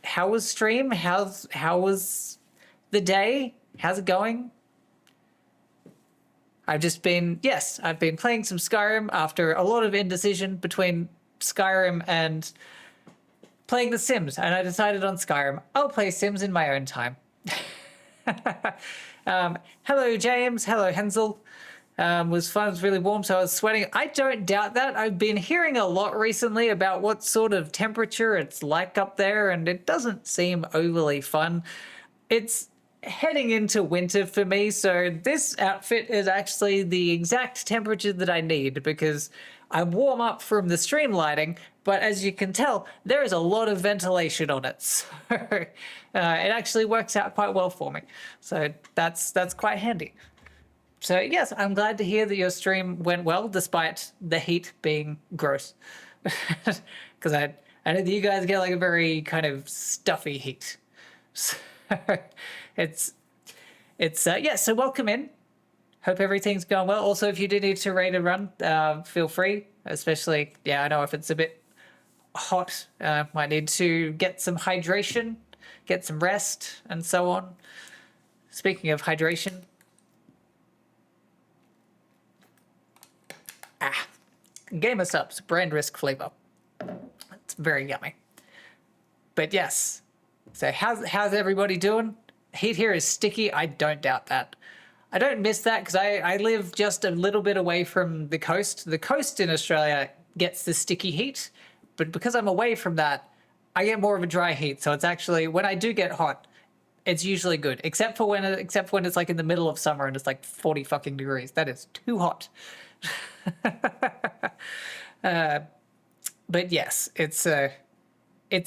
stream? How was the day? How's it going? I've been playing some Skyrim after a lot of indecision between Skyrim and playing The Sims, and I decided on Skyrim. I'll play Sims in my own time. Hello, James. Hello, Hensel. Was fun. It was really warm, so I was sweating. I don't doubt that. I've been hearing a lot recently about what sort of temperature it's like up there, and it doesn't seem overly fun. It's heading into winter for me, so this outfit is actually the exact temperature that I need because I warm up from the stream lighting, but as you can tell, there is a lot of ventilation on it, so it actually works out quite well for me. So that's quite handy. So yes, I'm glad to hear that your stream went well despite the heat being gross. Because I know that you guys get like a very kind of stuffy heat. So yeah, so welcome in. Hope everything's going well. Also, if you do need to raid a run, feel free. Especially, yeah, I know if it's a bit hot, might need to get some hydration, get some rest, and so on. Speaking of hydration, Gamer Subs, brand risk flavor. It's very yummy. But yes, so how's everybody doing? Heat here is sticky. I don't doubt that. I don't miss that because I live just a little bit away from the coast. The coast in Australia gets the sticky heat, but because I'm away from that, I get more of a dry heat. So it's actually, when I do get hot, it's usually good, except for when it's like in the middle of summer and it's like 40 fucking degrees. That is too hot. But yes, it's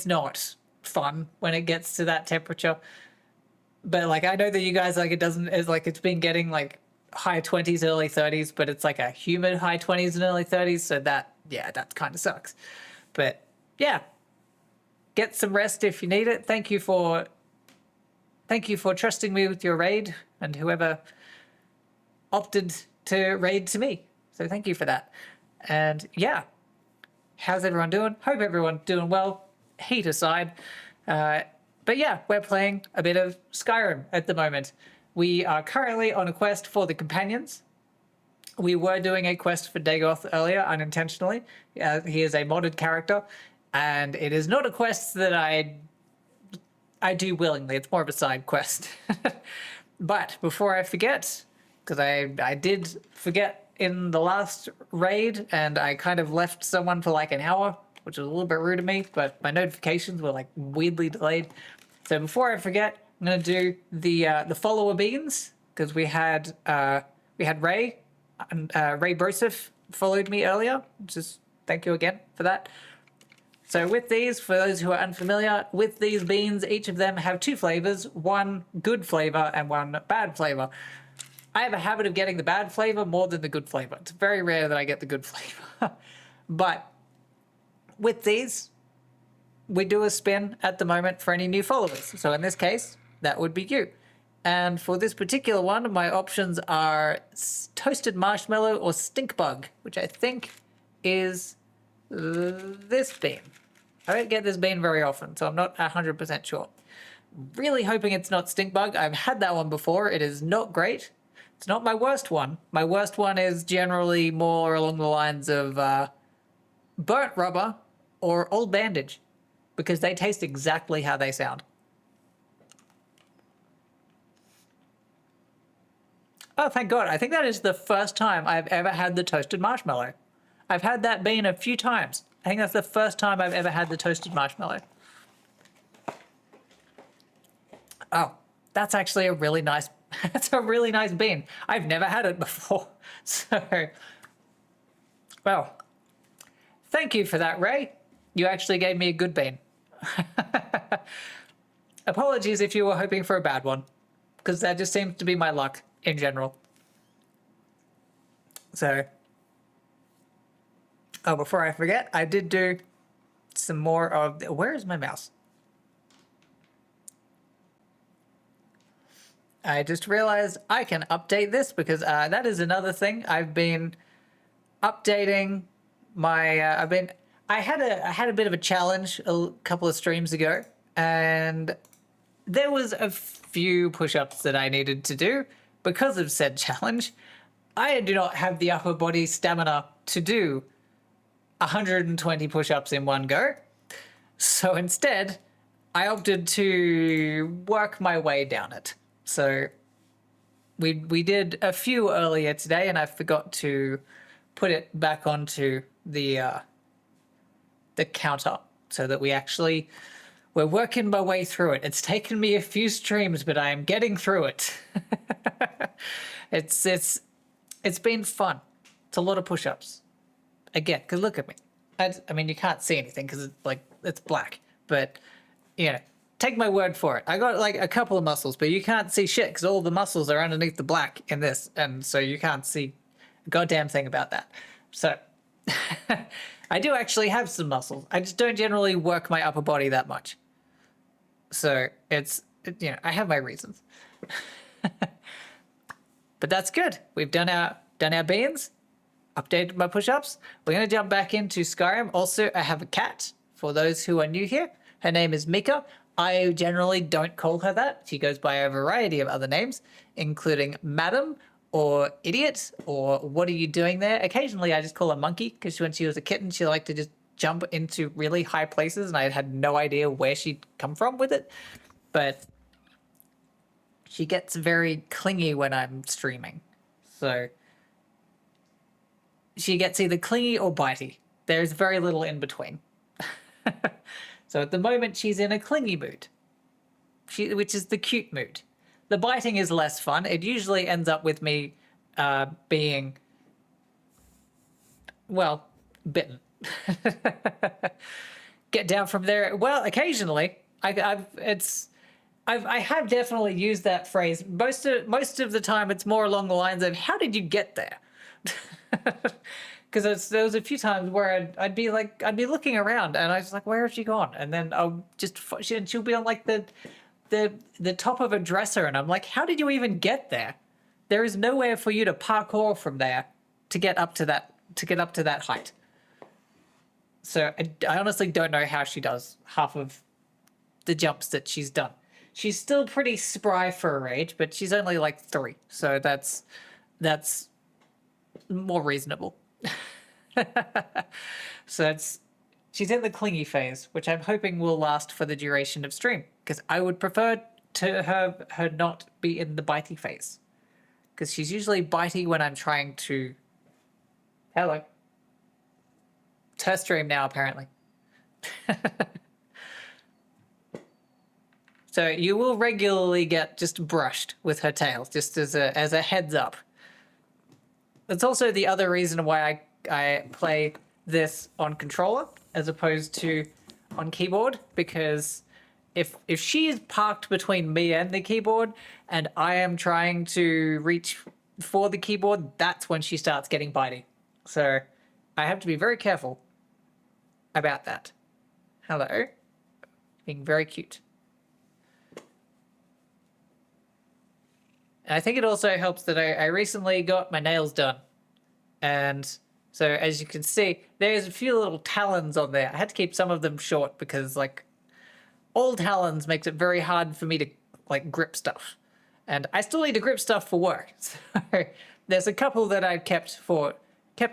not fun when it gets to that temperature. But like I know that you guys like it's been getting like high 20s, early 30s, but it's like a humid high 20s and early 30s, so that kind of sucks. But yeah, get some rest if you need it. Thank you for trusting me with your raid and whoever opted to raid to me. So thank you for that. And yeah, how's everyone doing? Hope everyone's doing well. heat aside. But yeah, we're playing a bit of Skyrim at the moment. We are currently on a quest for the companions. We were doing a quest for Dagoth earlier, unintentionally. He is a modded character, and it is not a quest that I do willingly. It's more of a side quest. But before I forget, because I did forget in the last raid, and I kind of left someone for like an hour, which was a little bit rude of me, but my notifications were like weirdly delayed. So before I forget, I'm gonna do the follower beans, because we had Ray, and Ray Broseph followed me earlier. Just thank you again for that. So with these, for those who are unfamiliar, with these beans, each of them have two flavors, one good flavor and one bad flavor. I have a habit of getting the bad flavor more than the good flavor. It's very rare that I get the good flavor. But with these, we do a spin at the moment for any new followers. So in this case, that would be you. And for this particular one, my options are toasted marshmallow or stink bug, which I think is this bean. I don't get this bean very often, so I'm not 100% sure. Really hoping it's not stink bug. I've had that one before. It is not great. It's not my worst one. My worst one is generally more along the lines of burnt rubber or old bandage, because they taste exactly how they sound. Oh, thank God. I think that is the first time I've ever had the toasted marshmallow. I've had that bean a few times. I think that's the first time I've ever had the toasted marshmallow. Oh, that's actually a really nice, that's a really nice bean. I've never had it before. So, well, thank you for that, Ray. You actually gave me a good bean. Apologies if you were hoping for a bad one, because that just seems to be my luck in general. So, oh, before I forget, I did do some more of, where is my mouse? I just realized I can update this, because that is another thing. I've been updating my, I had a bit of a challenge a couple of streams ago, and there was a few push-ups that I needed to do because of said challenge. I do not have the upper body stamina to do 120 push-ups in one go. So instead, I opted to work my way down it. So we did a few earlier today, and I forgot to put it back onto the counter so that we're working my way through it. It's taken me a few streams, but I am getting through it. It's been fun. It's a lot of push-ups. Again, because look at me. I mean, you can't see anything because it's black, but you know, take my word for it. I got like a couple of muscles, but you can't see shit because all the muscles are underneath the black in this, and so you can't see a goddamn thing about that. So I do actually have some muscles. I just don't generally work my upper body that much. So you know, I have my reasons. But that's good. We've done our beans, updated my push-ups. We're going to jump back into Skyrim. Also, I have a cat, for those who are new here. Her name is Mika. I generally don't call her that. She goes by a variety of other names, including Madam, or Idiot, or What are you doing there? Occasionally, I just call her Monkey, because when she was a kitten, she liked to just jump into really high places, and I had no idea where she'd come from with it. But she gets very clingy when I'm streaming. So she gets either clingy or bitey. There's very little in between. So at the moment, she's in a clingy mood, which is the cute mood. The biting is less fun. It usually ends up with me being, well, bitten. Get down from there. Well, occasionally, I have definitely used that phrase. Most of the time, it's more along the lines of, "How did you get there?" Because there was a few times where I'd be looking around, and I was like, "Where has she gone?" And then she'll be on like the top of a dresser, and I'm like, "How did you even get there? There is nowhere for you to parkour from there to get up to that height." So I honestly don't know how she does half of the jumps that she's done. She's still pretty spry for her age, but she's only like 3, so that's more reasonable. So she's in the clingy phase, which I'm hoping will last for the duration of stream, because I would prefer to have her not be in the bitey phase, because she's usually bitey when I'm trying to... Hello. It's her stream now, apparently. So you will regularly get just brushed with her tail, just as a heads up. That's also the other reason why I play this on controller as opposed to on keyboard, because if she is parked between me and the keyboard and I am trying to reach for the keyboard, that's when she starts getting bitey. So I have to be very careful about that. Hello. Being very cute. And I think it also helps that I recently got my nails done. And so as you can see, there's a few little talons on there. I had to keep some of them short because like all talons makes it very hard for me to like grip stuff. And I still need to grip stuff for work. So there's a couple that I've kept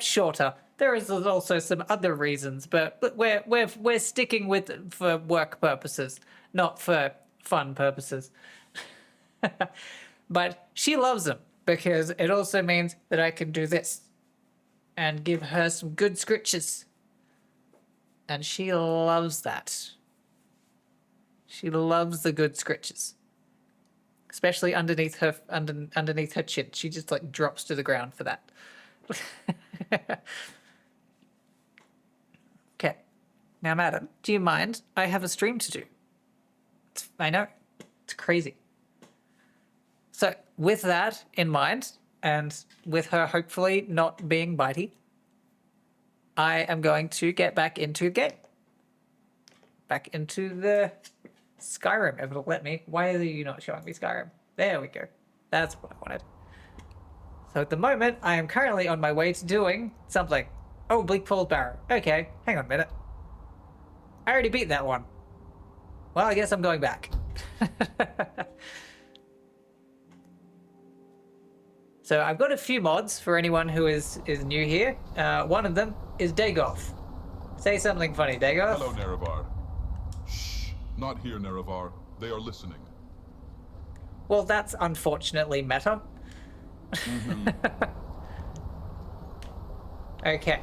shorter. There is also some other reasons, but we're sticking with it for work purposes, not for fun purposes. But she loves them because it also means that I can do this and give her some good scritches. And she loves that. She loves the good scritches. Especially underneath her underneath her chin. She just like drops to the ground for that. Okay. Now, madam, do you mind? I have a stream to do. I know. It's crazy. So with that in mind, and with her hopefully not being bitey, I am going to get back into the game. Back into the Skyrim, if it'll let me. Why are you not showing me Skyrim? There we go. That's what I wanted. So at the moment, I am currently on my way to doing something. Oh, Bleak Falls Barrow. Okay, hang on a minute. I already beat that one. Well, I guess I'm going back. So I've got a few mods for anyone who is new here. One of them is Dagoth. Say something funny, Dagoth. Hello, Nerevar. Shh, not here, Nerevar. They are listening. Well, that's unfortunately meta. Okay,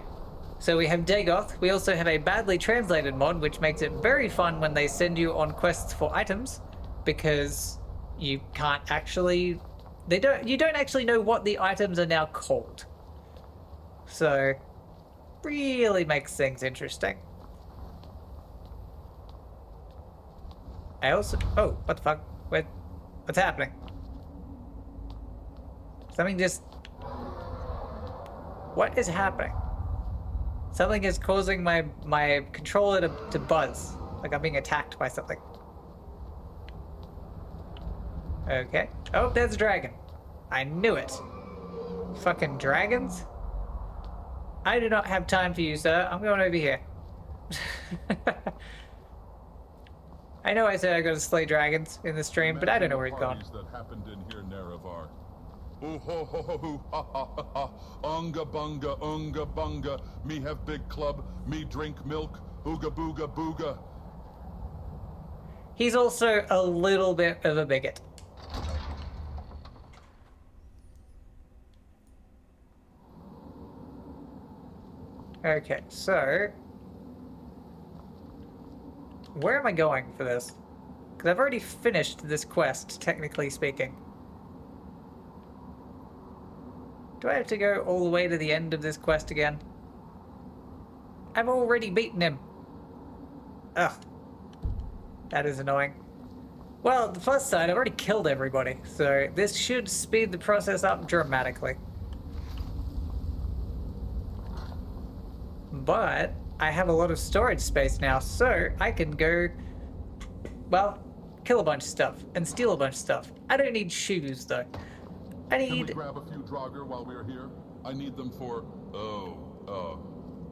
so we have Dagoth. We also have a badly translated mod, which makes it very fun when they send you on quests for items, because you can't actually... You don't actually know what the items are now called. So, really makes things interesting. I also... Oh, what the fuck? What's happening? Something just... What is happening? Something is causing my controller to buzz. Like I'm being attacked by something. Okay. Oh, there's a dragon. I knew it. Fucking dragons? I do not have time for you, sir. I'm going over here. I know I said I gotta slay dragons in the stream, but I don't know where he's gone. That happened in here, Nerevar. Ooh ho ho ho ho ha ha ha ha. Unga bunga, me have big club, me drink milk, ooga booga booga. He's also a little bit of a bigot. Okay, so... Where am I going for this? Because I've already finished this quest, technically speaking. Do I have to go all the way to the end of this quest again? I've already beaten him. Ugh. That is annoying. Well, the plus side, I've already killed everybody, so this should speed the process up dramatically. But I have a lot of storage space now, so I can go, well, kill a bunch of stuff and steal a bunch of stuff. I don't need shoes, though. I need... Can we grab a few Draugr while we're here? I need them for,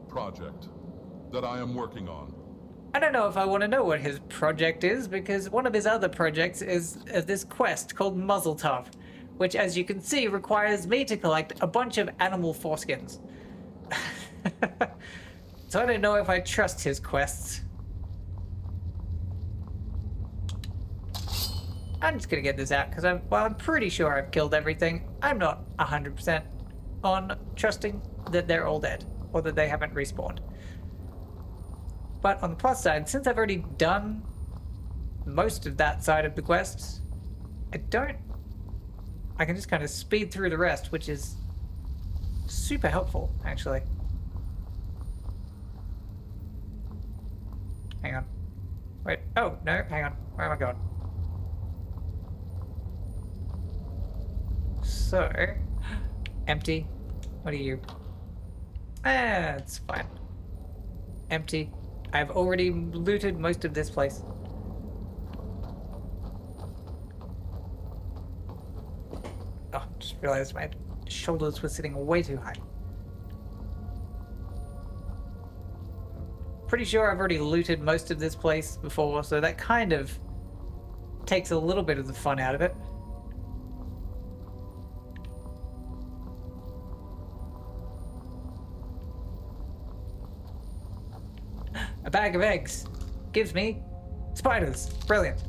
project. that I am working on. I don't know if I want to know what his project is, because one of his other projects is this quest called Muzzletop, which, as you can see, requires me to collect a bunch of animal foreskins. So I don't know if I trust his quests. I'm just gonna get this out because I'm pretty sure I've killed everything. I'm not 100% on trusting that they're all dead or that they haven't respawned. But on the plus side, since I've already done most of that side of the quests, I can just kind of speed through the rest, which is super helpful, actually. Hang on. Wait, oh, no, hang on. Where am I going? So, empty. What are you? It's fine. Empty. I've already looted most of this place. Oh, just realized my shoulders were sitting way too high. Pretty sure I've already looted most of this place before, so that kind of takes a little bit of the fun out of it. A bag of eggs gives me spiders. Brilliant.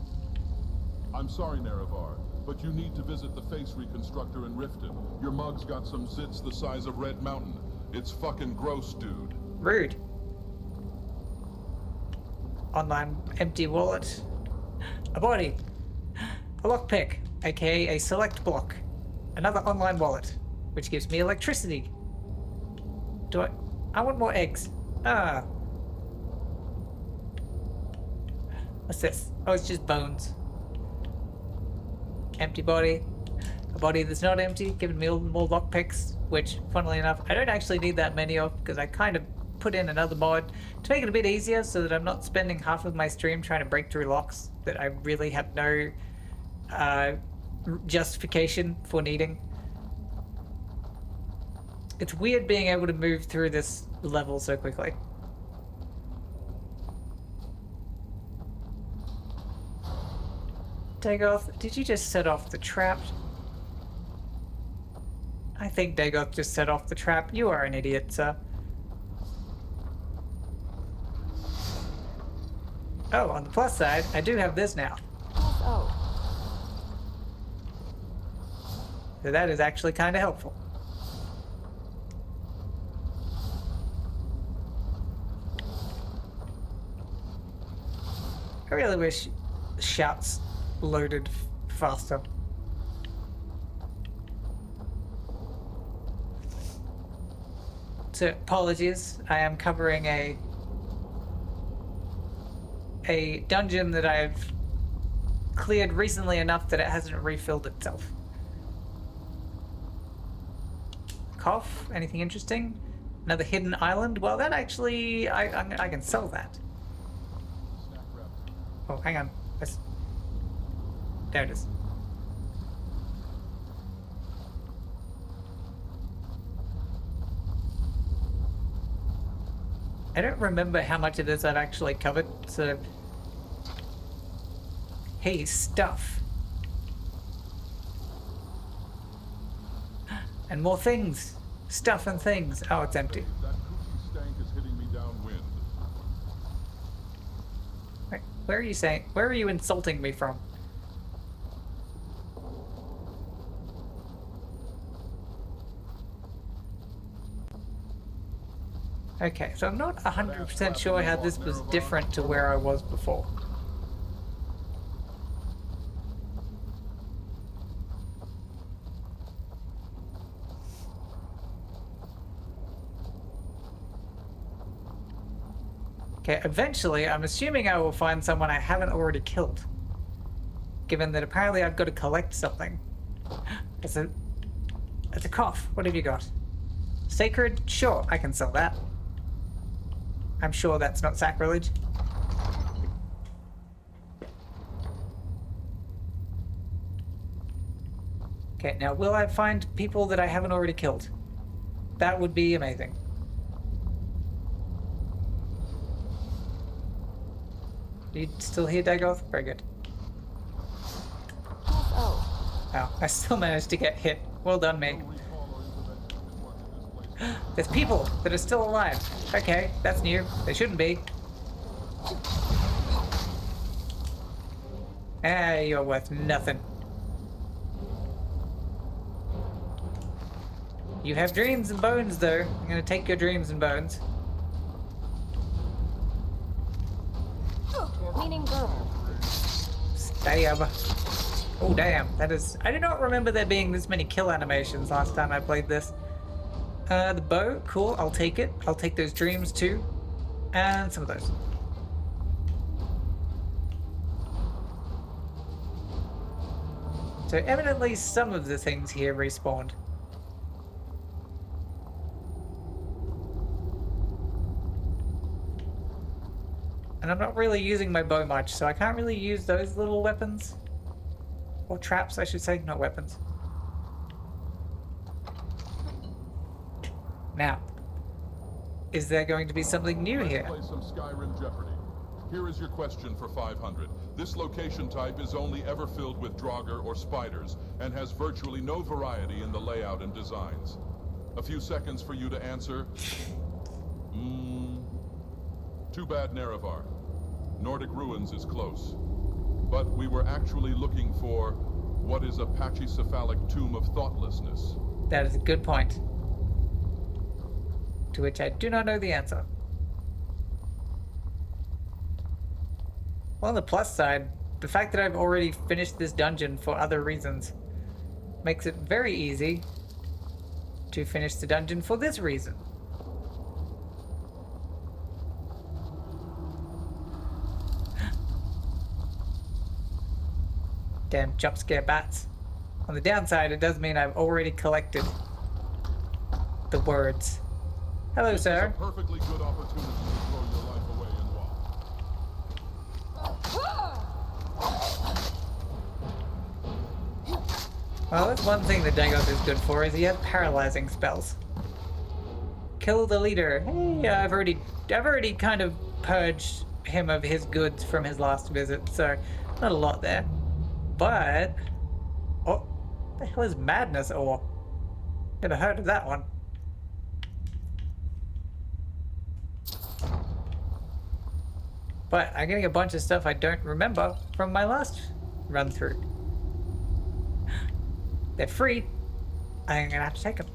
I'm sorry, Nerevar, but you need to visit the face reconstructor in Riften. Your mug's got some zits the size of Red Mountain. It's fucking gross, dude. Rude. Online empty wallet. A body. A lockpick, aka a select block. Another online wallet, which gives me electricity. I want more eggs. Ah. What's this? Oh, it's just bones. Empty body. A body that's not empty, giving me more lockpicks, which, funnily enough, I don't actually need that many of, because I kind of put in another mod to make it a bit easier so that I'm not spending half of my stream trying to break through locks that I really have no justification for needing. It's weird being able to move through this level so quickly. Dagoth, did you just set off the trap? I think Dagoth just set off the trap. You are an idiot, sir. Oh, on the plus side, I do have this now. Oh. So that is actually kind of helpful. I really wish shouts loaded faster. So apologies, I am covering a dungeon that I've cleared recently enough that it hasn't refilled itself. Cough, anything interesting? Another hidden island? Well, that actually, I can sell that. Oh, hang on. There it is. I don't remember how much of this I've actually covered, so... Hey, stuff. And more things. Stuff and things. Oh, it's empty. That kooky stank is hitting me downwind. Wait, where are you saying? Where are you insulting me from? Okay, so I'm not 100% sure how this was different to where I was before. Okay, eventually, I'm assuming I will find someone I haven't already killed. Given that apparently I've got to collect something. It's a cough. What have you got? Sacred? Sure, I can sell that. I'm sure that's not sacrilege. Okay, now will I find people that I haven't already killed? That would be amazing. You still here, Dagoth? Very good. Oh, I still managed to get hit. Well done, me. There's people that are still alive. Okay, that's new. They shouldn't be. Ah, you're worth nothing. You have dreams and bones, though. I'm gonna take your dreams and bones. Meaning girl. Damn. Oh, damn. That is... I do not remember there being this many kill animations last time I played this. The bow. Cool. I'll take it. I'll take those dreams, too. And some of those. So evidently some of the things here respawned. And I'm not really using my bow much, so I can't really use those little weapons. Or traps, I should say, not weapons. Now, is there going to be something new here? Let's play some Skyrim Jeopardy. Here is your question for 500. This location type is only ever filled with Draugr or spiders, and has virtually no variety in the layout and designs. A few seconds for you to answer. Too bad, Nerevar. Nordic Ruins is close. But we were actually looking for what is a pachycephalic tomb of thoughtlessness. That is a good point. To which I do not know the answer. Well, on the plus side, the fact that I've already finished this dungeon for other reasons makes it very easy to finish the dungeon for this reason. Damn jump scare bats. On the downside, it does mean I've already collected the words. Hello, sir. This is a perfectly good opportunity to throw your life away in WoW. Well, that's one thing that Dagoth is good for, is he has paralyzing spells. Kill the leader. Hey, I've already kind of purged him of his goods from his last visit, so not a lot there. But, oh, what the hell is Madness Ore? Never heard of that one. But I'm getting a bunch of stuff I don't remember from my last run through. They're free. I'm gonna have to take them.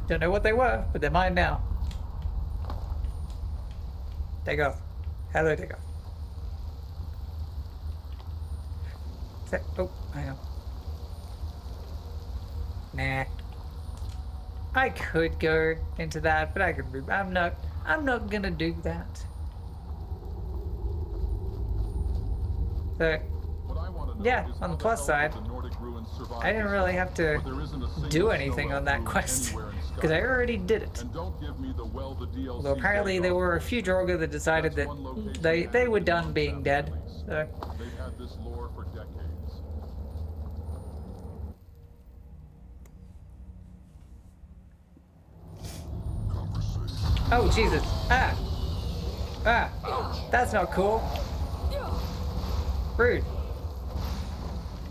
Don't know what they were, but they're mine now. Dagoth. Hello, Dagoth. Oh, hang on. Nah. I could go into that, but I'm not gonna do that. So, yeah, on the plus side, I didn't really have to do anything on that quest, because I already did it. Although apparently there were a few Draugr that decided that they were done being dead, so... They've had this lore for decades. Oh, Jesus. Ah. Ah. That's not cool. Rude.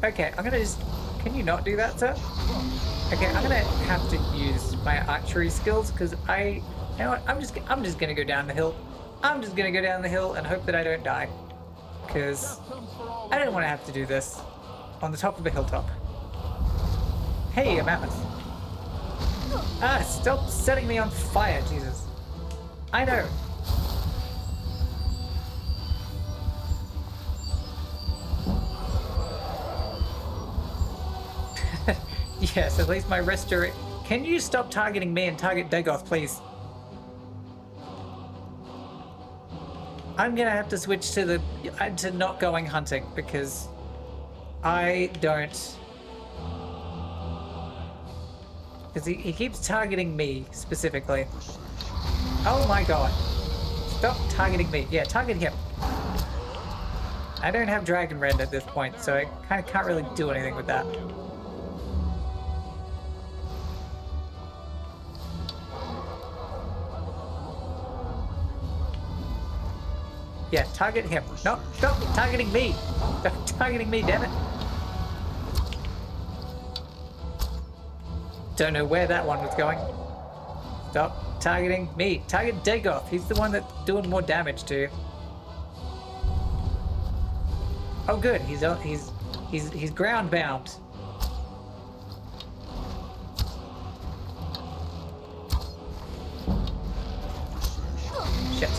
Okay, I'm gonna just... Can you not do that, sir? Okay, I'm gonna have to use my archery skills, because you know what? I'm just gonna go down the hill. I'm just gonna go down the hill and hope that I don't die. Because I don't want to have to do this on the top of a hilltop. Hey, a mammoth. Ah, stop setting me on fire, Jesus. I know. Yes, at least my restoration. Can you stop targeting me and target Dagoth, please? I'm gonna have to switch to not going hunting, because I don't. Because he keeps targeting me specifically. Oh my god. Stop targeting me. Yeah, target him. I don't have Dragon Rend at this point, so I kind of can't really do anything with that. Yeah, target him. No, stop targeting me. Stop targeting me, damn it. Don't know where that one was going. Stop targeting me. Target Dagoth. He's the one that's doing more damage to you. Oh, good. He's ground bound. Shit.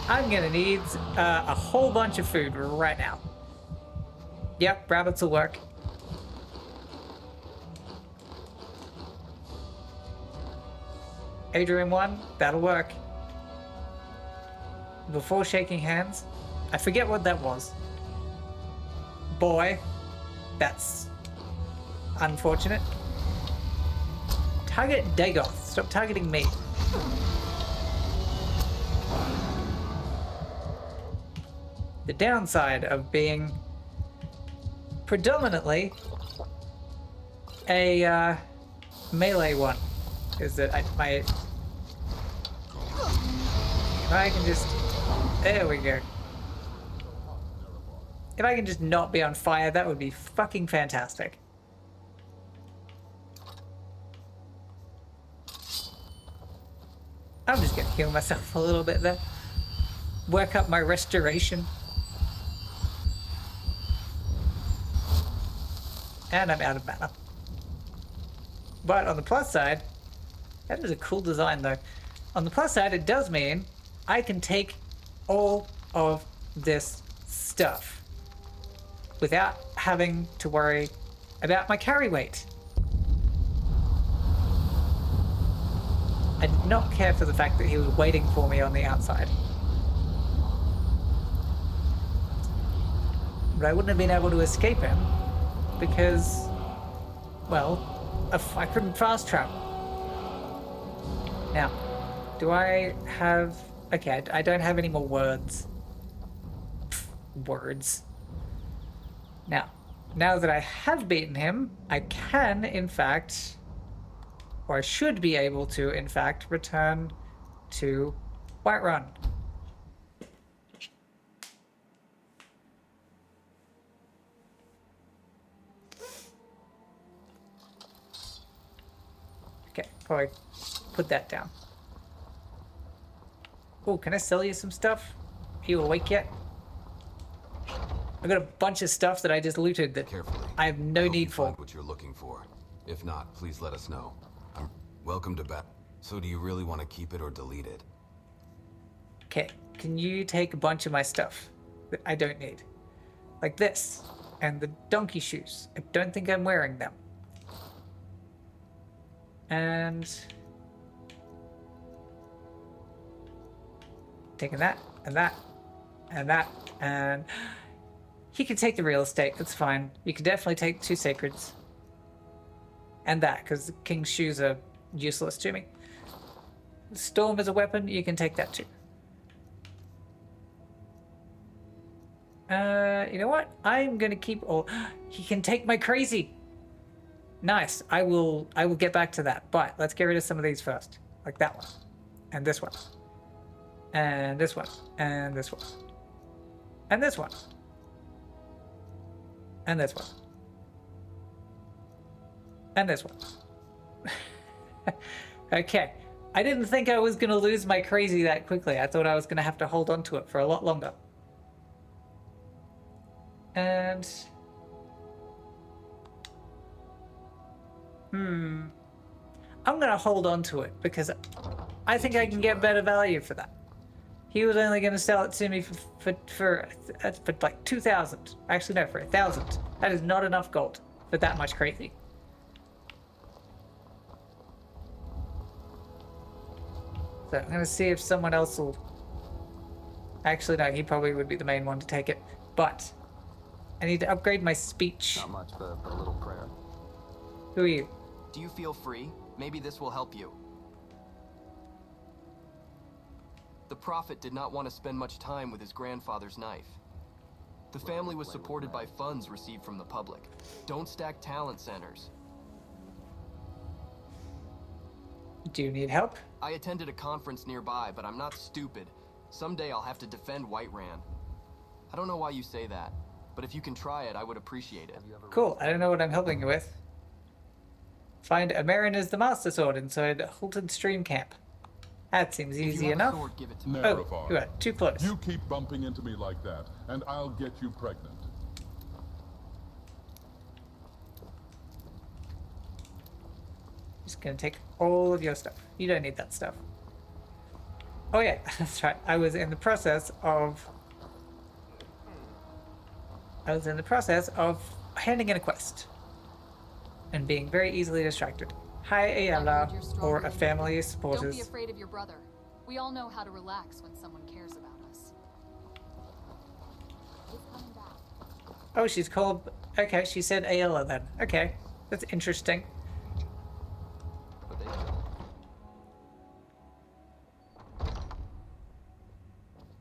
I'm gonna need a whole bunch of food right now. Yep, rabbits will work. Adrian 1, that'll work. Before shaking hands, I forget what that was. Boy, that's unfortunate. Target Dagoth, stop targeting me. The downside of being predominantly a melee one is that if I can just, there we go. If I can just not be on fire, that would be fucking fantastic. I'm just gonna heal myself a little bit there. Work up my restoration. And I'm out of mana. But on the plus side, that is a cool design though. On the plus side, it does mean I can take all of this stuff without having to worry about my carry weight. I did not care for the fact that he was waiting for me on the outside. But I wouldn't have been able to escape him because, well, I couldn't fast travel. Now, do I have... Okay, I don't have any more words. Words. Now that I have beaten him, I can, in fact, or I should be able to, in fact, return to Whiterun. Okay, probably put that down. Oh, can I sell you some stuff? Are you awake yet? I've got a bunch of stuff that I just looted that I have no need for. Find what you're looking for. If not, please let us know. I'm welcome to bat. So do you really want to keep it or delete it? Okay, can you take a bunch of my stuff that I don't need? Like this, and the donkey shoes. I don't think I'm wearing them. And... taking that, and that, and that, and... he can take the real estate, that's fine. You can definitely take 2 sacreds. And that, because the king's shoes are useless to me. Storm is a weapon, you can take that too. You know what? I'm gonna keep all... he can take my crazy! Nice, I will get back to that, but let's get rid of some of these first. Like that one. And this one. And this one. And this one. And this one. And this one. And this one. Okay. I didn't think I was going to lose my crazy that quickly. I thought I was going to have to hold on to it for a lot longer. And... I'm going to hold on to it because I think I can get better value for that. He was only going to sell it to me for like 2,000. Actually, no, for 1,000. That is not enough gold for that much crazy. So I'm going to see if someone else will... Actually, no, he probably would be the main one to take it. But I need to upgrade my speech. Not much, but a little prayer. Who are you? Do you feel free? Maybe this will help you. The Prophet did not want to spend much time with his grandfather's knife. The family was supported by funds received from the public. Don't stack talent centers. Do you need help? I attended a conference nearby, but I'm not stupid. Someday I'll have to defend Whiterun. I don't know why you say that, but if you can try it, I would appreciate it. Cool, I don't know what I'm helping you with. Find Ameriner's the Master Sword inside Halton Stream Camp. That seems easy enough. Oh, you are too close. You keep bumping into me like that, and I'll get you pregnant. Just gonna take all of your stuff. You don't need that stuff. Oh yeah, that's right. I was in the process of handing in a quest and being very easily distracted. Hi, Ayala, or a family of supporters. Don't be afraid of your brother. We all know how to relax when someone cares about us. He's coming back. Oh, she's called... Okay, she said Ayala then. Okay, that's interesting.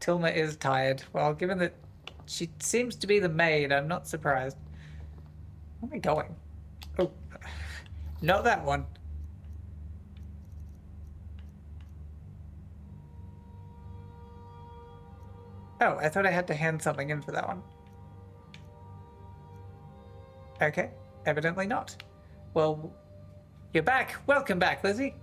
Tilma is tired. Well, given that she seems to be the maid, I'm not surprised. Where am I going? Oh, not that one. Oh, I thought I had to hand something in for that one. Okay, evidently not. Well, you're back. Welcome back, Lizzie.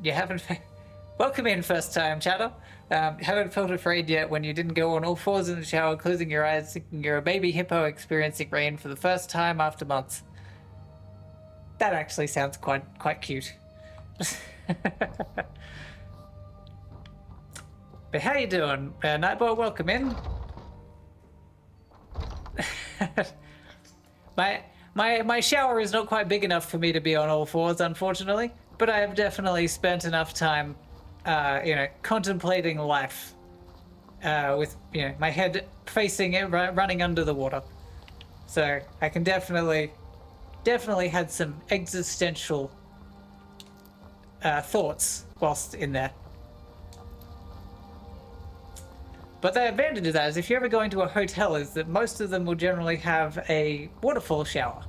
You haven't... Welcome in first time, chatter. Haven't felt afraid yet when you didn't go on all fours in the shower, closing your eyes, thinking you're a baby hippo experiencing rain for the first time after months. That actually sounds quite cute. But how you doing, Nightbot? Welcome in. My shower is not quite big enough for me to be on all fours, unfortunately. But I have definitely spent enough time, you know, contemplating life, with, you know, my head facing it, running under the water. So I can definitely had some existential thoughts whilst in there. But the advantage of that is if you're ever going to a hotel is that most of them will generally have a waterfall shower.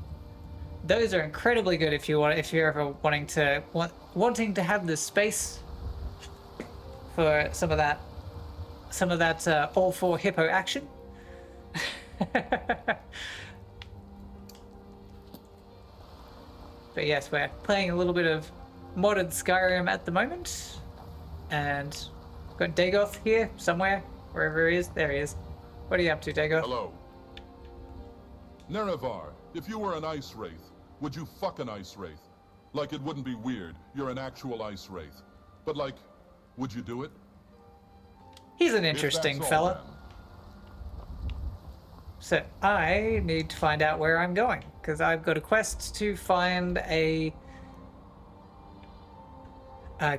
Those are incredibly good if you're ever wanting to have the space for some of that all four hippo action. But yes, we're playing a little bit of modded Skyrim at the moment, and got Dagoth here somewhere, wherever he is. There he is. What are you up to, Dagoth? Hello. Nerevar, if you were an ice wraith, would you fuck an ice wraith? Like it wouldn't be weird, you're an actual ice wraith. But like, would you do it? He's an interesting fella. So I need to find out where I'm going, because I've got a quest to find a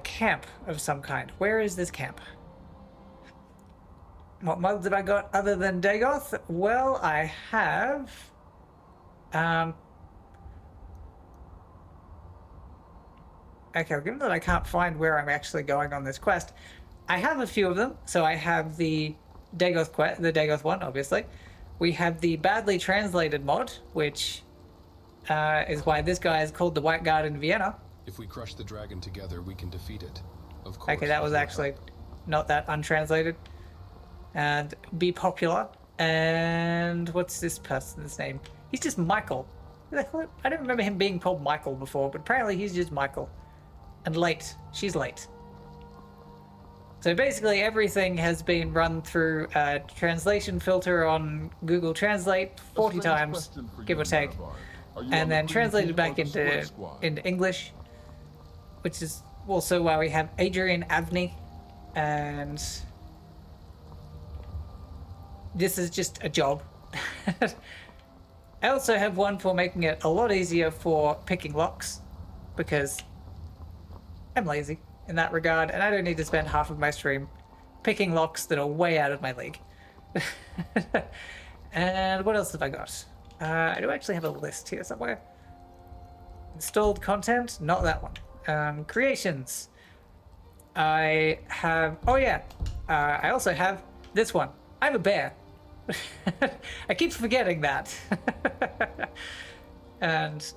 camp of some kind. Where is this camp? What mods have I got other than Dagoth? Well, I have... Okay, well, given that I can't find where I'm actually going on this quest, I have a few of them. So I have the Dagoth quest, the Dagoth one, obviously. We have the badly translated mod, which is why this guy is called the White Guard in Vienna. If we crush the dragon together, we can defeat it. Of course. Okay, that was actually not that untranslated. And be popular. And what's this person's name? He's just Michael. I don't remember him being called Michael before, but apparently he's just Michael. And late. She's late. So basically everything has been run through a translation filter on Google Translate 40 times, give or take, and then translated back into English, which is also why we have Adrian Avni, and this is just a job. I also have one for making it a lot easier for picking locks, because I'm lazy in that regard, and I don't need to spend half of my stream picking locks that are way out of my league. And what else have I got? I do actually have a list here somewhere. Installed content, not that one. Creations. I have, oh yeah, I also have this one. I'm a bear. I keep forgetting that. And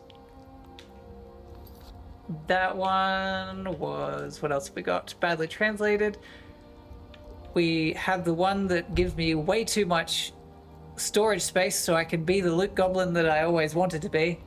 That one was, what else have we got? Badly translated. We have the one that gives me way too much storage space so I can be the loot goblin that I always wanted to be.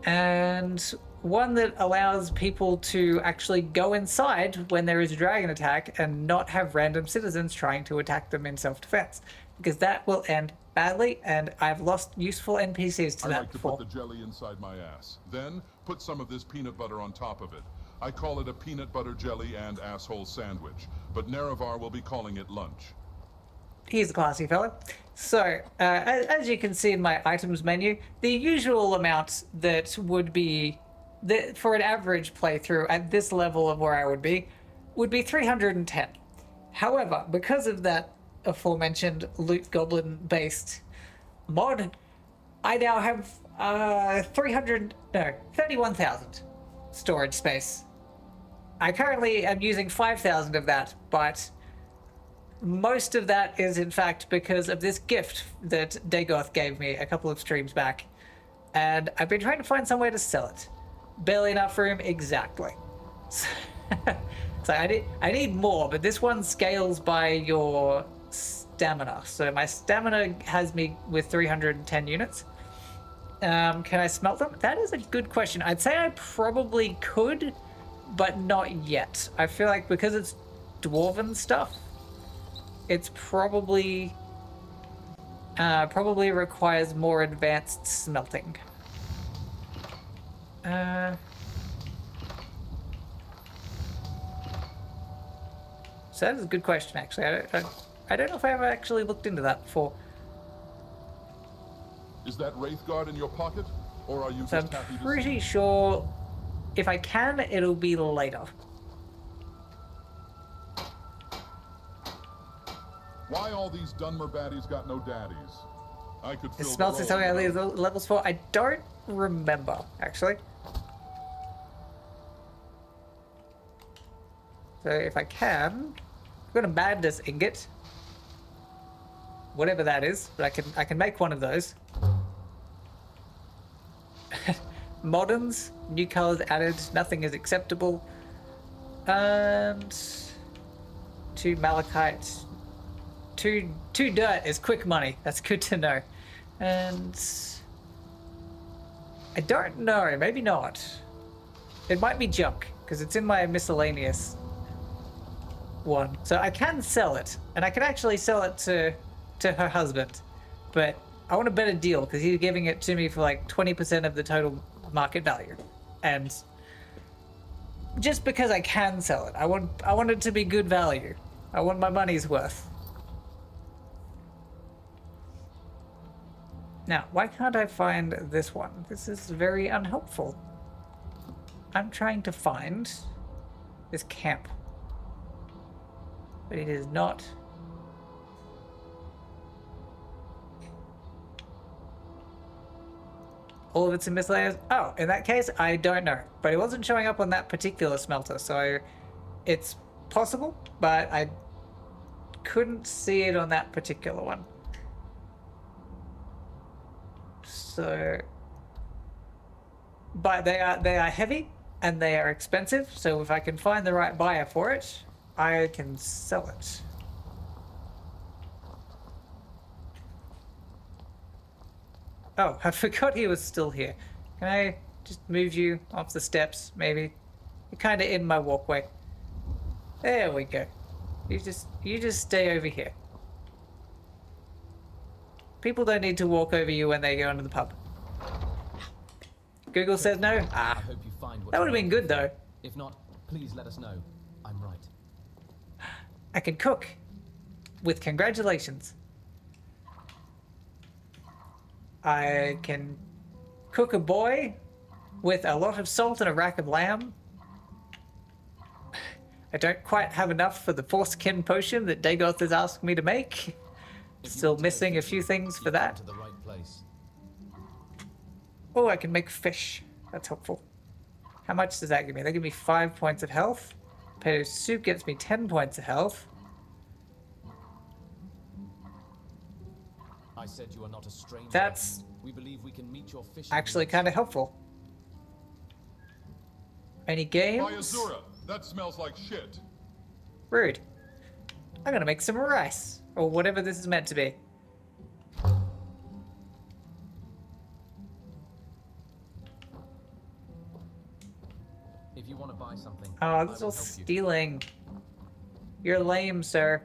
And one that allows people to actually go inside when there is a dragon attack and not have random citizens trying to attack them in self-defense. Because that will end badly, and I've lost useful NPCs to I that like to before. put the jelly inside my ass. Then, put some of this peanut butter on top of it. I call it a peanut butter jelly and asshole sandwich, but Nerevar will be calling it lunch. He's a classy fellow. So, as you can see in my items menu, the usual amount that would be, for an average playthrough at this level of where I would be 310. However, because of that aforementioned loot goblin based mod, I now have 31,000 storage space. I currently am using 5,000 of that, but most of that is in fact because of this gift that Dagoth gave me a couple of streams back. And I've been trying to find some way to sell it. Barely enough room, exactly. So I need more, but this one scales by your stamina. So my stamina has me with 310 units. Can I smelt them? That is a good question. I'd say I probably could, but not yet. I feel like because it's dwarven stuff, it's probably requires more advanced smelting. So that is a good question, actually. I don't know if I ever actually looked into that before. Is that Wraithguard in your pocket? Or are you So just happy I'm to pretty see? sure if I can, it'll be later. Why all these Dunmer baddies got no daddies? I could It fill smells the like something I role leave levels for. I don't remember, actually. So if I can, I'm gonna madness ingot. Whatever that is, but I can make one of those. Moderns, new colors added, nothing is acceptable. And 2 malachite. 2 dirt is quick money. That's good to know. And I don't know, maybe not. It might be junk, because it's in my miscellaneous one. So I can sell it, and I can actually sell it to her husband. But I want a better deal, because he's giving it to me for like 20% of the total market value. And just because I can sell it, I want it to be good value. I want my money's worth. Now, why can't I find this one? This is very unhelpful. I'm trying to find this camp, but it is not. All of it's in miscellaneous. Oh, in that case, I don't know. But it wasn't showing up on that particular smelter, so it's possible, but I couldn't see it on that particular one. So, but they are heavy and they are expensive. So if I can find the right buyer for it, I can sell it. Oh, I forgot he was still here. Can I just move you off the steps, maybe? You're kind of in my walkway. There we go. You just stay over here. People don't need to walk over you when they go into the pub. Google says no? Ah, I hope you find what that would have been good though. If not, please let us know. I'm right. I can cook. With congratulations. I can cook a boy with a lot of salt and a rack of lamb. I don't quite have enough for the foreskin potion that Dagoth has asked me to make. Still missing a few things for that. To the right place. Oh, I can make fish. That's helpful. How much does that give me? That gives me 5 points of health. Potato soup gets me 10 points of health. I said you are not a stranger. That's we believe we can meet your fishing actually needs. kind of helpful. Any games? By Azura, that smells like shit. Rude. I'm gonna make some rice. Or whatever this is meant to be. If you want to buy something, Oh, this is all stealing. You're lame, sir.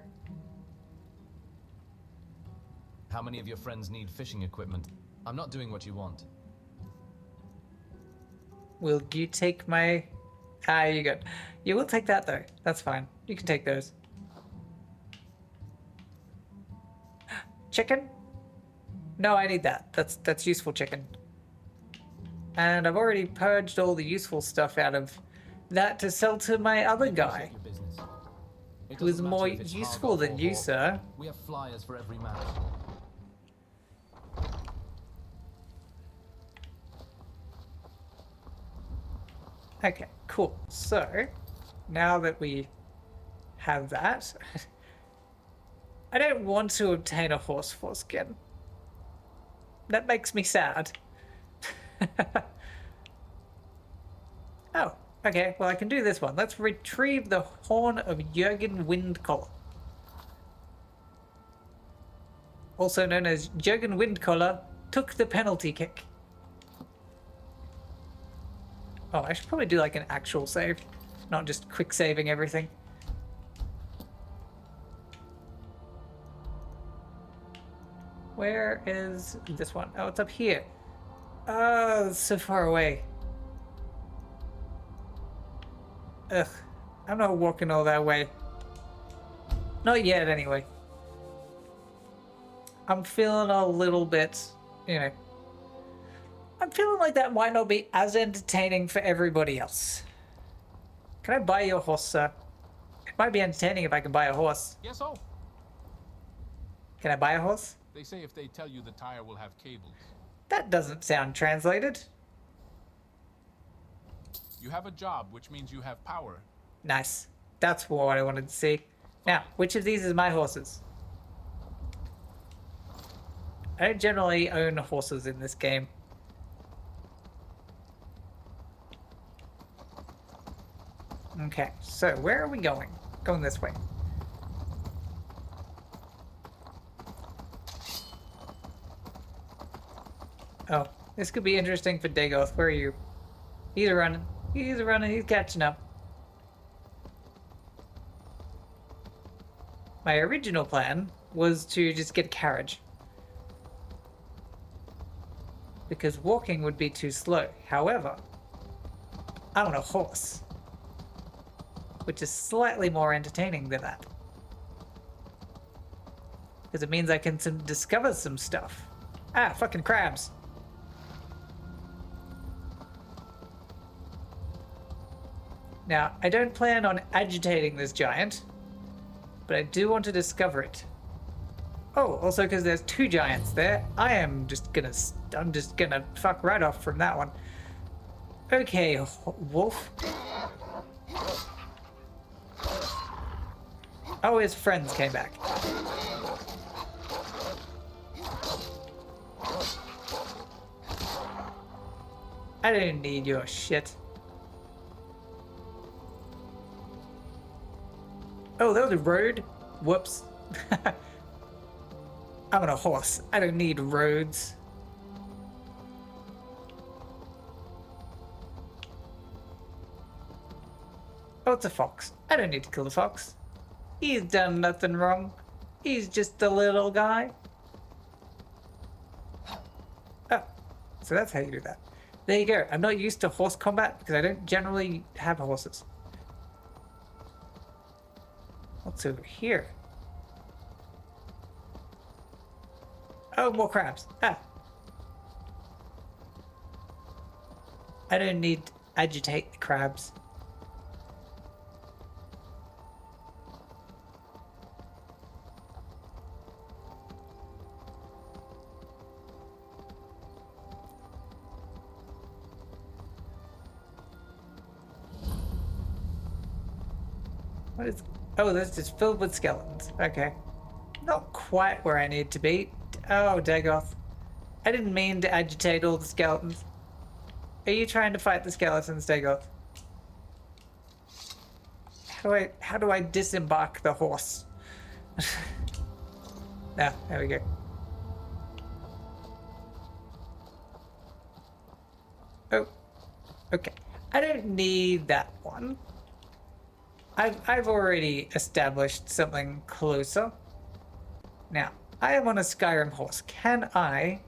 How many of your friends need fishing equipment? I'm not doing what you want. Will you take my... Ah, you good. You will take that, though. That's fine. You can take those. Chicken? No, I need that. That's useful chicken. And I've already purged all the useful stuff out of that to sell to my other guy. Who is more useful than you, sir. We have flyers for every match. Okay, cool. So, now that we have that, I don't want to obtain a horse foreskin. That makes me sad. Oh, okay, well I can do this one. Let's retrieve the horn of Jurgen Windcollar. Also known as Jurgen Windcollar took the penalty kick. Oh, I should probably do like an actual save, not just quick saving everything. Where is this one? Oh, it's up here. Oh, it's so far away. Ugh, I'm not walking all that way. Not yet, anyway. I'm feeling a little bit, you know. I'm feeling like that might not be as entertaining for everybody else. Can I buy your horse, sir? It might be entertaining if I can buy a horse. Yes, oh. Can I buy a horse? They say if they tell you the tire will have cables. That doesn't sound translated. You have a job, which means you have power. Nice. That's what I wanted to see. Now, which of these is my horses? I don't generally own horses in this game. Okay, so where are we going? Going this way. Oh, this could be interesting for Dagoth. Where are you? He's running. He's running. He's catching up. My original plan was to just get a carriage. Because walking would be too slow. However, I want a horse. Which is slightly more entertaining than that. Because it means I can discover some stuff. Ah, fucking crabs. Now, I don't plan on agitating this giant, but I do want to discover it. Oh, also because there's two giants there, I'm just gonna fuck right off from that one. Okay, wolf. Oh, his friends came back. I don't need your shit. Oh, that was a road? Whoops. I'm on a horse. I don't need roads. Oh, it's a fox. I don't need to kill the fox. He's done nothing wrong. He's just a little guy. Oh, so that's how you do that. There you go. I'm not used to horse combat because I don't generally have horses. What's over here? Oh, more crabs. Ah. I don't need to agitate the crabs. What is... Oh, this is filled with skeletons. Okay. Not quite where I need to be. Oh, Dagoth. I didn't mean to agitate all the skeletons. Are you trying to fight the skeletons, Dagoth? How do I disembark the horse? There we go. Oh, okay. I don't need that one. I've already established something closer. Now, I am on a Skyrim horse. Can I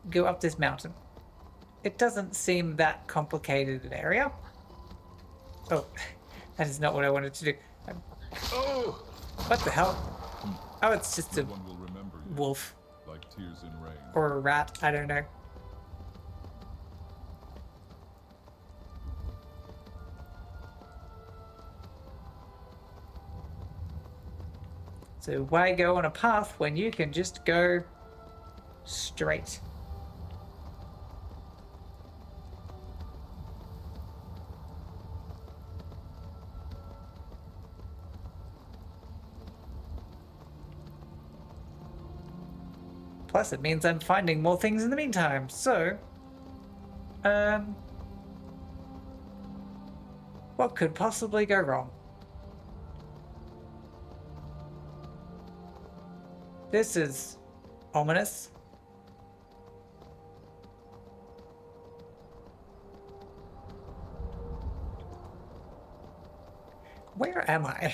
go up this mountain? It doesn't seem that complicated an area. Oh, that is not what I wanted to do. Oh! What the hell? Oh, it's just a One will remember you, wolf. like tears in rain. Or a rat, I don't know. So why go on a path when you can just go straight? Plus it means I'm finding more things in the meantime, so... what could possibly go wrong? This is ominous. Where am I?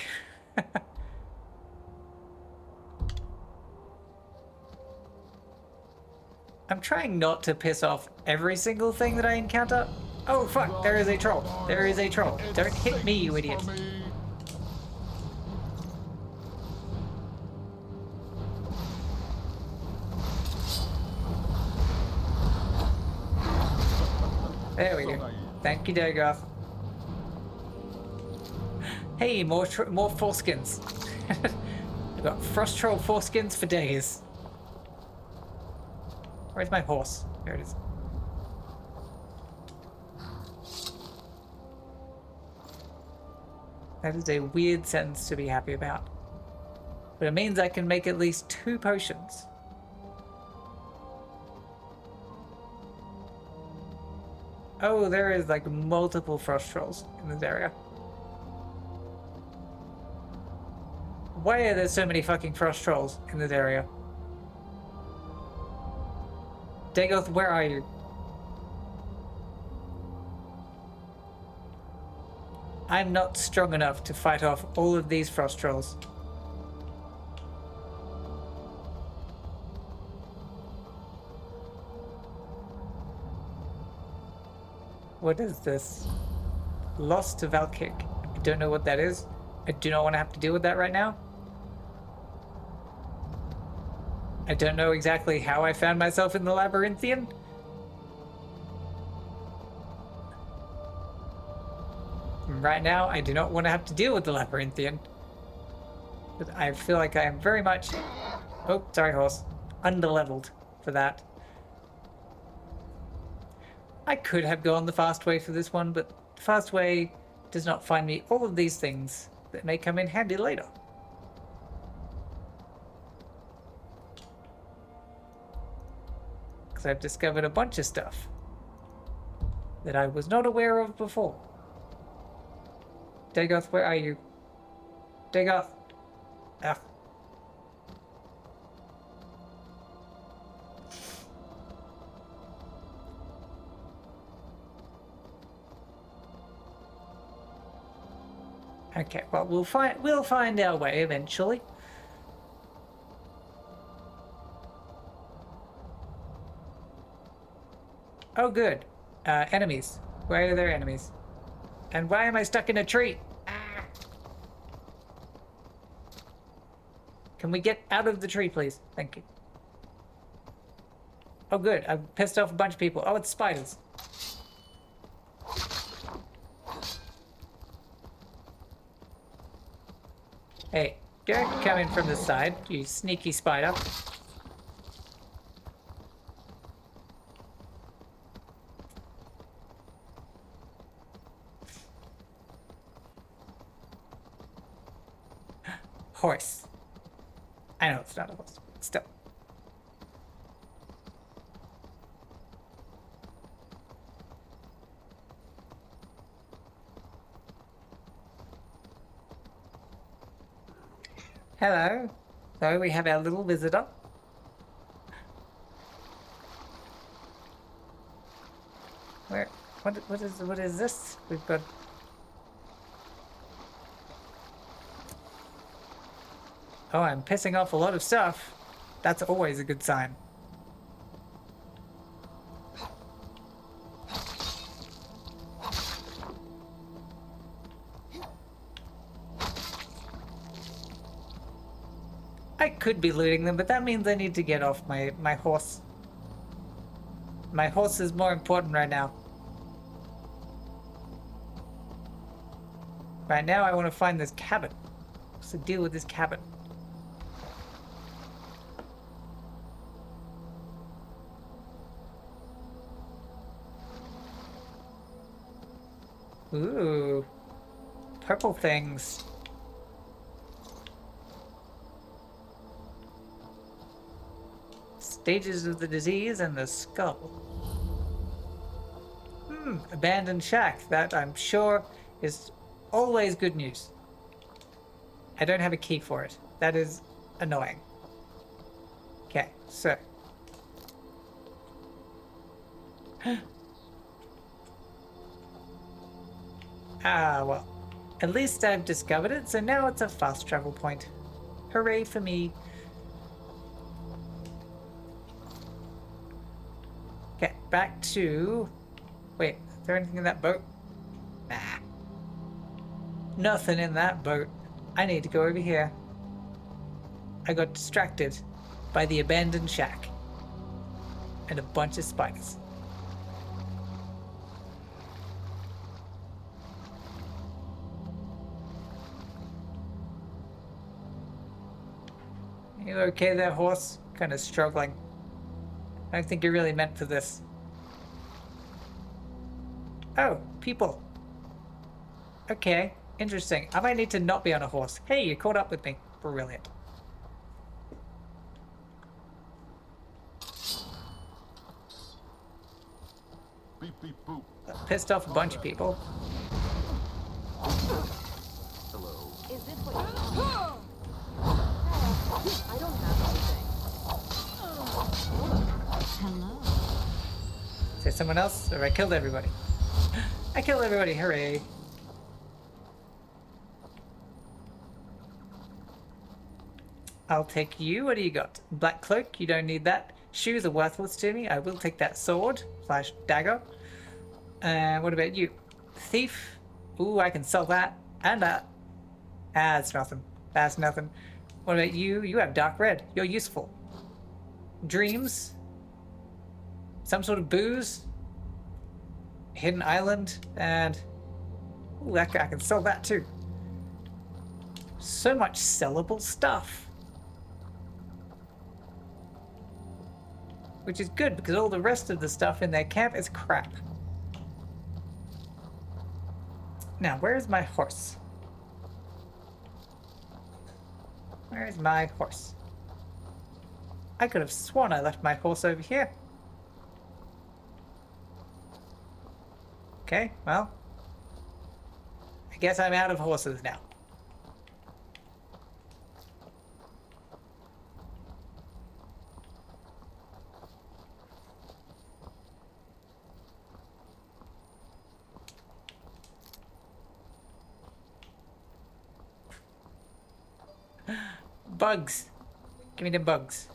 I'm trying not to piss off every single thing that I encounter. Oh fuck, there is a troll. There is a troll. Don't hit me, you idiot. There we go. Thank you, Dagoth. Hey, more foreskins. I've got frost troll foreskins for days. Where's my horse? There it is. That is a weird sentence to be happy about. But it means I can make at least 2 potions. Oh, there is like multiple frost trolls in this area. Why are there so many fucking frost trolls in this area? Dagoth, where are you? I'm not strong enough to fight off all of these frost trolls. What is this? Lost to Valkick. I don't know what that is. I do not want to have to deal with that right now. I don't know exactly how I found myself in the Labyrinthian. Right now, I do not want to have to deal with the Labyrinthian. But I feel like I am very much... Oh, sorry, horse. Underleveled for that. I could have gone the fast way for this one, but the fast way does not find me all of these things that may come in handy later. Because I've discovered a bunch of stuff that I was not aware of before. Dagoth, where are you? Dagoth! Ah. Okay, well we'll find our way eventually. Oh good. Enemies. Where are their enemies? And why am I stuck in a tree? Ah. Can we get out of the tree, please? Thank you. Oh good, I've pissed off a bunch of people. Oh, it's spiders. Hey, don't come in from the side, you sneaky spider. Horse. I know it's not a horse. Still. Hello. So we have our little visitor. Where? What is this? We've got. Oh, I'm pissing off a lot of stuff. That's always a good sign. I could be looting them, but that means I need to get off my horse. My horse is more important right now. Right now I want to find this cabin. What's the deal with this cabin? Ooh. Purple things. Stages of the disease and the skull. Abandoned shack. That I'm sure is always good news. I don't have a key for it. That is annoying. Okay, so. Well. At least I've discovered it, so now it's a fast travel point. Hooray for me. Okay, back to... Wait, is there anything in that boat? Nah. Nothing in that boat. I need to go over here. I got distracted by the abandoned shack. And a bunch of spiders. You okay there, horse? Kind of struggling. I don't think you're really meant for this. Oh, people. Okay, interesting. I might need to not be on a horse. Hey, you caught up with me. Brilliant. Beep, beep, boop. Pissed off a bunch of people. Hello. Is this what you want? I don't have anything. Hello. Is there someone else? Or I killed everybody. I killed everybody, hooray. I'll take you. What do you got? Black cloak, you don't need that. Shoes are worthless to me. I will take that sword / dagger. What about you? Thief. Ooh, I can sell that. And that. Ah, that's nothing. That's nothing. What about you? You have dark red. You're useful. Dreams. Some sort of booze. Hidden island. And... ooh, that guy, I can sell that too. So much sellable stuff. Which is good, because all the rest of the stuff in their camp is crap. Now, where's my horse? Where's my horse? I could have sworn I left my horse over here. Okay, well. I guess I'm out of horses now. Bugs. Give me the bugs.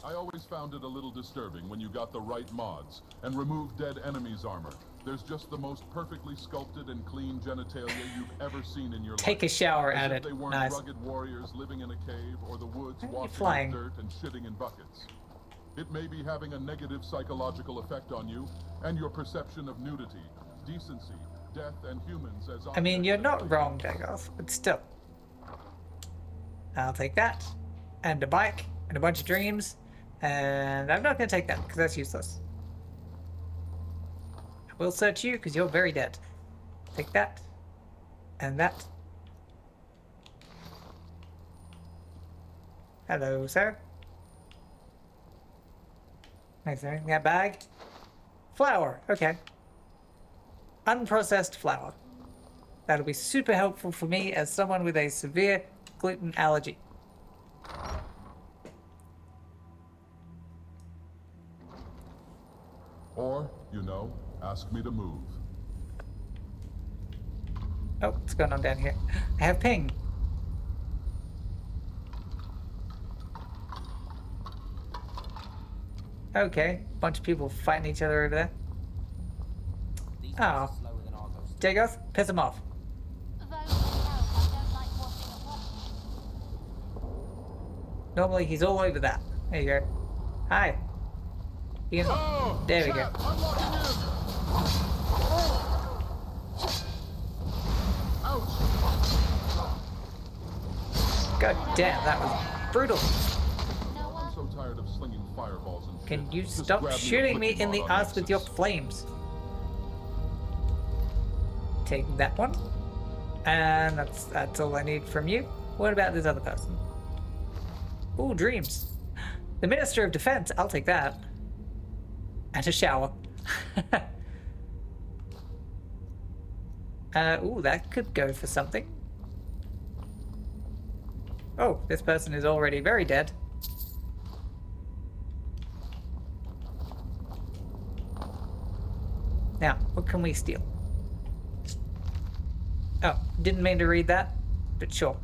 I always found it a little disturbing when you got the right mods and removed dead enemies' armor. There's just the most perfectly sculpted and clean genitalia you've ever seen in your life. Take a shower As at if it. they weren't Nice. rugged warriors living in a cave or the woods Why are you washing flying? in dirt and shitting in buckets. It may be having a negative psychological effect on you and your perception of nudity, decency, death, and humans as I mean, objects you're that not play wrong, Dagoth, but still. I'll take that. And a bike. And a bunch of dreams. And I'm not going to take that, because that's useless. I will search you, because you're very dead. Take that. And that. Hello, sir. Is there anything in that bag? Flour. Okay. Unprocessed flour. That'll be super helpful for me as someone with a severe gluten allergy. Or, you know, ask me to move. Oh, what's going on down here? I have ping. Okay, bunch of people fighting each other over there. Oh. Jagoth, piss him off. Normally he's all over that. There you go. Hi. You can... Oh, there we chat, go. I'm locking in. Ouch. God damn, that was brutal. I'm so tired of slinging fireballs and shit. Can you Just stop grab a shooting me flicking in the rod on ass with your Nexus. flames? Take that one. And that's all I need from you. What about this other person? Ooh, dreams. The Minister of Defense, I'll take that. And a shower. Ooh, that could go for something. Oh, this person is already very dead. Now, what can we steal? Oh, didn't mean to read that, but sure.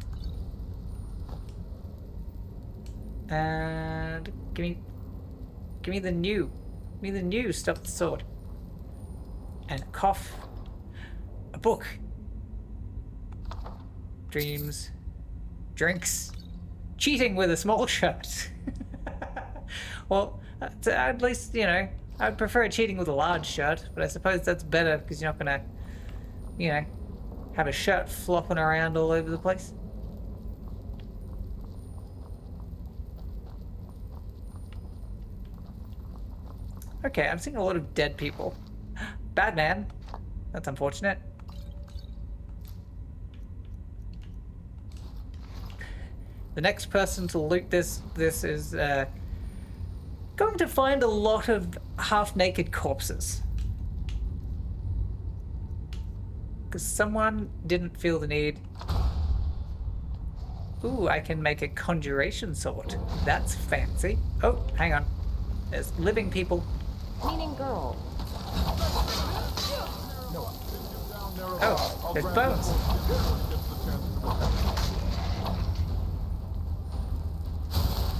And give me the new. Give me the new stuffed sword. And a cough. A book. Dreams. Drinks. Cheating with a small shirt. Well, at least, you know, I'd prefer cheating with a large shirt, but I suppose that's better because you're not gonna, you know, have a shirt flopping around all over the place. Okay, I'm seeing a lot of dead people. Bad man. That's unfortunate. The next person to loot this is going to find a lot of half-naked corpses. Because someone didn't feel the need. Ooh, I can make a conjuration sword. That's fancy. Oh, hang on. There's living people. Meaning girl. Oh, there's bones.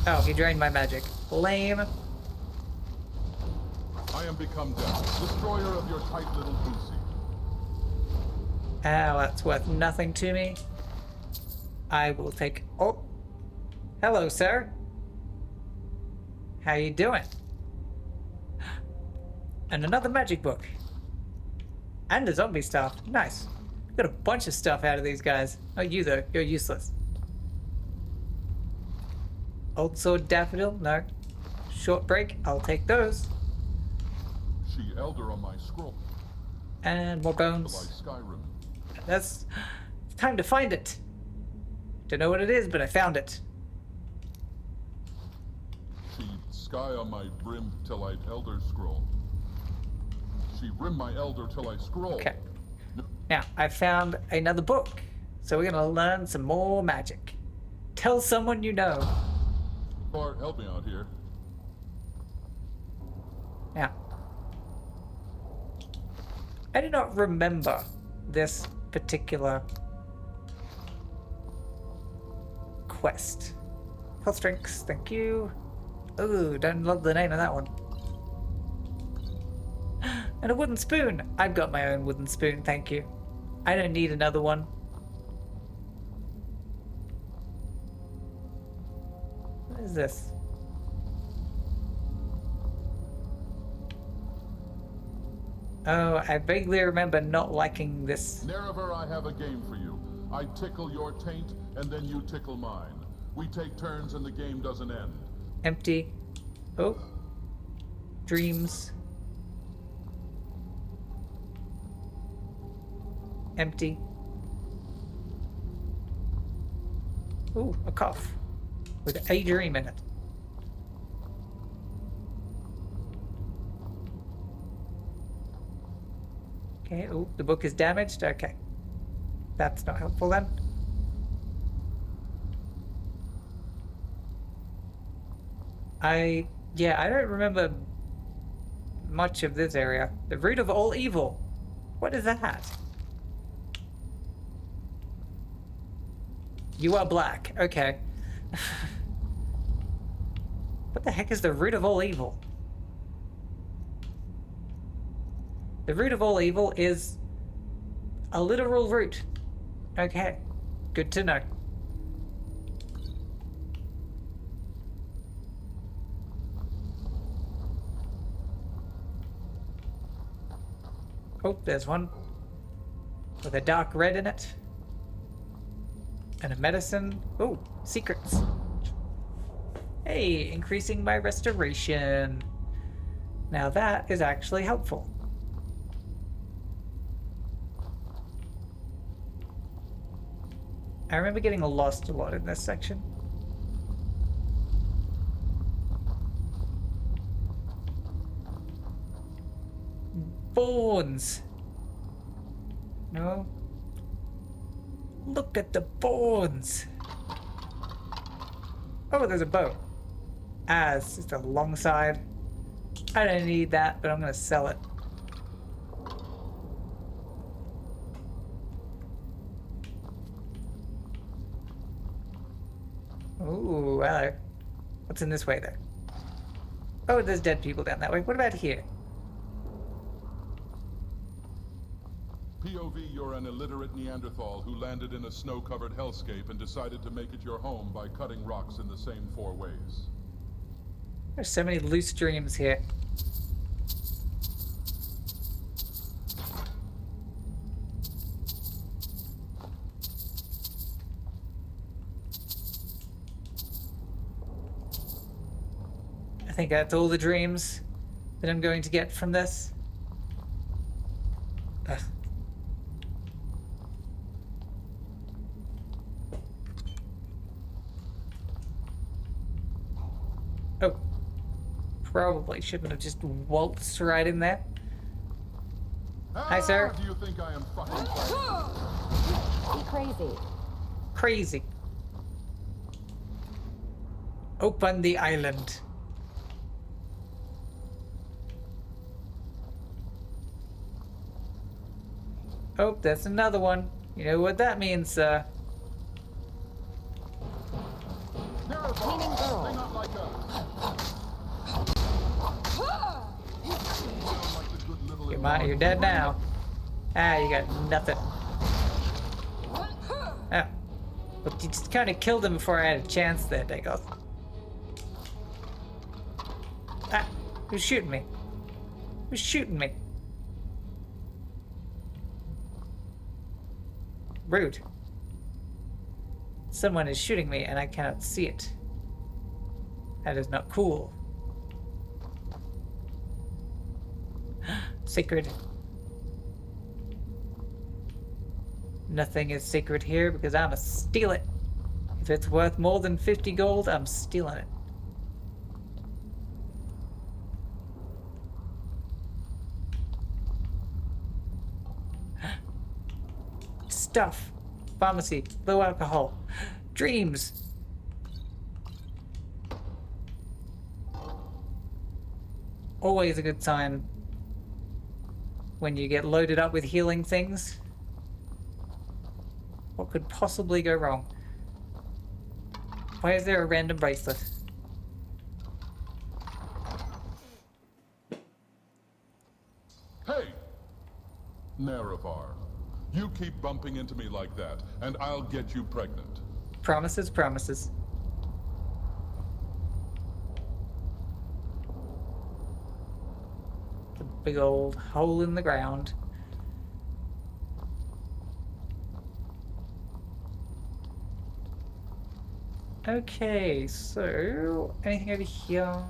Oh, he drained my magic. Lame. I am become death, destroyer of your tight little pussy. Oh, that's worth nothing to me. I will take... Oh. Hello, sir. How you doing? And another magic book. And a zombie stuff. Nice. Got a bunch of stuff out of these guys. Oh, you though. You're useless. Old sword daffodil? No. Short break? I'll take those. She elder on my scroll. And more bones. Like Skyrimmin. That's... It's time to find it. Don't know what it is, but I found it. She sky on my brim till I'd elder scroll. She rim my elder till I scroll. Okay. Now, I found another book. So we're gonna learn some more magic. Tell someone you know. Bart, help me out here. Now, I do not remember this particular quest. Health drinks, thank you. Ooh, don't love the name of that one. And a wooden spoon. I've got my own wooden spoon, thank you. I don't need another one. What is this? Oh, I vaguely remember not liking this. Nerever, I have a game for you. I tickle your taint, and then you tickle mine. We take turns and the game doesn't end. Empty. Oh. Dreams. Empty. Ooh, a cough. With a dream in it. Okay, oh, the book is damaged? Okay. That's not helpful then. Yeah, I don't remember much of this area. The root of all evil. What is that? You are black. Okay. What the heck is the root of all evil? The root of all evil is a literal root. Okay. Good to know. Oh, there's one with a dark red in it. And a medicine. Oh, secrets. Hey, increasing my restoration. Now that is actually helpful. I remember getting lost a lot in this section. Bones. No. Look at the bones. Oh, there's a bow. Ah, it's just a long side. I don't need that, but I'm gonna sell it. Ooh, hello. What's in this way there? Oh, there's dead people down that way. What about here? POV, you're an illiterate Neanderthal who landed in a snow-covered hellscape and decided to make it your home by cutting rocks in the same 4 ways. There's so many loose dreams here. I think that's all the dreams that I'm going to get from this. Ugh. Oh. Probably shouldn't have just waltzed right in there. Hi, sir. Do you think I am fucking Be crazy. Crazy. Open the island. Oh, that's another one. You know what that means, sir. Cleaning girl. You're dead now. Ah, you got nothing. Oh. But you just kind of killed him before I had a chance there, Dagoth. Ah, who's shooting me? Who's shooting me? Rude. Someone is shooting me and I cannot see it. That is not cool. Sacred. Nothing is sacred here because I'ma steal it. If it's worth more than 50 gold, I'm stealing it. Stuff. Pharmacy. Low alcohol. Dreams. Always a good sign when you get loaded up with healing things. What could possibly go wrong? Why is there a random bracelet? Hey! Nerevar, you keep bumping into me like that, and I'll get you pregnant. Promises, promises. The big old hole in the ground. Okay, so anything over here?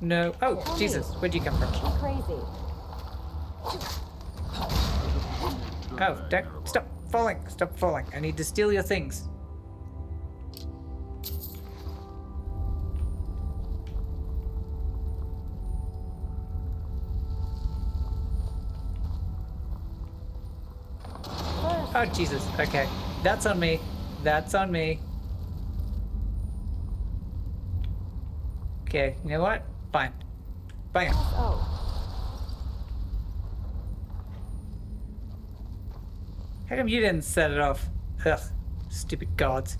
No. Oh, Jesus, where'd you come from? Be crazy. Oh, stop falling, stop falling. I need to steal your things. Oh, Jesus. Okay. That's on me. That's on me. Okay, you know what? Fine. Bang. Oh. How come you didn't set it off? Ugh. Stupid gods.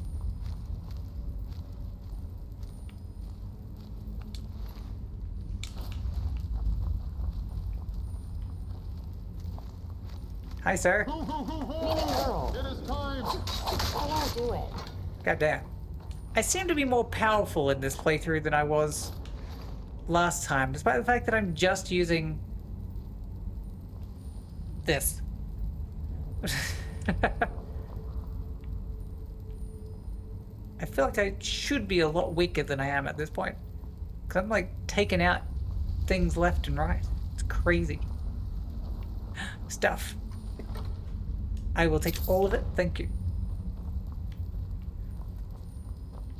Hi, sir. Meaning girl. It is time. I won't do it. Goddamn. I seem to be more powerful in this playthrough than I was last time, despite the fact that I'm just using this. I feel like I should be a lot weaker than I am at this point. Because I'm like taking out things left and right. It's crazy. Stuff. I will take all of it, thank you.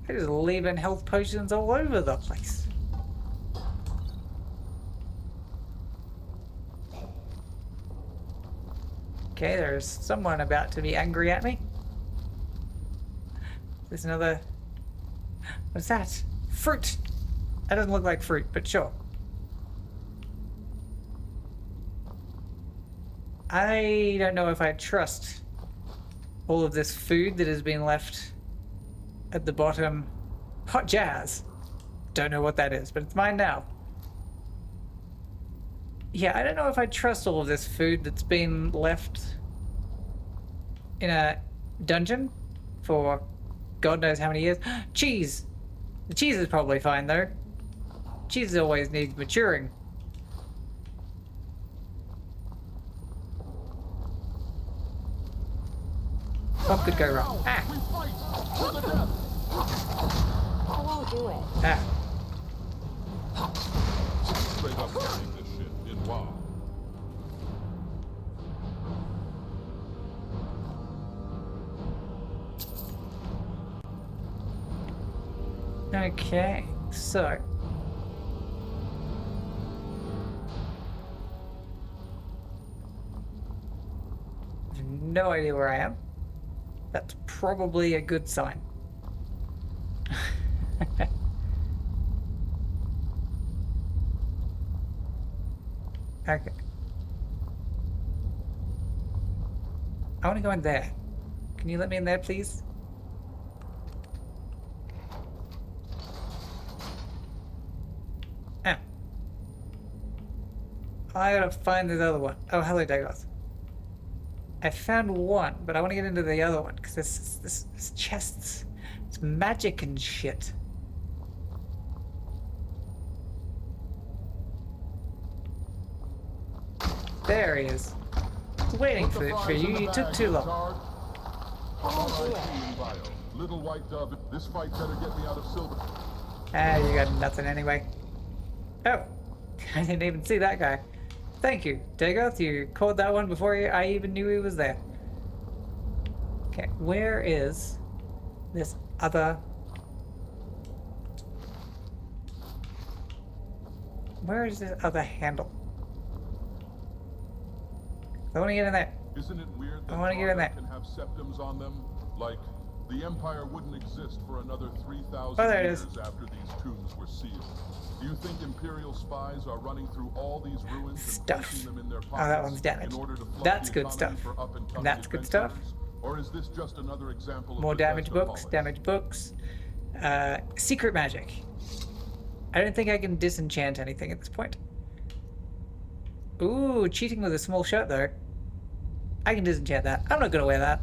I just leaving health potions all over the place. Okay, there's someone about to be angry at me. There's another... What's that? Fruit! That doesn't look like fruit, but sure. I don't know if I trust all of this food that has been left at the bottom. Hot jazz. Don't know what that is, but it's mine now. Yeah, I don't know if I trust all of this food that's been left in a dungeon for God knows how many years. Cheese! The cheese is probably fine though. Cheese always needs maturing. What could go wrong? Ah! I won't do it. Ah. Straight up carrying this shit in WoW. Okay, so... I have no idea where I am. That's probably a good sign. Okay. I want to go in there. Can you let me in there, please? Ah. I gotta find this other one. Oh, hello, Dagoth. I found one, but I want to get into the other one because this chests. It's magic and shit. There he is. Waiting for you. You took too long. Little white dove. This fight better get me out of silver. Ah, you got nothing anyway. Oh, I didn't even see that guy. Thank you, Dagoth. You called that one before I even knew he was there. Okay, where is this other... Where is this other handle? I want to get in there. Isn't it weird that I want to get in there. can have septums on them? Like, the Empire wouldn't exist for another 3,000 there it years is. after these tombs were sealed. Do you think Imperial spies are running through all these ruins Stuff. and placing them in their Oh, pockets that one's damaged. in order to flood That's the good economy stuff. for up-and-coming And that's good stuff. adventurers? Or is this just another example of More damaged Bethesda books, policy? damaged books. Secret magic. I don't think I can disenchant anything at this point. Ooh, cheating with a small shirt though. I can disenchant that. I'm not gonna wear that.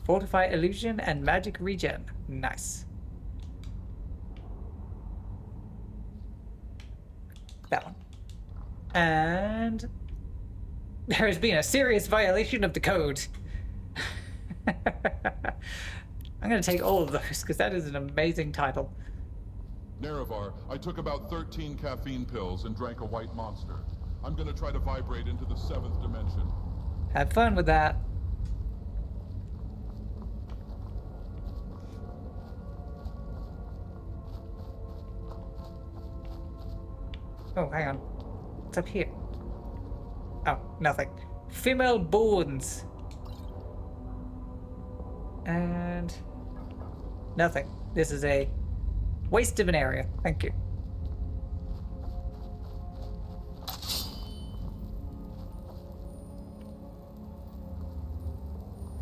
Fortify illusion and magic regen. Nice. That one. And there has been a serious violation of the code. I'm gonna take all of those because that is an amazing title. Nerevar, I took about 13 caffeine pills and drank a white monster. I'm gonna try to vibrate into the 7th dimension. Have fun with that. Oh, hang on. What's up here? Oh, nothing. Female bones. And nothing. This is a waste of an area. Thank you.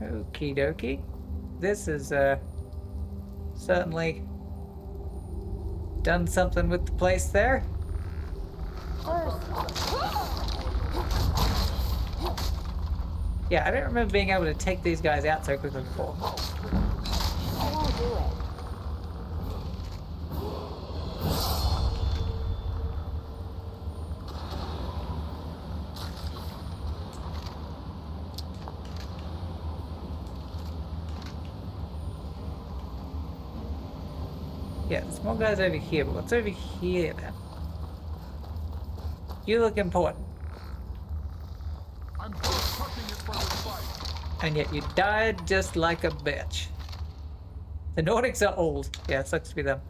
Okie dokie. This is certainly done something with the place there. Yeah, I don't remember being able to take these guys out so quickly before. I won't do it. Yeah, there's more guys over here, but what's over here then? You look important. I'm crushing it for this fight. And yet you died just like a bitch. The Nordics are old. Yeah, it sucks to be them.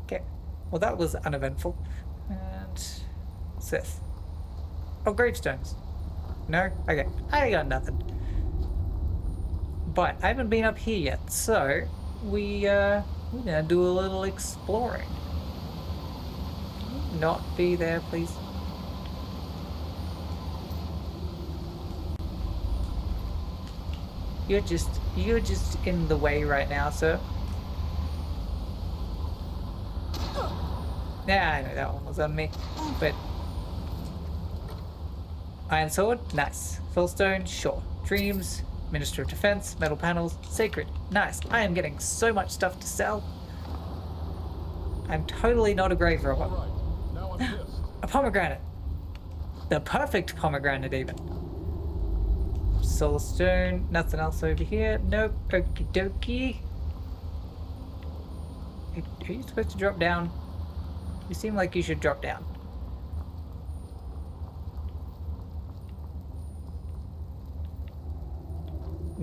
Okay. Well, that was uneventful. And Sith. Oh, gravestones. No? Okay. I got nothing. But I haven't been up here yet, so we're gonna do a little exploring. Not be there, please. You're just in the way right now, sir. Yeah, I know that one was on me, but Iron Sword, nice. Fillstone, sure. Dreams, Minister of Defense, metal panels, sacred, nice. I am getting so much stuff to sell. I'm totally not a grave robber. All right, now I'm pissed. A pomegranate. The perfect pomegranate, even. Soul stone, nothing else over here. Nope. Okie dokie. Are you supposed to drop down? You seem like you should drop down.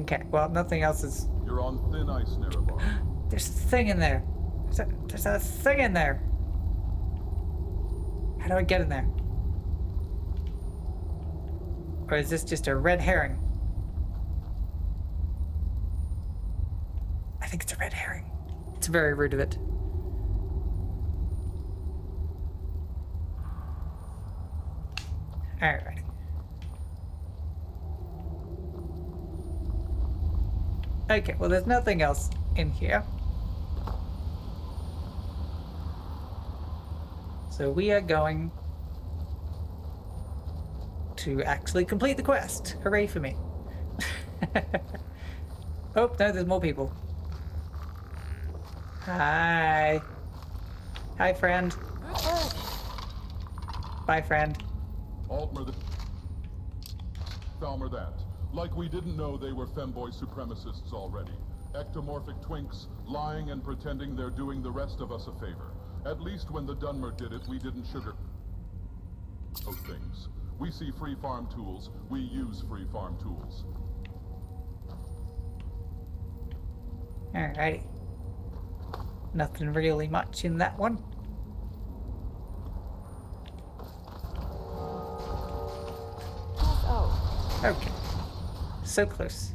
Okay, well, nothing else is... You're on thin ice, Nerevar. There's a thing in there. There's a thing in there. How do I get in there? Or is this just a red herring? I think it's a red herring. It's very rude of it. Alright. Okay, well, there's nothing else in here. So we are going to actually complete the quest. Hooray for me. Oh, no, there's more people. Hi. Hi, friend. Bye, friend. Altmer Falmer that. Like we didn't know they were femboy supremacists already. Ectomorphic twinks, lying and pretending they're doing the rest of us a favor. At least when the Dunmer did it, we didn't sugar those things. We see free farm tools, we use free farm tools. Alrighty. Nothing really much in that one. Okay. So close.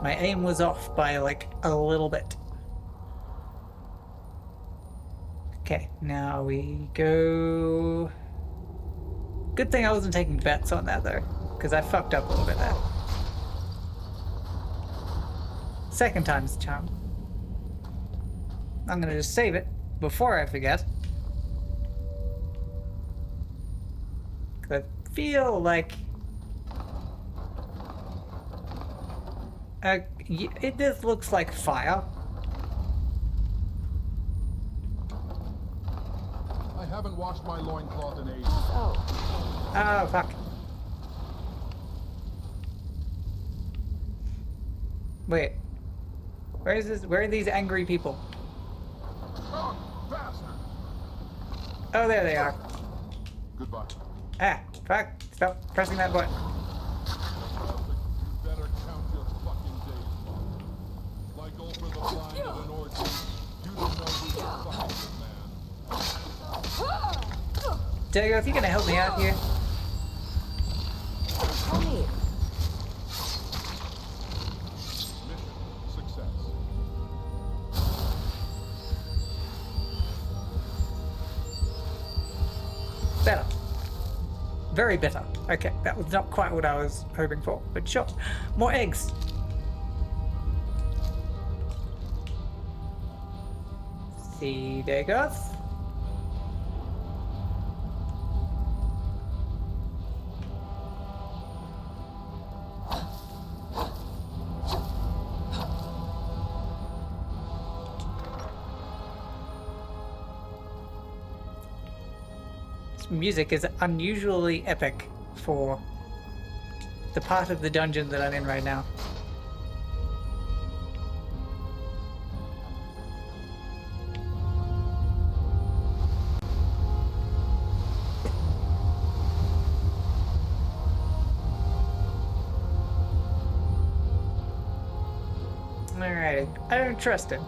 My aim was off by like a little bit. Okay, now we go... Good thing I wasn't taking bets on that though, because I fucked up a little bit there. Second time's the charm. I'm gonna just save it before I forget. Cause I feel like this looks like fire. I haven't washed my loincloth in ages. Oh, fuck. Wait. Where is this? Where are these angry people? Oh, bastard! Oh, there they are. Goodbye. Ah, fuck. Stop pressing that button. You better count your fucking days, Mom. Like over the blind at an orgy, you Dago, if you're gonna help me out here. Hey. Better. Very better. Okay, that was not quite what I was hoping for, but sure. More eggs. See, there goes. Music is unusually epic for the part of the dungeon that I'm in right now. Alright, I don't trust it.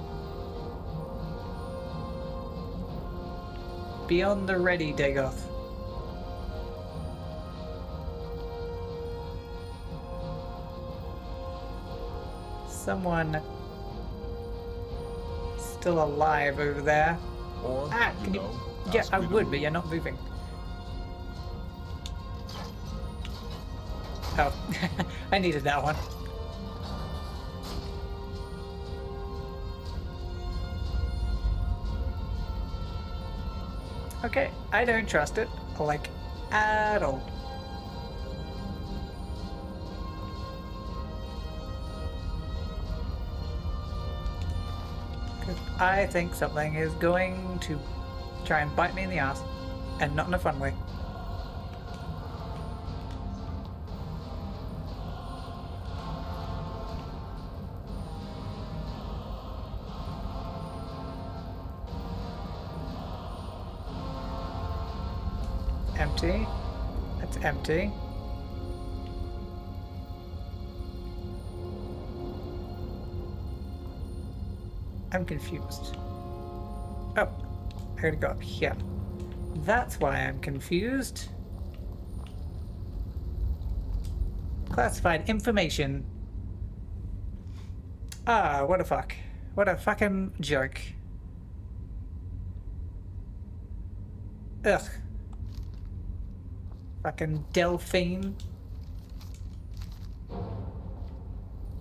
Be on the ready, Dagoth. Someone still alive over there. Or, can you? Yeah, I would, but you're not moving. Oh, I needed that one. Okay, I don't trust it, like, at all. I think something is going to try and bite me in the ass, and not in a fun way. Empty. That's empty. I'm confused. Oh, I gotta go up here. That's why I'm confused. Classified information. Ah, what a fuck. What a fucking joke. Ugh. Fucking Delphine.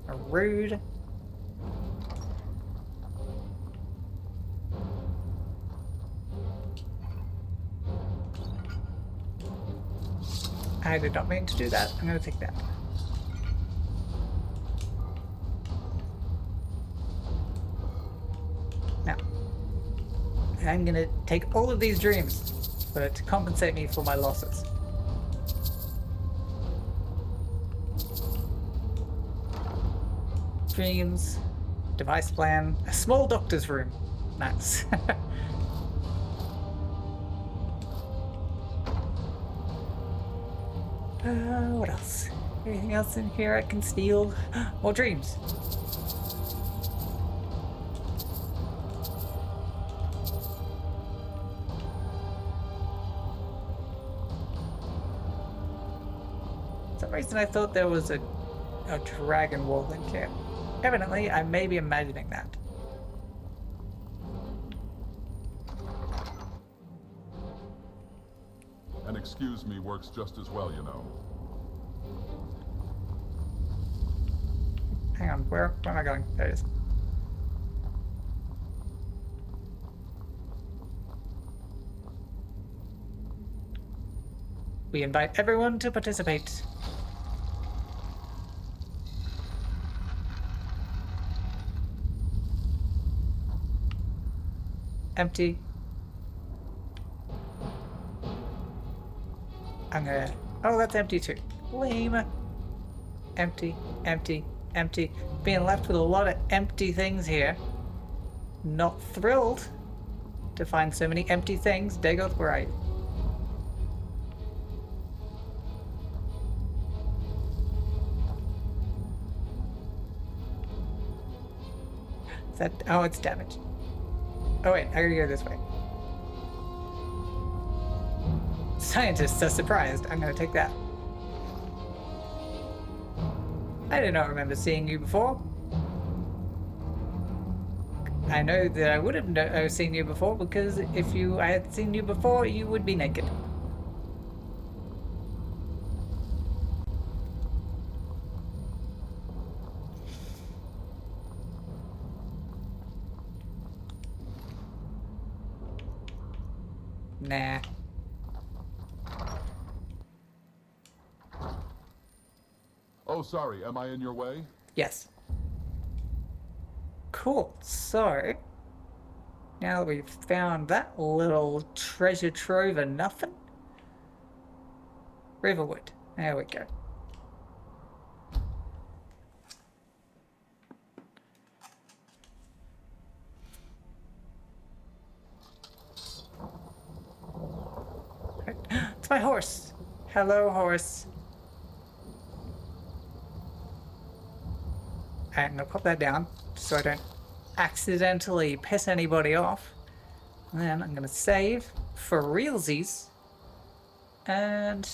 Rude. I did not mean to do that. I'm gonna take that. Now, I'm gonna take all of these dreams to compensate me for my losses. Dreams, device plan, a small doctor's room. Nice. What else? Anything else in here I can steal? More dreams. For some reason I thought there was a dragon wall in here. Evidently, I may be imagining that. And excuse me works just as well, you know. Hang on, where am I going? There it is. We invite everyone to participate. Empty. I'm gonna... Oh, that's empty too. Lame. Empty, empty, empty. Being left with a lot of empty things here. Not thrilled to find so many empty things. Dagoth, where are you? Is that... Oh, it's damage. Oh wait, I gotta go this way. Scientists are surprised. I'm gonna take that. I do not remember seeing you before. I know that I would have seen you before because if I had seen you before, you would be naked. Nah. Oh, sorry. Am I in your way? Yes. Cool. So, now that we've found that little treasure trove of nothing. Riverwood. There we go. It's my horse. Hello, horse. I'm gonna pop that down so I don't accidentally piss anybody off. And then I'm gonna save for realsies. And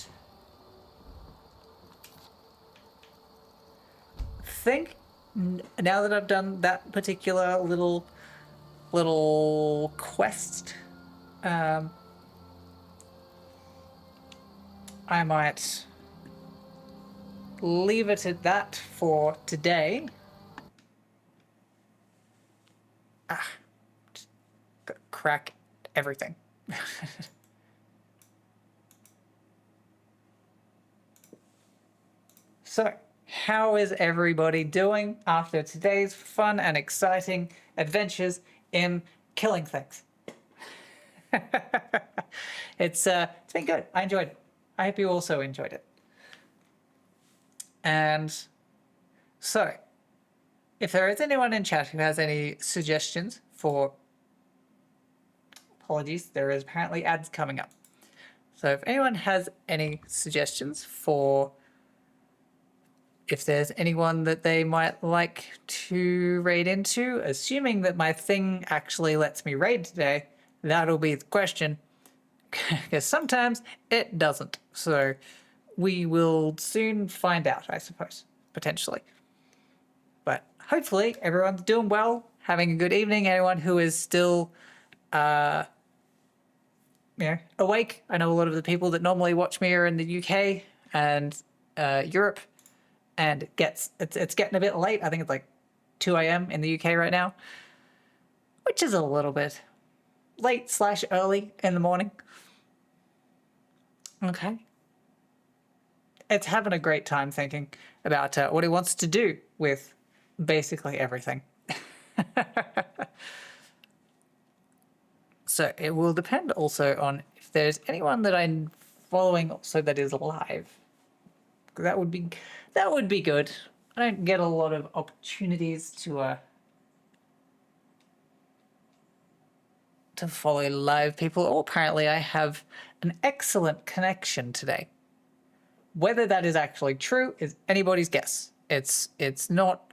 think now that I've done that particular little quest, I might leave it at that for today. Just crack everything. So, how is everybody doing after today's fun and exciting adventures in killing things? It's been good. I enjoyed it. I hope you also enjoyed it. And so, if there is anyone in chat who has any suggestions for... Apologies, there is apparently ads coming up. So if anyone has any suggestions for if there's anyone that they might like to raid into, assuming that my thing actually lets me raid today, that'll be the question. Because sometimes it doesn't. So we will soon find out, I suppose, potentially. But hopefully everyone's doing well, having a good evening. Anyone who is still awake. I know a lot of the people that normally watch me are in the UK and Europe, and it's getting a bit late. I think it's like 2 a.m. in the UK right now, which is a little bit late/early in the morning. Okay. It's having a great time thinking about what he wants to do with basically everything. So it will depend also on if there's anyone that I'm following also that is live. That would be good. I don't get a lot of opportunities to follow live people. Oh, apparently I have an excellent connection today. Whether that is actually true is anybody's guess. It's not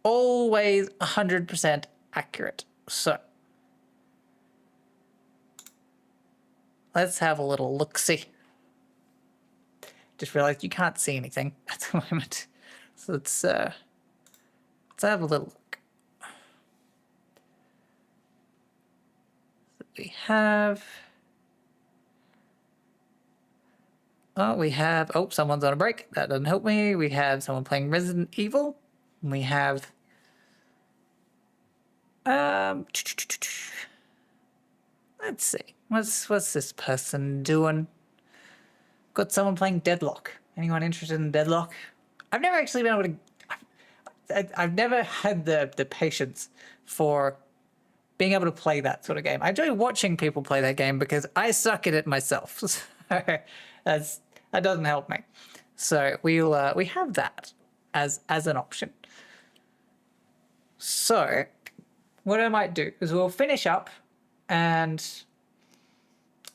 always 100% accurate. So let's have a little look-see. Just realized you can't see anything at the moment. So let's have a little look. We have... Oh, someone's on a break. That doesn't help me. We have someone playing Resident Evil. We have... Let's see. What's this person doing? Got someone playing Deadlock. Anyone interested in Deadlock? I've never actually been able to... I've never had the patience for being able to play that sort of game. I enjoy watching people play that game because I suck at it myself. So that doesn't help me. So we have that as an option. So what I might do is we'll finish up and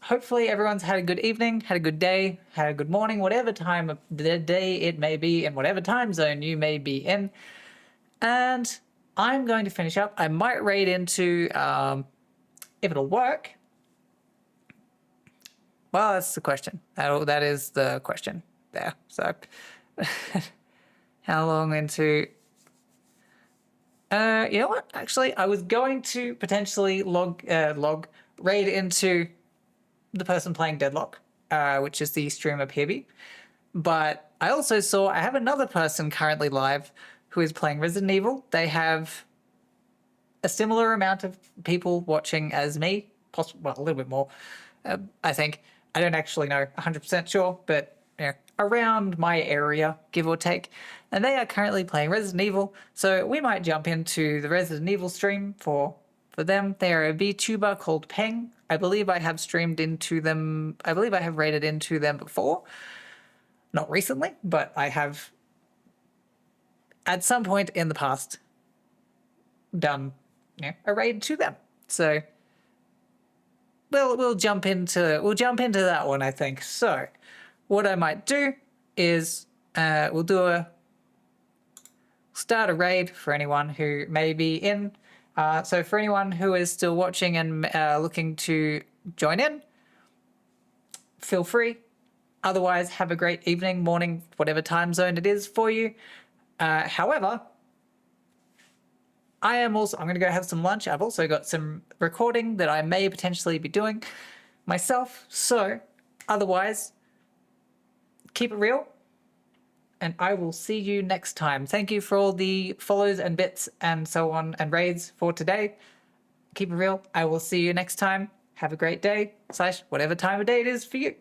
hopefully everyone's had a good evening, had a good day, had a good morning, whatever time of the day it may be in whatever time zone you may be in. And I'm going to finish up. I might raid into if it'll work. Well, that's the question. That is the question there. So, how long into? You know what? Actually, I was going to potentially raid into the person playing Deadlock, which is the streamer PB. But I also saw I have another person currently live who is playing Resident Evil. They have a similar amount of people watching as me, well, a little bit more, I think. I don't actually know 100% sure, but around my area, give or take. And they are currently playing Resident Evil, so we might jump into the Resident Evil stream for them. They are a VTuber called Peng. I believe I have streamed into them. I believe I have raided into them before. Not recently, but I have at some point in the past done a raid to them. So we'll jump into that one, I think. So what I might do is we'll start a raid for anyone who may be in. So for anyone who is still watching and looking to join in, feel free. Otherwise, have a great evening, morning, whatever time zone it is for you. However, I'm going to go have some lunch. I've also got some recording that I may potentially be doing myself. So otherwise, keep it real. And I will see you next time. Thank you for all the follows and bits and so on and raids for today. Keep it real. I will see you next time. Have a great day / whatever time of day it is for you.